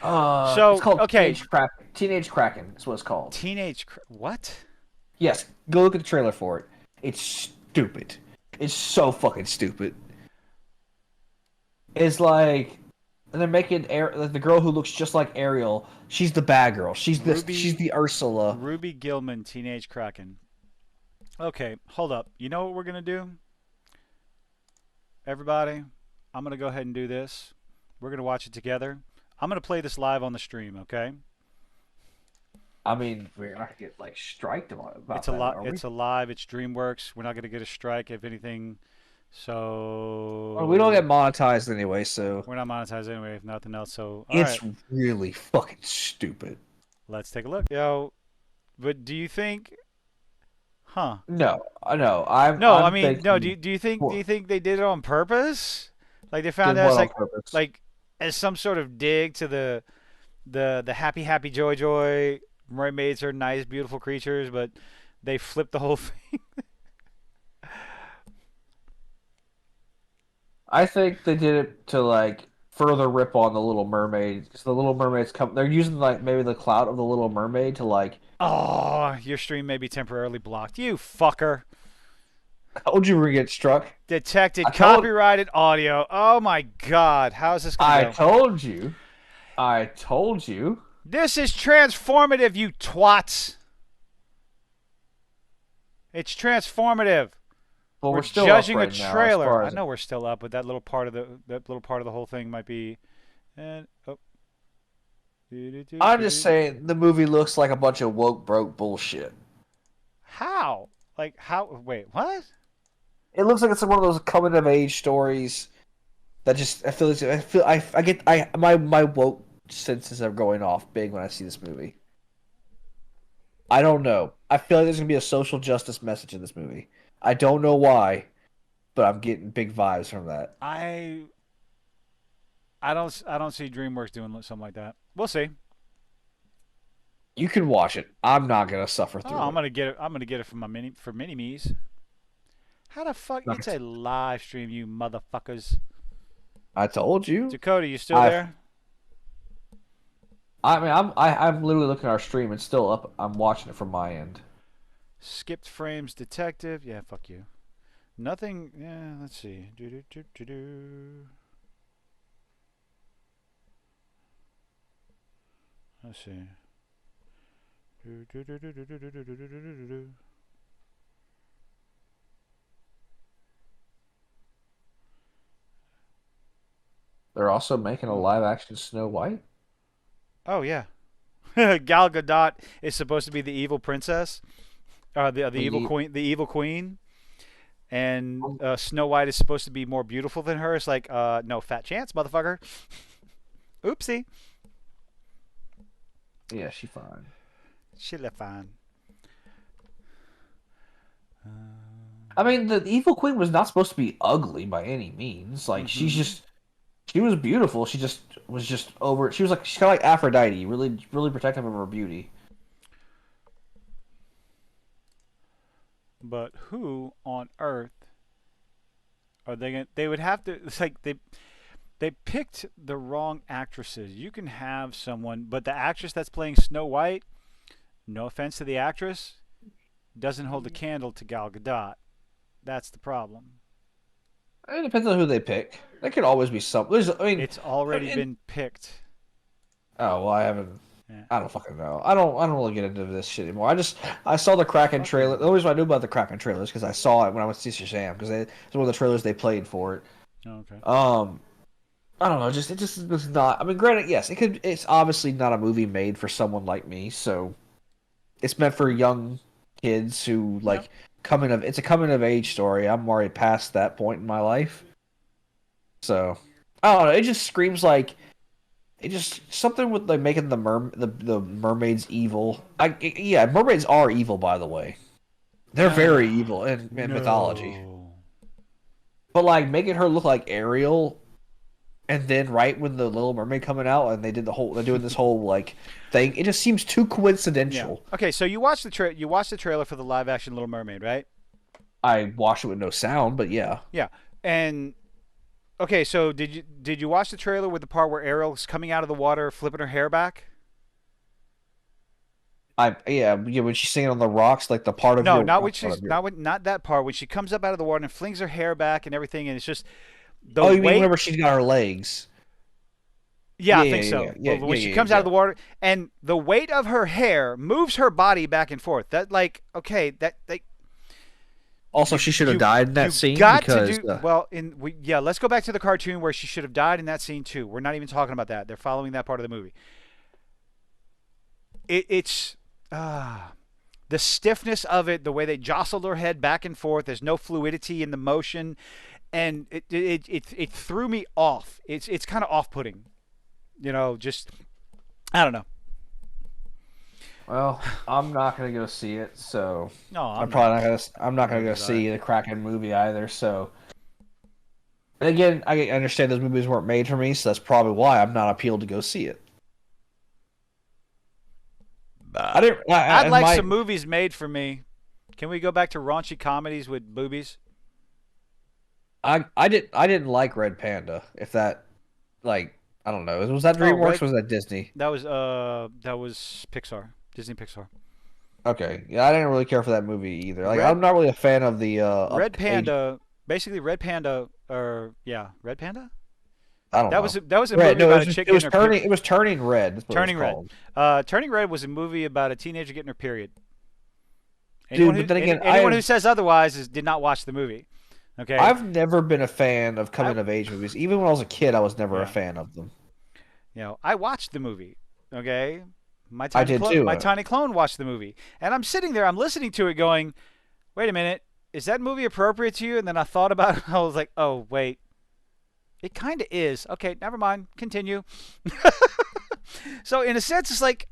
It's So called okay, Teenage Kraken. Is what it's called. what? Yes, go look at the trailer for it. It's stupid. It's so fucking stupid. It's like, and they're making like the girl who looks just like Ariel. She's the bad girl. She's Ruby the Ursula. Ruby Gilman, Teenage Kraken. Okay, hold up. You know what we're gonna do, everybody? I'm gonna go ahead and do this. We're gonna watch it together. I'm gonna play this live on the stream. Okay? I mean, we're not gonna get like striked about It's a that, lot. are we? It's a live. It's DreamWorks. We're not gonna get a strike if anything. Well, we don't So get monetized anyway, so we're not monetized anyway, if nothing else. So all it's right, really fucking stupid. let's take a look. Yo, but do you think? Huh? No, I know. I'm No, I I'm mean, no. thinking, Do you think they did it on purpose? Like they found did out what as on purpose? like as some sort of dig to the happy joy mermaids are nice beautiful creatures, but they flipped the whole thing. I think they did it to like further rip on the Little Mermaid because the Little Mermaid's come. They're using like maybe the clout of the Little Mermaid to like. Oh, your stream may be temporarily blocked. You fucker. I told you we were gonna get struck. Detected I told. copyrighted audio. Oh my god. How is this going I to go? told you. I told you. This is transformative, you twats. It's transformative. Well, We're we're still up judging right a now. As trailer. far I as know we're still up, but that little part of the whole thing might be and oh. I'm just saying, the movie looks like a bunch of woke broke bullshit. How? Like how wait, what? It looks like it's one of those coming of age stories that just I get my woke senses are going off big when I see this movie. I don't know. I feel like there's gonna be a social justice message in this movie. I don't know why, but I'm getting big vibes from that. I don't see DreamWorks doing something like that. We'll see. You can watch it. I'm not gonna suffer Oh, through it. I'm gonna get it from my mini me's. How the fuck? Not It's gonna- a live stream, you motherfuckers. I told you. Dakota, you still I there? I mean, I'm literally looking at our stream. It's still up. I'm watching it from my end. Skipped frames detective. Yeah, fuck you. Nothing. Yeah, let's see. Do do do do do. Let's see. Do do do do do do do do do do do do. They're also making a live action Snow White. Oh yeah. Gal Gadot is supposed to be the evil princess, the evil queen, and Snow White is supposed to be more beautiful than her. It's like, no fat chance, motherfucker. Oopsie. Yeah, she fine. She look fine. I mean, the evil queen was not supposed to be ugly by any means. Like she was beautiful. She just was just over. She's kind of like Aphrodite, really protective of her beauty. But who on earth are they going to... They would have to... It's like they picked the wrong actresses. You can have someone, but the actress that's playing Snow White, no offense to the actress, doesn't hold a candle to Gal Gadot. That's the problem. It depends on who they pick. There could always be some. I mean, It's already been picked. Oh well, I haven't. Yeah. I don't fucking know. I don't really get into this shit anymore. I saw the Kraken trailer. The only reason I knew about the Kraken trailer is because I saw it when I went to see Shazam because it's one of the trailers they played for it. Oh, okay. I don't know. It just was not. I mean, granted, yes, it's obviously not a movie made for someone like me. So it's meant for young kids who like It's a coming of age story. I'm already past that point in my life. So I don't know. It just screams like. It just something with like making the mermaids evil. Yeah, mermaids are evil, by the way. They're very evil in mythology. But like making her look like Ariel, and then right when the Little Mermaid coming out, and they're doing this whole like thing. It just seems too coincidental. Yeah. Okay, so you watched the trailer for the live action Little Mermaid, right? I watched it with no sound, but yeah. Yeah, and Okay, so did you watch the trailer with the part where Ariel's coming out of the water, flipping her hair back? Yeah, when she's singing on the rocks, like the part of No, your not when not part she's of your. not when, not that part when she comes up out of the water and flings her hair back and everything, and it's just the Oh, you mean weight. whenever she's got her legs? Yeah, I Yeah, think yeah, yeah, so. yeah, Well, when yeah, she yeah, comes out of yeah. the water and the weight of her hair moves her body back and forth. That like okay, that like Also, you she should have you died in that you scene got to because do well in we yeah. Let's go back to the cartoon where she should have died in that scene too. We're not even talking about that. They're following that part of the movie. It's the stiffness of it, the way they jostled her head back and forth. There's no fluidity in the motion, and it threw me off. It's kind of off putting. Just I don't know. well, I'm not gonna go see it, so No, I'm I'm not. probably not gonna. I'm not gonna Neither go was I. see the Kraken movie either. So, and again, I understand those movies weren't made for me, so that's probably why I'm not appealed to go see it. I didn't. I'd And like some my movies made for me. Can we go back to raunchy comedies with boobies? I didn't like Red Panda. If that like I don't know, was that Oh, DreamWorks? Or was that Disney? that was Pixar, Disney Pixar. Okay, yeah, I didn't really care for that movie either. Like Red I'm not really a fan of the Red up age. Panda, basically Red Panda, or yeah, Red Panda. I don't That was know. that was a Red, movie no, about a chick getting her it was turning red. That's what it was turning red. called. Turning Red was a movie about a teenager getting her period. Dude, but then again, Anyone who says otherwise did not watch the movie. Okay. I've never been a fan of I coming of age movies. Even when I was a kid, I was never a yeah. fan of them. I watched the movie. Okay. I did too. My tiny clone watched the movie, and I'm sitting there, I'm listening to it, going, "Wait a minute, is that movie appropriate to you?" And then I thought about it. I was like, "Oh wait, it kind of is." Okay, never mind. Continue. So in a sense, it's like,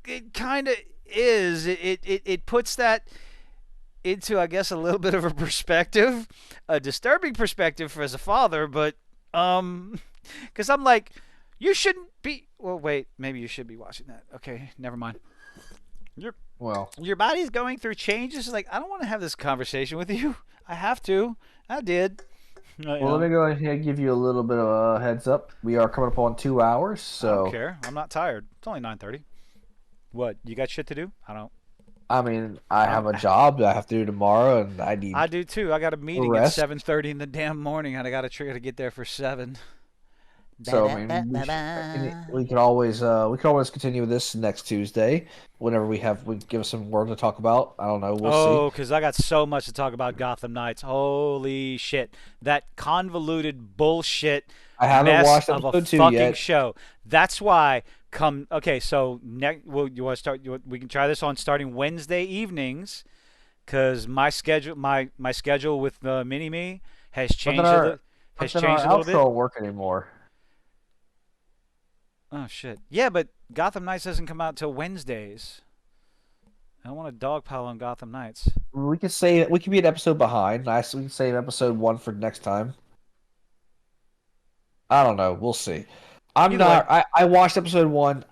it kind of is. It puts that into, I guess, a little bit of a perspective, a disturbing perspective for as a father, but because I'm like, you shouldn't be. Well, wait, maybe you should be watching that. Okay, never mind. Your Well, your body's going through changes. Like, I don't want to have this conversation with you. I have to. I did. let me go ahead and give you a little bit of a heads up. We are coming up on 2 hours, I don't so care. I'm not tired. It's only 9:30. What? You got shit to do? I don't. I mean, I I'm, have a job that I have to do tomorrow, and I I need do too. I got a a meeting at rest. 7:30 in the damn morning, and I got to try to get there for 7. So I mean, we can always continue this next Tuesday whenever we give us some work to talk about. I don't know. We'll see. Oh, because I got so much to talk about Gotham Knights. Holy shit. That convoluted bullshit I haven't mess watched of a episode 2 fucking yet. show. That's why okay, so you want to start we can try this on starting Wednesday evenings cuz my schedule with the mini me has But then changed our but has then our changed a little outro bit. won't work anymore. Oh shit. Yeah, but Gotham Knights doesn't come out till Wednesdays. I don't want to dogpile on Gotham Knights. We could be an episode behind. Nice. We can save episode 1 for next time. I don't know. We'll see. I'm Either way. not. I watched episode 1.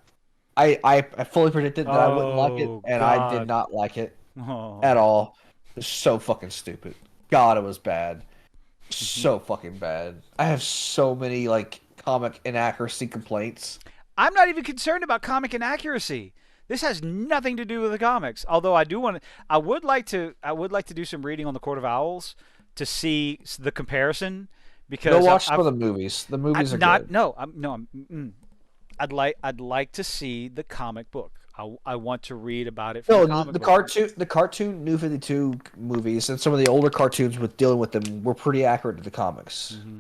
I fully predicted that I wouldn't like it, Oh and I did god. not like it at Oh. all. It's so fucking stupid. God, it was bad. So fucking bad. I have so many like comic inaccuracy complaints. I'm not even concerned about comic inaccuracy. This has nothing to do with the comics. Although I would like to do some reading on the Court of Owls to see the comparison Go because watch some of the movies. The movies I'm are not good. no I'm no I'm, I'd like to see the comic book. I want to read about it from the No, comic book. the cartoon New 52 movies and some of the older cartoons with dealing with them were pretty accurate to the comics. Hmm.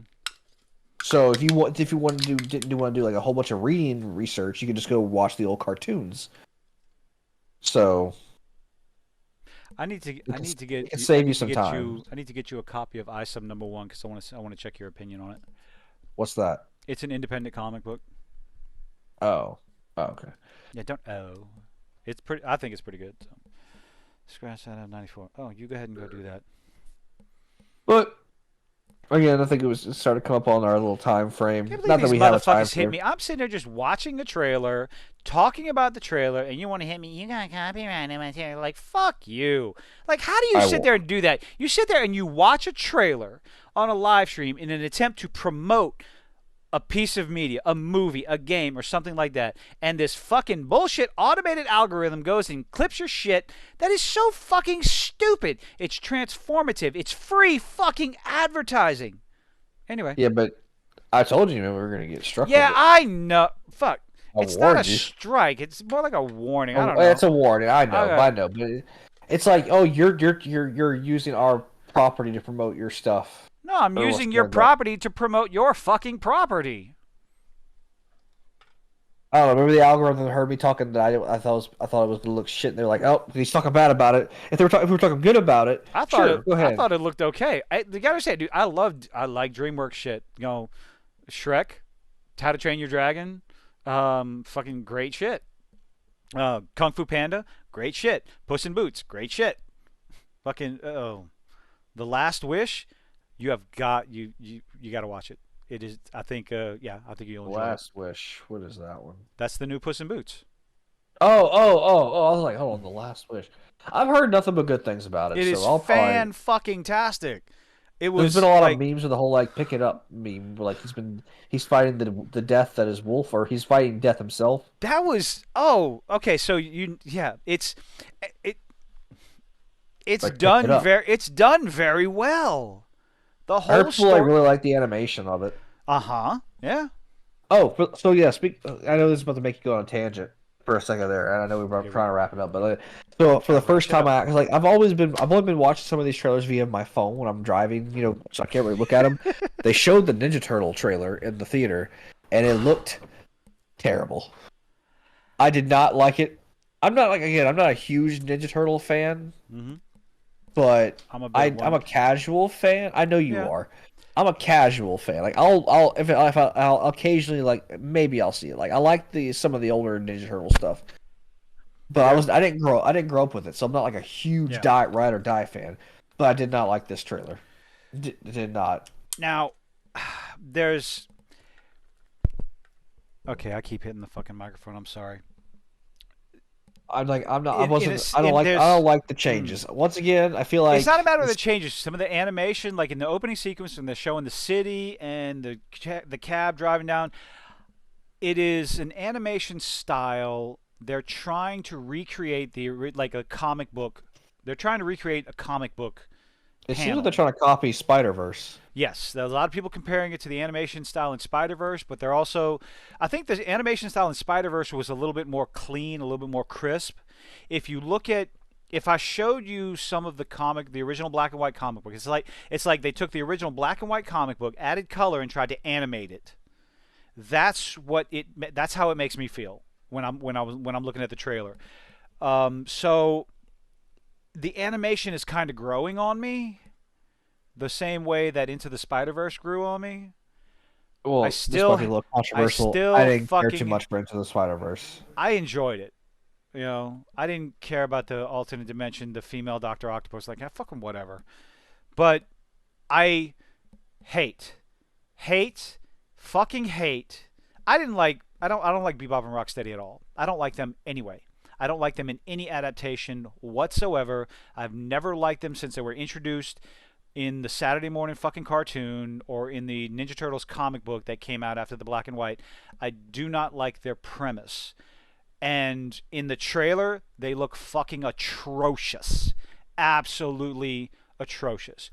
So if you want to didn't want to do like a whole bunch of reading research, you can just go watch the old cartoons. So I need to get it can I save you need to some get time. you I need to get you a copy of ISOM #1 because I want to check your opinion on it. What's that? It's an independent comic book. Oh, okay. Yeah, don't oh. It's pretty. I think it's pretty good. So. Scratch that out of 94. Oh, you go ahead and go do that. But Again, I think it started to come up on our little time frame. Can't believe Not that these we have a time motherfuckers hit frame. me. I'm sitting there just watching the trailer, talking about the trailer, and you want to hit me. You got copyright in my trailer. Like, fuck you. Like, how do you I sit will. there and do that? You sit there and you watch a trailer on a live stream in an attempt to promote a piece of media, a movie, a game, or something like that, and this fucking bullshit automated algorithm goes and clips your shit. That is so fucking stupid. It's transformative. It's free fucking advertising. Anyway. Yeah, but I told you, man, we were gonna get struck with Yeah, it. I know. Fuck. I It's not a warned you. strike. It's more like a warning. I Oh, don't know. it's a warning. I know, Okay. I know, but it's like, oh, you're using our property to promote your stuff. No, I'm Or what's using your going on. property to promote your fucking property. I don't know. Remember the algorithm that heard me talking that I thought it was gonna look shit. And they're like, oh, he's talking bad about it. If we were talking good about it, sure, go I ahead. thought it looked okay. You gotta say, dude, I like DreamWorks shit. You know, Shrek, How to Train Your Dragon, fucking great shit. Kung Fu Panda, great shit. Puss in Boots, great shit. Fucking The Last Wish, you got to watch it. It is. I think. I think you'll enjoy it. Last Wish. What is that one? That's the new Puss in Boots. Oh! I was like, hold on, the Last Wish. I've heard nothing but good things about it, It is so I'll probably. fan fucking tastic. It There's was been a lot of like memes with the whole like pick it up meme, where like he's fighting the death that is Wolf, or he's fighting death himself. that was. Oh, okay. So it Like pick it up. it's done very well. The I heard whole people like story. really like the animation of it. Yeah. Oh, so yeah. I know this is about to make you go on a tangent for a second there, and I know we were Here we trying to go. wrap it up, but so for Try the to wrap first shit time, up. cause like I've only been watching some of these trailers via my phone when I'm driving, so I can't really look at them. They showed the Ninja Turtle trailer in the theater, and it looked terrible. I did not like it. I'm not a huge Ninja Turtle fan, hmm but I'm a big I'm one. a casual fan. I know you Yeah. are. I'm a casual fan. Like I'll occasionally like maybe I'll see it. Like I like some of the older Ninja Turtle stuff, but Yeah. I didn't grow up with it, so I'm not like a huge Yeah. ride or die fan. But I did not like this trailer. Did not. Now, there's. Okay, I keep hitting the fucking microphone. I'm sorry. I'm like I'm not. I In a wasn't. s I don't in like. I there's don't like the mm. changes. Once again, I feel It's not a like matter of the changes. Some of the animation, like in the opening sequence when they're showing the city and the cab driving down, it is an animation style. They're trying to recreate like a comic book. They're trying to recreate a comic book it seems like they're panel. trying to copy Spider Verse. Yes, there's a lot of people comparing it to the animation style in Spider-Verse, but they're also, I think the animation style in Spider-Verse was a little bit more clean, a little bit more crisp. If you look at, if I showed you some of the original black and white comic book, it's like they took the original black and white comic book, added color, and tried to animate it. That's how it makes me feel when I'm looking at the trailer. So the animation is kind of growing on me the same way that Into the Spider-Verse grew on me. I Well, this might still be a little I controversial. I still didn't care too fucking much for Into the Spider Verse. I enjoyed it. I didn't care about the alternate dimension, the female Doctor Octopus. Like, fucking whatever. But I hate, hate, fucking hate. I don't like Bebop and Rocksteady at all. I don't like them anyway. I don't like them in any adaptation whatsoever. I've never liked them since they were introduced in the Saturday morning fucking cartoon or in the Ninja Turtles comic book that came out after the black and white. I do not like their premise. And in the trailer, they look fucking atrocious. Absolutely atrocious.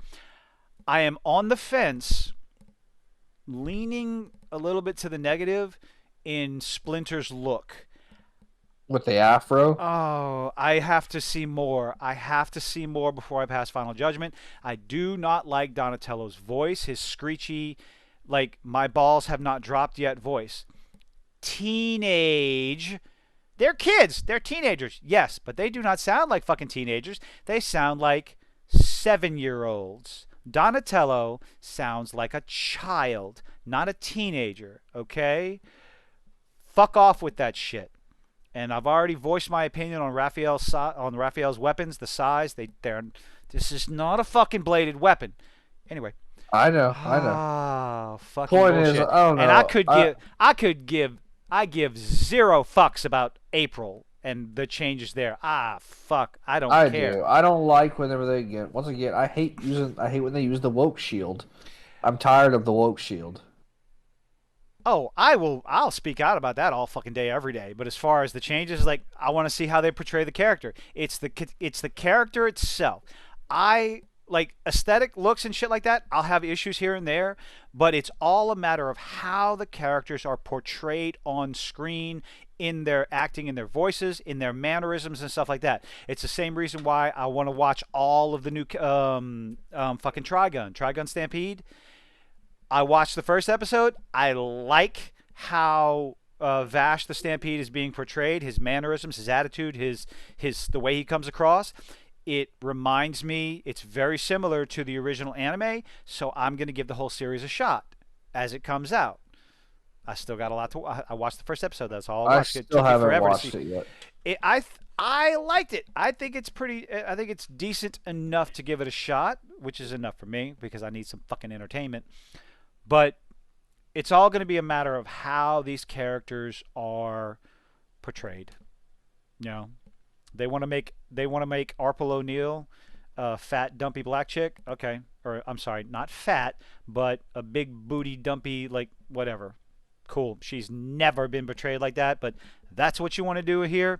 I am on the fence, leaning a little bit to the negative in Splinter's look. With the afro, Oh, I have to see more. I have to see more before I pass final judgment. I do not like Donatello's voice, his screechy, like, my balls have not dropped yet voice. Teenage. They're kids. They're teenagers. Yes, but they do not sound like fucking teenagers. They sound like 7-year-olds. Donatello sounds like a child, not a teenager, okay? Fuck off with that shit. And I've already voiced my opinion on Raphael's weapons, the size. This is not a fucking bladed weapon. Anyway, I know, I know. Ah, fucking Point is, bullshit. I don't And I know. could give, I give zero fucks about April and the changes there. Ah, fuck, I don't I care. do. I don't like whenever they get. Once again, I hate when they use the woke shield. I'm tired of the woke shield. Oh, I'll speak out about that all fucking day, every day. But as far as the changes, like I want to see how they portray the character. It's the character itself. I like aesthetic looks and shit like that. I'll have issues here and there, but it's all a matter of how the characters are portrayed on screen, in their acting, in their voices, in their mannerisms and stuff like that. It's the same reason why I want to watch all of the new fucking Trigun Stampede. I watched the first episode. I like how Vash the Stampede is being portrayed. His mannerisms, his attitude, his the way he comes across. It reminds me. It's very similar to the original anime. So I'm going to give the whole series a shot as it comes out. I still got a lot to. I watched the first episode. That's all I I watched. It still took me haven't forever to watched see. it yet. I liked it. I think it's pretty. I think it's decent enough to give it a shot, which is enough for me because I need some fucking entertainment. But it's all going to be a matter of how these characters are portrayed. You know, they want to make Arpel O'Neil a fat dumpy black chick. Okay, or I'm sorry, not fat, but a big booty dumpy like whatever. Cool. She's never been portrayed like that, but that's what you want to do here.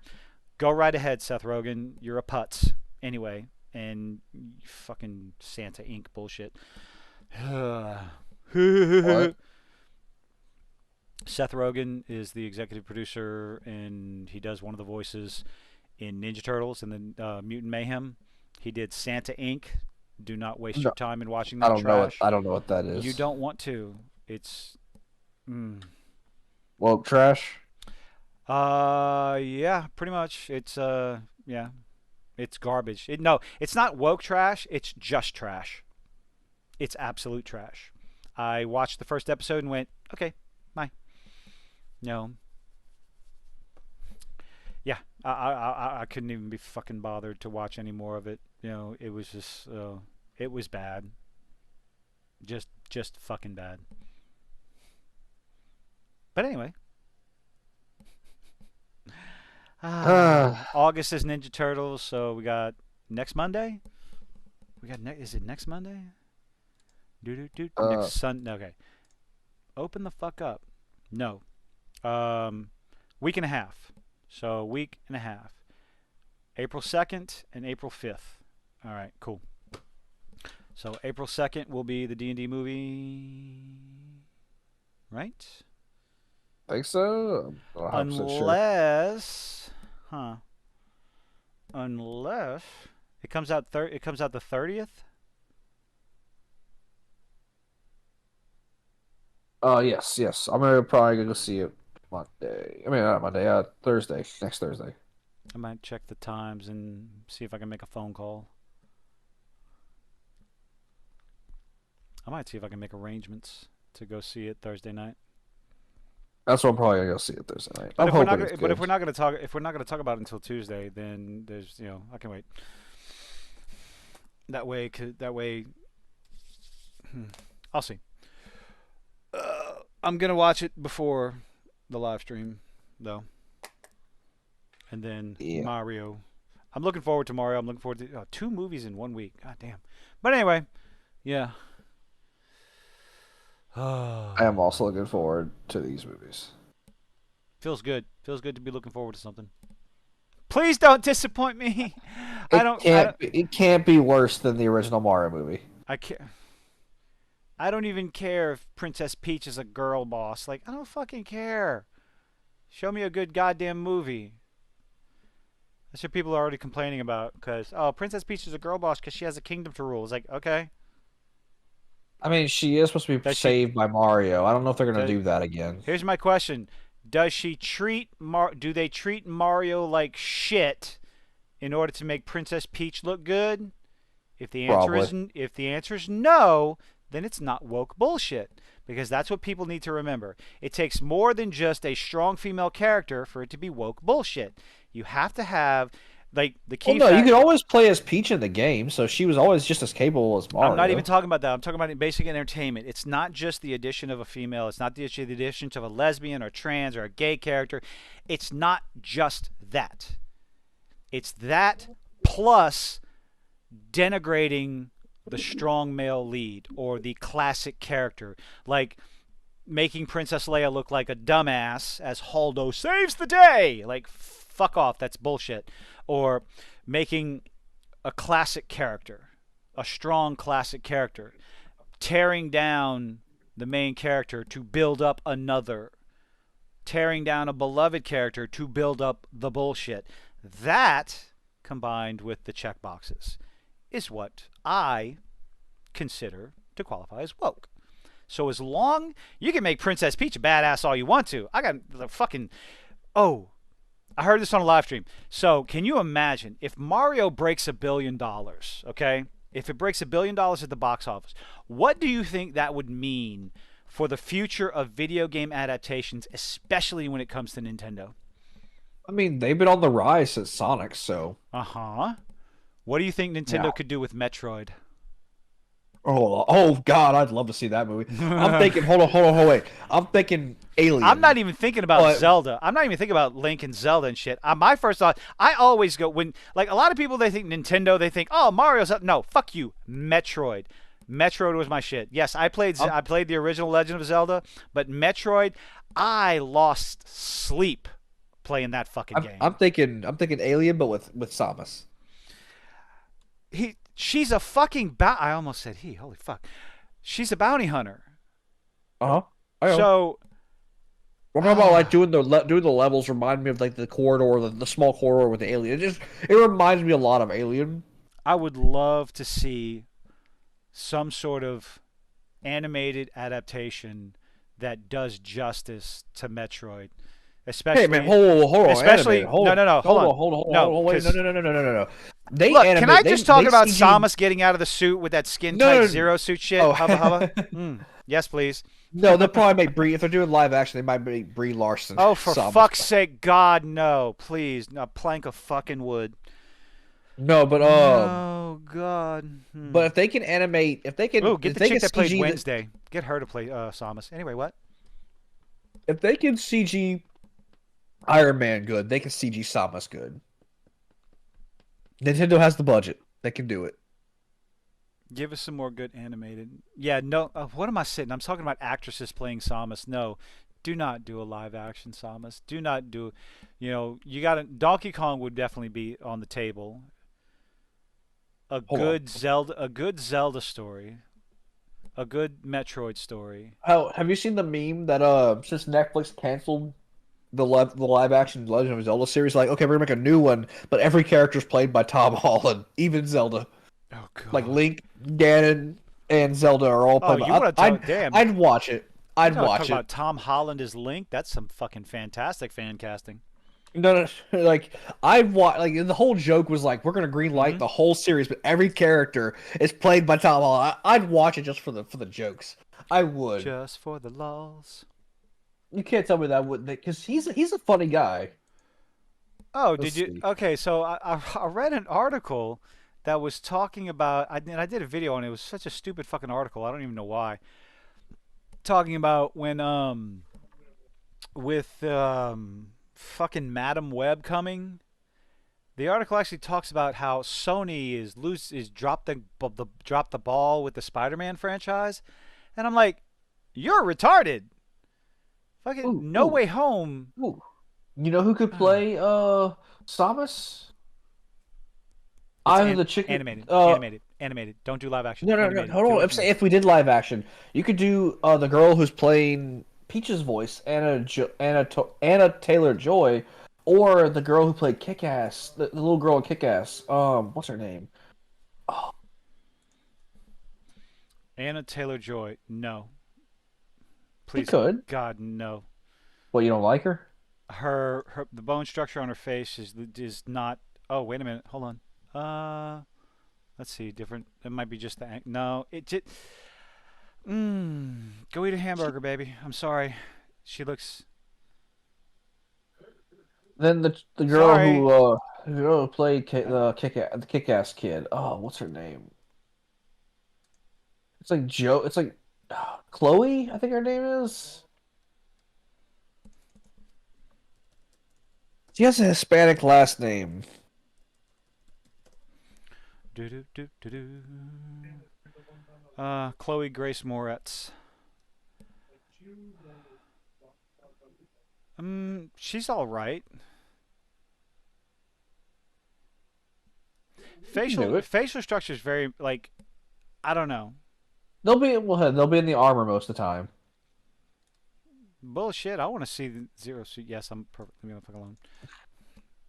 Go right ahead, Seth Rogen. You're a putz anyway, and fucking Santa Inc. bullshit. What? Seth Rogen is the executive producer, and he does one of the voices in Ninja Turtles and then Mutant Mayhem. He did Santa Inc. Do not waste No, your time in watching I that don't know what trash. I don't know what that is. You don't want to. It's. Woke trash. Yeah, pretty much. It's yeah, it's garbage. No, it's not woke trash. It's just trash. It's absolute trash. I watched the first episode and went, okay, bye. No. Yeah, I couldn't even be fucking bothered to watch any more of it. You know, it was just, it was bad. Just fucking bad. But anyway, August is Ninja Turtles, so we got next Monday. Is it next Monday? Next Sunday. Okay. Open the fuck up. No. Week and a half. So week and a half. April 2nd and April 5th. All right, cool. So April 2nd will be the D&D movie, right? Think so. I'm not 100% sure. Unless it comes out the 30th. Yes, yes. I'm gonna probably go see it Monday. I mean, not Monday. Thursday. Next Thursday. I might check the times and see if I can make a phone call. I might see if I can make arrangements to go see it Thursday night. That's what I'm probably gonna go see it Thursday night. But I'm hoping it's but good. if we're not gonna talk about it until Tuesday, then there's I can wait. That way, I'll see. I'm gonna watch it before the live stream, though, and then Yeah. Mario. I'm looking forward to Mario. I'm looking forward to 2 movies in 1 week. God damn. But anyway, yeah. I am also looking forward to these movies. Feels good. Feels good to be looking forward to something. Please don't disappoint me. It can't be worse than the original Mario movie. I can't. I don't even care if Princess Peach is a girl boss. Like, I don't fucking care. Show me a good goddamn movie. That's what people are already complaining about. Because, Princess Peach is a girl boss because she has a kingdom to rule. It's like, okay. I mean, she is supposed to be saved by Mario. I don't know if they're gonna do that again. Here's my question: do they treat Mario like shit in order to make Princess Peach look good? If the answer is no, then it's not woke bullshit. Because that's what people need to remember. It takes more than just a strong female character for it to be woke bullshit. You have to have Like the Well, key no, you fact. could always play as Peach in the game, so she was always just as capable as I'm not even Mario. talking about that. I'm talking about basic entertainment. It's not just the addition of a female. It's not the addition of a lesbian or trans or a gay character. It's not just that. It's that plus denigrating the strong male lead or the classic character. Like making Princess Leia look like a dumbass as Holdo saves the day. Like, fuck off. That's bullshit. Or making a classic character, a strong classic character, tearing down the main character to build up another, tearing down a beloved character to build up the bullshit. That, combined with the checkboxes, is what I consider to qualify as woke. So as long you can make Princess Peach a badass all you want to, I got the fucking oh, I heard this on a live stream. So can you imagine if Mario breaks $1 billion? Okay, if it breaks $1 billion at the box office, what do you think that would mean for the future of video game adaptations, especially when it comes to Nintendo? I mean, they've been on the rise since Sonic, so Uh huh. What do you think yeah. Nintendo could do with Metroid? Oh God, I'd love to see that movie. I'm thinking, hold on, wait. I'm thinking I'm Alien, not even thinking about but Zelda. I'm not even thinking about Link and Zelda and shit. My first thought, I always go when like a lot of people they think Nintendo, they think oh Mario's up. No, fuck you, Metroid. Metroid was my shit. Yes, I'm I played the original Legend of Zelda, but Metroid, I lost sleep playing that fucking I'm, I'm game. thinking I'm thinking Alien, but with Samus. She's a fucking I almost said he. Holy fuck, she's a bounty hunter. Uh-huh. I know. So, What about like ah, doing the levels remind me of like the corridor, the small corridor with the alien. It reminds me a lot of Alien. I would love to see some sort of animated adaptation that does justice to Metroid, Hey man, especially hold on, animated. no no no hold on no Wait, because no. They look, can I animate just talk they about CG Samus getting out of the suit with that skin tight no, no, zero suit shit, oh hubba hubba? Yes please. no, they'll probably make Brie if they're doing live action, they might make Brie Larson Oh for Samus. fuck's sake, God no, please, a plank of fucking wood. No, No, God. but if they can animate Oh, get if the they chick can that played CG the Wednesday. Get her to play Samus. Anyway, what? if they can CG Iron Man good, they can CG Samus good. Nintendo has the budget. They can do it. Give us some more good animated. Yeah, no. What am I sitting? I'm talking about actresses playing Samus. No, do not do a live action Samus. Do not do. You know, you got to. Donkey Kong would definitely be on the table. Hold on. A good Zelda story, a good Metroid story. How have you seen the meme that since Netflix canceled the live action Legend of Zelda series, like okay, we're gonna make a new one, but every character is played by Tom Holland, even Zelda. Oh Like God. Link, Ganon, and Zelda are all Oh, played you by. want to talk? Damn. I'd watch it. You I'd want to talk watch it. about Tom Holland as Link? That's some fucking fantastic fan casting. No, like I'd watch. Like the whole joke was like we're gonna green light Mm-hmm. the whole series, but every character is played by Tom Holland. I'd watch it just for the jokes. I would. Just for the laws. You can't tell me that wouldn't because he's a funny guy. Oh, Let's did you? see. Okay, so I read an article that was talking about. I did a video on it. It was such a stupid fucking article. I don't even know why. Talking about when with fucking Madam Web coming. The article actually talks about how Sony is dropped the ball with the Spider-Man franchise, and I'm like, you're retarded. Fucking Ooh, No ooh, Way Home. ooh. You know who could play Samus? It's I'm the chicken. animated. Don't do live action. No. Animated. Hold Do on. it If for me. if we did live action, you could do the girl who's playing Peach's voice, Anna Taylor Joy, or the girl who played Kick Ass, the little girl in Kick Ass. What's her name? Oh, Anna Taylor Joy. No, he please, could. God, no. Well, you don't like her? The bone structure on her face is not. Oh, wait a minute. Hold on. Let's see. Different. It might be just the. No, it just. Go eat a She, hamburger, baby. I'm sorry. She looks. then the girl Sorry. who Who played the Kick-Ass kid? Oh, what's her name? It's like Joe. It's like Chloe, I think her name is. She has a Hispanic last name. Do do do do do. Chloe Grace Moretz. She's all right. Facial structure is very like, I don't know. They'll be in the armor most of the time. Bullshit. I want to see the Zero Suit. Yes, I'm perfect. Leave me the fuck alone.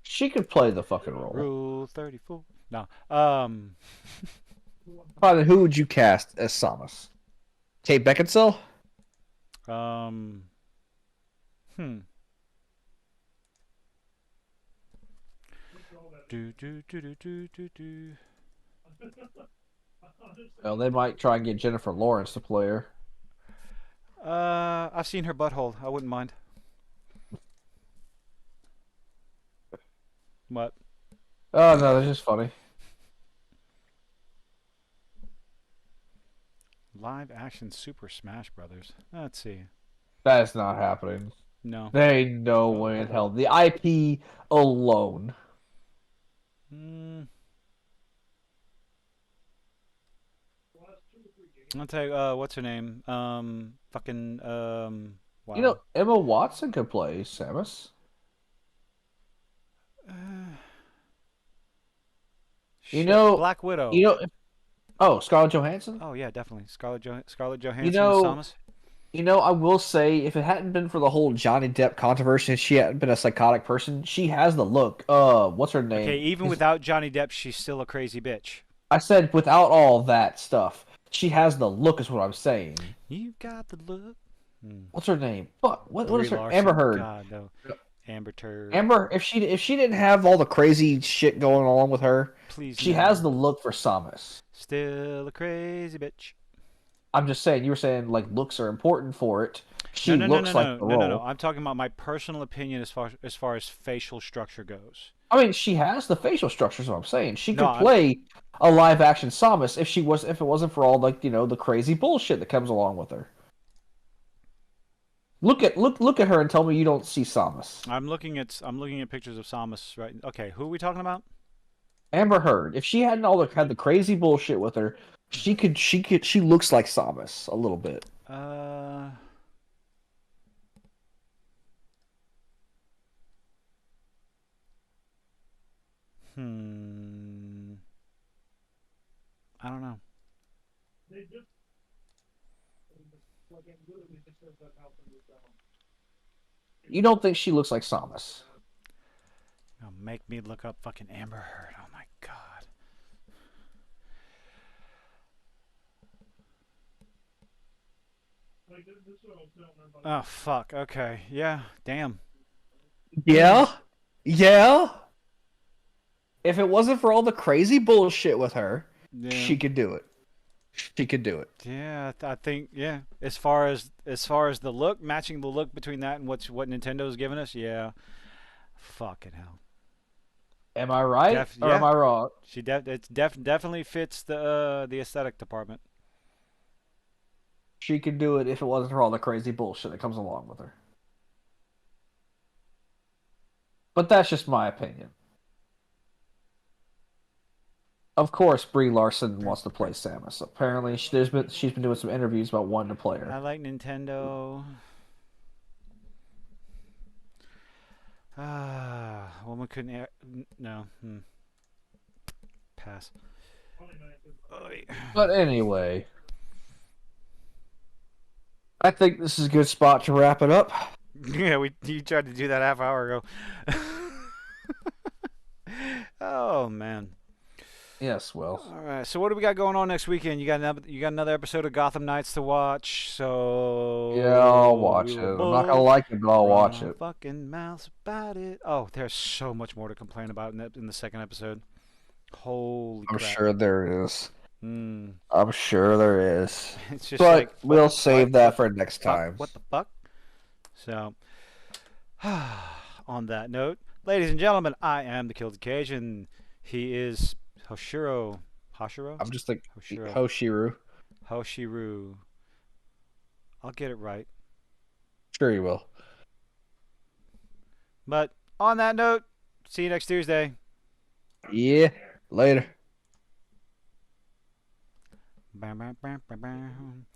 She could play the fucking role. Rule 34. No. Probably, who would you cast as Samus? Kate Beckinsale? Do do do do do do do. Well, they might try and get Jennifer Lawrence to play her. I've seen her butthole. I wouldn't mind. What? Oh no, that's just funny. Live action Super Smash Brothers. Let's see. That is not happening. No. There ain't no way in hell. The IP alone. I'll tell you, what's her name? Wow. You know, Emma Watson could play Samus. Black Widow. Oh, Scarlett Johansson? Oh yeah, definitely. Scarlett Johansson You know, as Samus. I will say, if it hadn't been for the whole Johnny Depp controversy, she hadn't been a psychotic person, she has the look. What's her name? Okay, even without Johnny Depp, she's still a crazy bitch. I said without all that stuff, she has the look, is what I'm saying. You got the look. What's her name? What is her? Larson. Amber Heard. God, no. Amber Turd. Amber, if she didn't have all the crazy shit going on with her, she no. has the look for Samus. Still a crazy bitch. I'm just saying, you were saying like looks are important for it. She looks like the role. No. I'm talking about my personal opinion as far as facial structure goes. I mean, she has the facial structure, is what I'm saying. She could play a live action Samus if it wasn't for all like, the crazy bullshit that comes along with her. Look at her and tell me you don't see Samus. I'm looking at pictures of Samus right. Okay, who are we talking about? Amber Heard. If she hadn't had the crazy bullshit with her, she looks like Samus a little bit. I don't know. You don't think she looks like Samus? Now make me look up fucking Amber Heard. Oh my god. Oh fuck. Okay. Yeah. Damn. Yeah. Yeah. If it wasn't for all the crazy bullshit with her, she could do it. She could do it. Yeah, I think As far as the look, matching the look between that and what Nintendo's given us, yeah. Fucking hell. Am I right or am I wrong? It definitely fits the aesthetic department. She could do it if it wasn't for all the crazy bullshit that comes along with her. But that's just my opinion. Of course, Brie Larson wants to play Samus. Apparently, she's been doing some interviews about wanting to play her. I like Nintendo. Woman couldn't. No. Pass. But anyway, I think this is a good spot to wrap it up. Yeah, you tried to do that half hour ago. Oh man. Yes, well. All right. So what do we got going on next weekend? You got another episode of Gotham Knights to watch. So yeah, I'll watch it. I'm not gonna like it, but I'll watch it. Fucking mouths about it. Oh, there's so much more to complain about in the second episode. Holy crap. I'm sure there is. I'm sure there is. It's just but we'll save that for next time. What the fuck? So, on that note, Ladies and gentlemen, I am the Killed Cajun. He is Hoshiro. Hashiro? I'm just like Hoshiro. Hoshiru. Hoshiru. I'll get it right. Sure you will. But on that note, see you next Tuesday. Yeah. Later. Bam, bam, bam, bam, bam.